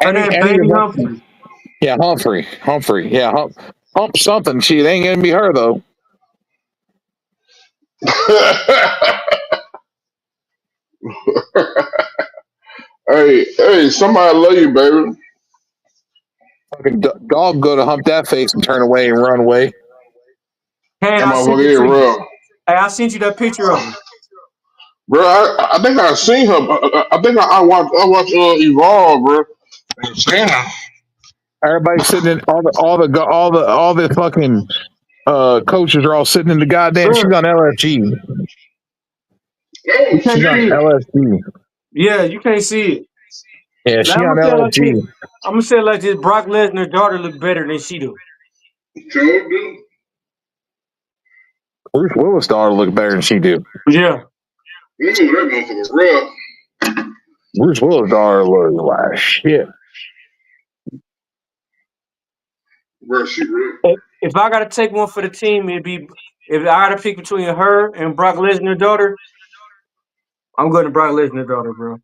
Her name any Bailey of us. Humphrey. Yeah, Humphrey. Yeah, hump something. She it ain't gonna be her though. hey, somebody love you, baby. Fucking dog go to hump that face and turn away and run away. Hey, That I sent motherfucker it is to you. rough. Hey, I sent you that picture of her. Bro, I think I seen her. I think I watched Evolve, bro. Damn. Everybody sitting in all the fucking coaches are all sitting in the goddamn. She's Bro, on LFG. Oh you can't She's on see shit. it. LFG. Yeah, you can't see it. Yeah, Now she I'm on gonna say it like this. LFG. I'm gonna say it like this. Brock Lesnar's daughter look better than she do. Sure do. Bruce Willis' daughter look better than she do. Yeah. You know that motherfucker rough. Bruce Willis' daughter look like shit. Bro, she rough. If I gotta take one for the team, it'd be if I gotta pick between her and Brock Lesnar's daughter, I'm going to Brock Lesnar's daughter, bro.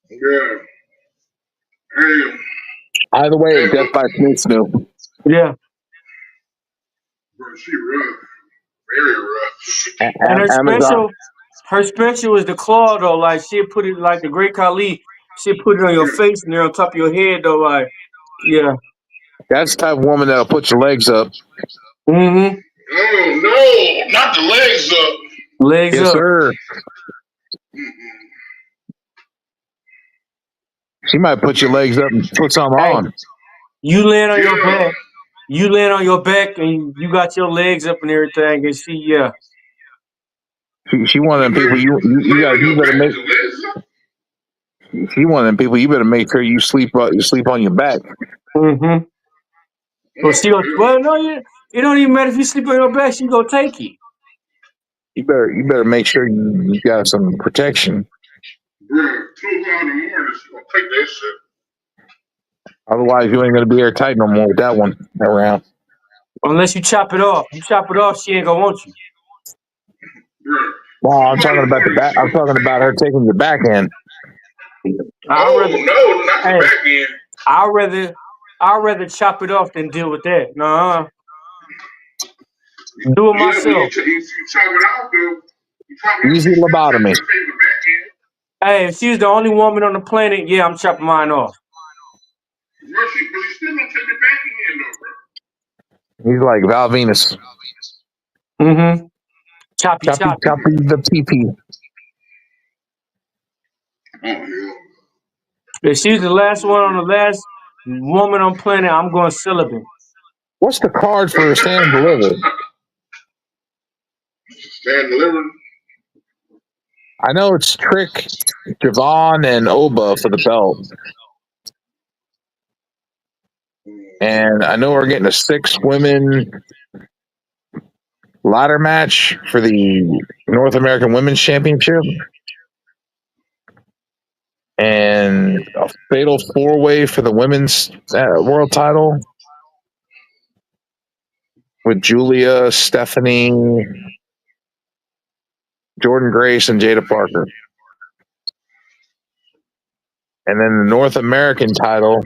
Yeah. Hey, Either way, hey, death look. by Smooth Snoop. Yeah. Bro, she rough. Very rough. And Amazon. her special is the claw though. Like she'll put it like the Great Khali. She'll put it on your face and there on top of your head though. Like, yeah. That's the type of woman that'll put your legs up. Mm-hmm. No, not the legs up. Legs Yes, up. sir. Mm-mm. She might put your legs up and put something Hey, on. you land on your Yeah. back. You land on your back and you got your legs up and everything, and yeah. She one of them people Lay on you your better back with make. your legs up. She one of them people you better make sure you sleep on your back. Mm-hmm. Well, Oh, hell. no, it don't even matter if you sleep on your back. She gonna take you. You better make sure you got some protection. Bro, 2 o'clock in the morning, she gonna take that shit. Otherwise, you ain't gonna be airtight no more with that one around. Unless you chop it off. You chop it off, she ain't gonna want you. Bro, No, 2 I'm o'clock talking in the about the morning, back. she I'm gonna. talking about her taking your back end. I'd rather, Oh, no, not the hey, back end. I'd rather, I'd rather chop it off than deal with that. Nah, do it Yeah, but myself. you chop it out, though. You chop it out, Easy she still lobotomy. take the back end. Hey, if she's the only woman on the planet, yeah, I'm chopping mine off. Bro, but she still gonna take the back end, though, bro. He's like Val Venus. Mm-hmm. Choppy, Choppy, choppy. choppy, the pee. Oh, hell. If she's the last one on the last woman on planet, I'm going celibate. What's the card for stand and deliver? Stand delivering. I know it's Trick, Javon, and Oba for the belt. And I know we're getting a 6 women ladder match for the North American Women's Championship. And a fatal 4-way for the women's world title with Julia, Stephanie, Jordan Grace, and Jada Parker. And then the North American title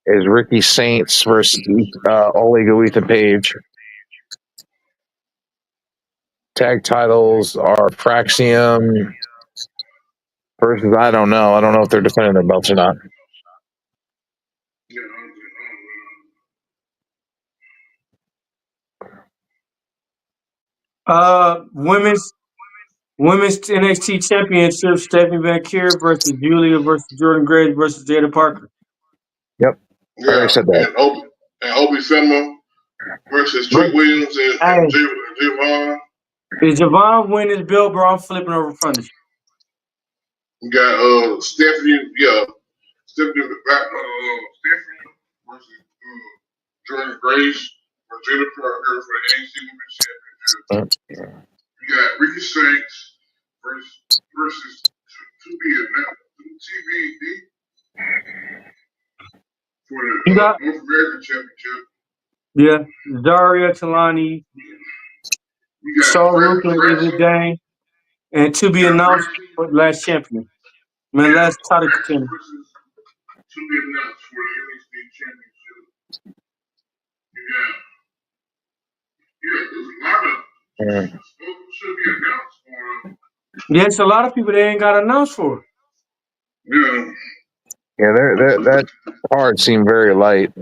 is Ricky Saints versus Olega Ethan Page. Tag titles are Praxium versus I don't know. I don't know if they're defending their belts or not. Yeah, Women's NXT Championship, Stephanie Van Kier versus Julia versus Jordan Grace versus Jada Parker. Yep, I already yeah. said that. And Obi Summer versus Trick Williams and Hey, Javon. if Javon win this belt, bro, I'm flipping over furniture. We got Stephanie, Stephanie Stephanie versus Jordan Grace or Jennifer her for the NXT Women's Championship. We got Ricky Saints versus to be TBD for You the got North American Championship. Daria Talani, We got Saul Fred Rook and Eva Frasser. Dane, and to We be got announced Ricky. for last champion. Yeah, Last title Frasser contender. versus to be announced for the NXT Championship. You got there's a lot of should be announced for them. Yes, a lot of people they ain't got announced for. Yeah. Yeah, that card seemed very light,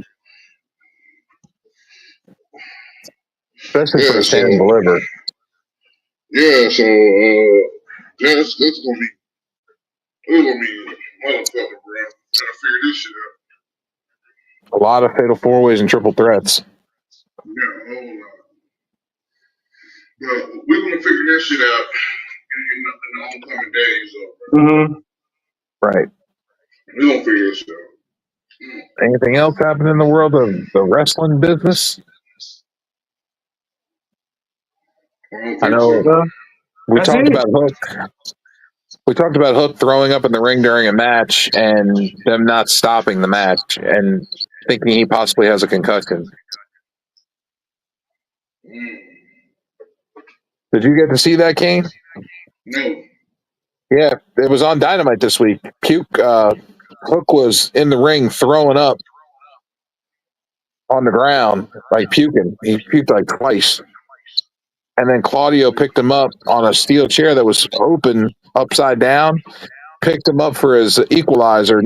especially for Yeah, a so stand and deliver. that's gonna be motherfucker, bro. Trying to figure this shit out. A lot of fatal four ways and triple threats. Yeah, a whole lot. But we're gonna figure that shit out in the oncoming days, though, bro. Mm-hmm. Right. We're gonna figure this shit out. Anything else happen in the world of the wrestling business? I don't I think know so. we That's talked it. about Hook. We talked about Hook throwing up in the ring during a match and them not stopping the match and thinking he possibly has a concussion. Did you get to see that, Kane? No. Yeah, it was on Dynamite this week. Hook was in the ring throwing up on the ground, like puking. He puked like twice. And then Claudio picked him up on a steel chair that was open upside down, picked him up for his neutralizer,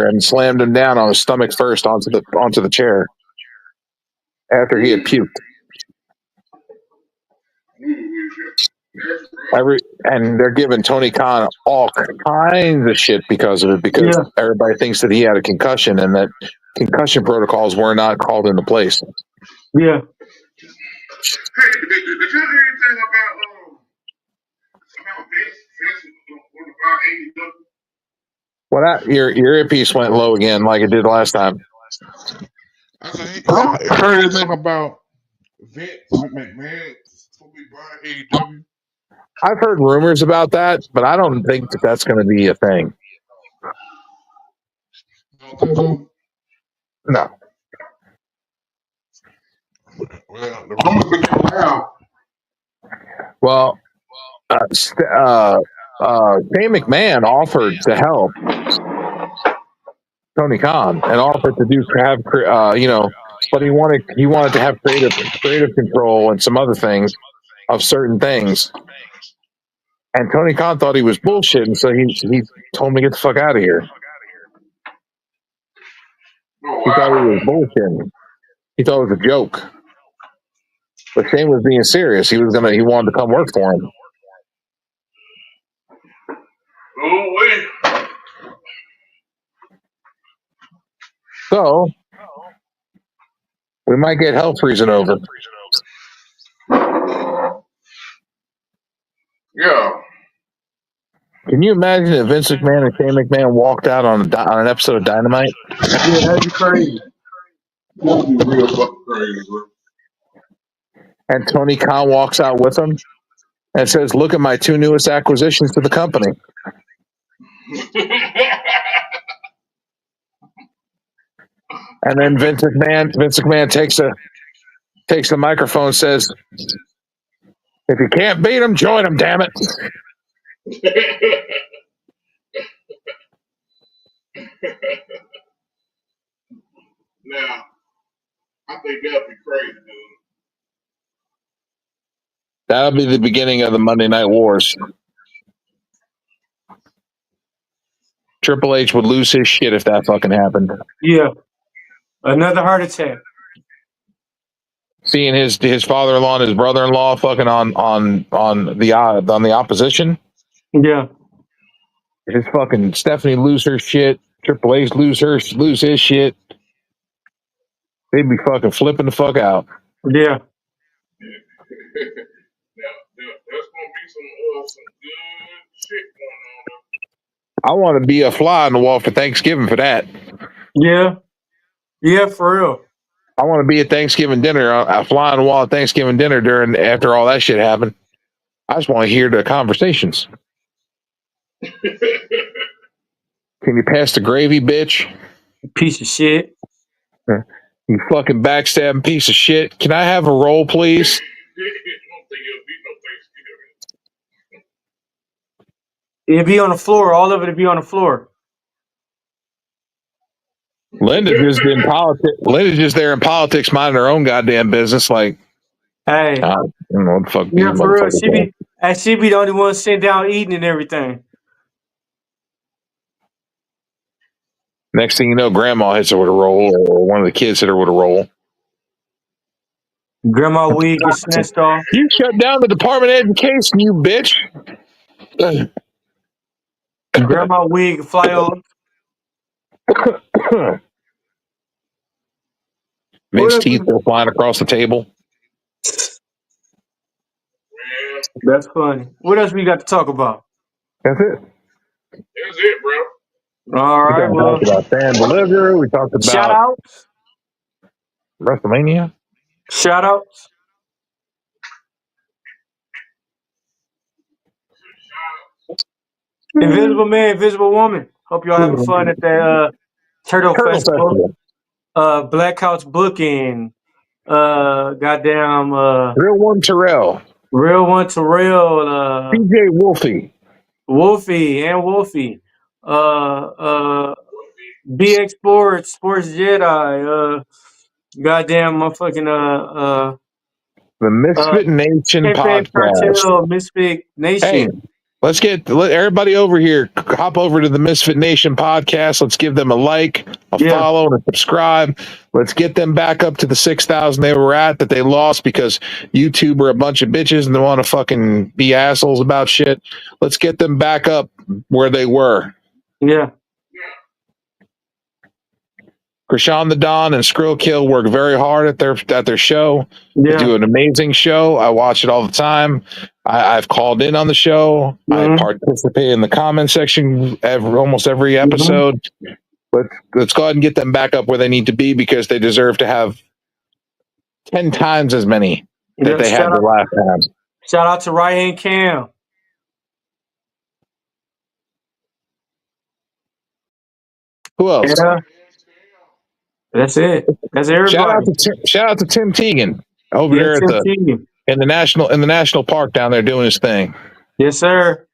and slammed him down on his stomach first onto the chair after he had puked. And they're giving Tony Khan all kinds of shit because of it, because everybody thinks that he had a concussion and that concussion protocols were not called into place. Yeah. Hey, did you hear anything about Vince about AEW? Well, your earpiece went low again, like it did last time. I said, y'all heard anything about Vince McMahon will be buying AEW? I've heard rumors about that, but I don't think that that's going to be a thing. No. Well, the rumors been going around. Well, Shane McMahon offered to help Tony Khan and offered to but he wanted to have creative control and some other things of certain things. And Tony Khan thought he was bullshitting, so he told him to get the fuck out of here. He thought he was bullshitting. He thought it was a joke. But Shane was being serious. He wanted to come work for him. Oh, wait. So we might get hell freezing over. Yeah. Can you imagine if Vince McMahon and Shane McMahon walked out on an episode of Dynamite? Yeah, that'd be crazy. That'd be real fucking crazy, bro. And Tony Khan walks out with them and says, "Look at my two newest acquisitions to the company." And then Vince McMahon takes the microphone and says, "If you can't beat them, join them, damn it." Now, I think that'd be crazy, dude. That'll be the beginning of the Monday Night Wars. Triple H would lose his shit if that fucking happened. Yeah. Another heart attack. Seeing his father-in-law and his brother-in-law fucking on the opposition. Yeah. His fucking Stephanie lose her shit. Triple H lose his shit. They'd be fucking flipping the fuck out. Yeah. Now, there's gonna be some good shit going on. I want to be a fly on the wall for Thanksgiving for that. Yeah. Yeah, for real. I want to be at Thanksgiving dinner, a fly on the wall at Thanksgiving dinner after all that shit happened. I just want to hear the conversations. Can you pass the gravy, bitch? Piece of shit. You fucking backstabbing piece of shit. Can I have a roll, please? It'd be on the floor. All of it'd be on the floor. Linda just in politics. Linda's just there in politics, minding her own goddamn business. Like, Hey. I don't know what the fuck these Yeah, for real. motherfuckers do. She be the only one sitting down eating and everything. Next thing you know, grandma hits her with a roll, or one of the kids hit her with a roll. Grandma wig gets snatched off. You shut down the Department of Education, you bitch. Grandma wig fly off. Vince teeth are flying across the table. That's funny. What else we got to talk about? That's it. That's it, bro. All We right, well, talked about Fan Deliver. We talked shout about outs. WrestleMania. Shout outs. Invisible Man, Invisible Woman. Hope y'all having fun at that Turtle Festival. Black Couch Booking. Goddamn. Real One Terrell. Real One Terrell. PJ Wolfie. Wolfie and Wolfie. BX Sports, Sports Jedi. Goddamn motherfucking The Misfit Nation Campaign podcast. Cartel, Misfit Nation. Hey, let everybody over here hop over to the Misfit Nation podcast. Let's give them a like, a follow, and a subscribe. Let's get them back up to the 6,000 they were at that they lost because YouTube are a bunch of bitches and they want to fucking be assholes about shit. Let's get them back up where they were. Yeah. Krishan the Don and Skrill Kill work very hard at their show. Yeah. They do an amazing show. I watch it all the time. I've called in on the show. I participate in the comment section almost every episode. Let's go ahead and get them back up where they need to be because they deserve to have 10 times as many that they had the last time. Shout out to Right Hand Cam. Who else? Yeah. That's it. That's everybody. Shout out to Tim Teagan over there at in the national park down there doing his thing. Yes, sir.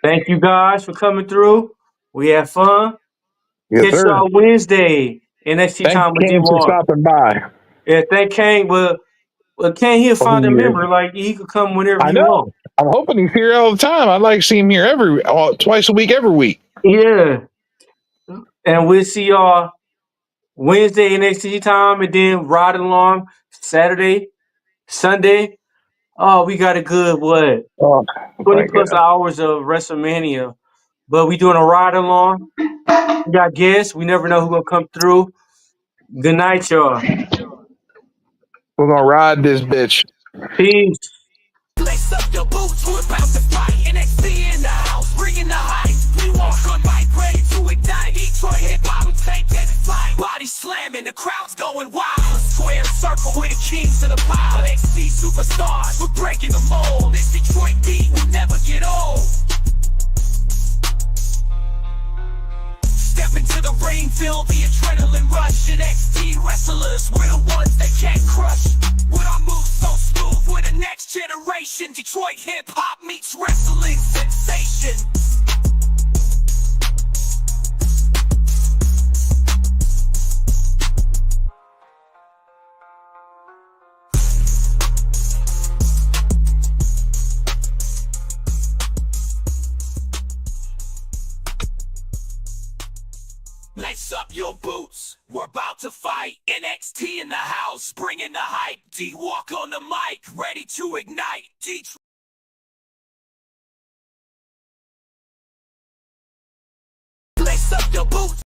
Thank you guys for coming through. We had fun. Yes, Catch y'all Wednesday. NXT time with Thanks for stopping by. Yeah, thank Kane. Well, Kane, he'll find a member. Like, he could come whenever he wants. I'm hoping he's here all the time. I'd like to see him here twice a week, every week. Yeah. And we'll see y'all Wednesday NXT time and then riding along Saturday, Sunday. Oh, we got a good, 20 plus hours of WrestleMania. But we doing a ride along. We got guests. We never know who's going to come through. Good night, y'all. We're going to ride this bitch. Peace. Lace up your boots, we're about to fight. NXT in the house, bringing the hype. We walk on mic, ready to ignite. Detroit hip-hop, we take that flight. Body slamming, the crowd's going wild. Square circle with the kings of the pile. NXT superstars, we're breaking the mold. This Detroit beat will never get old. Step into the ring, feel the adrenaline rush. NXT wrestlers, we're the ones that can't crush. With our moves so smooth, we're the next generation. Detroit hip-hop meets wrestling sensation. Lace up your boots, we're about to fight. NXT in the house, bringing the hype. D-Walk on the mic, ready to ignite. Detroit. Lace up your boots.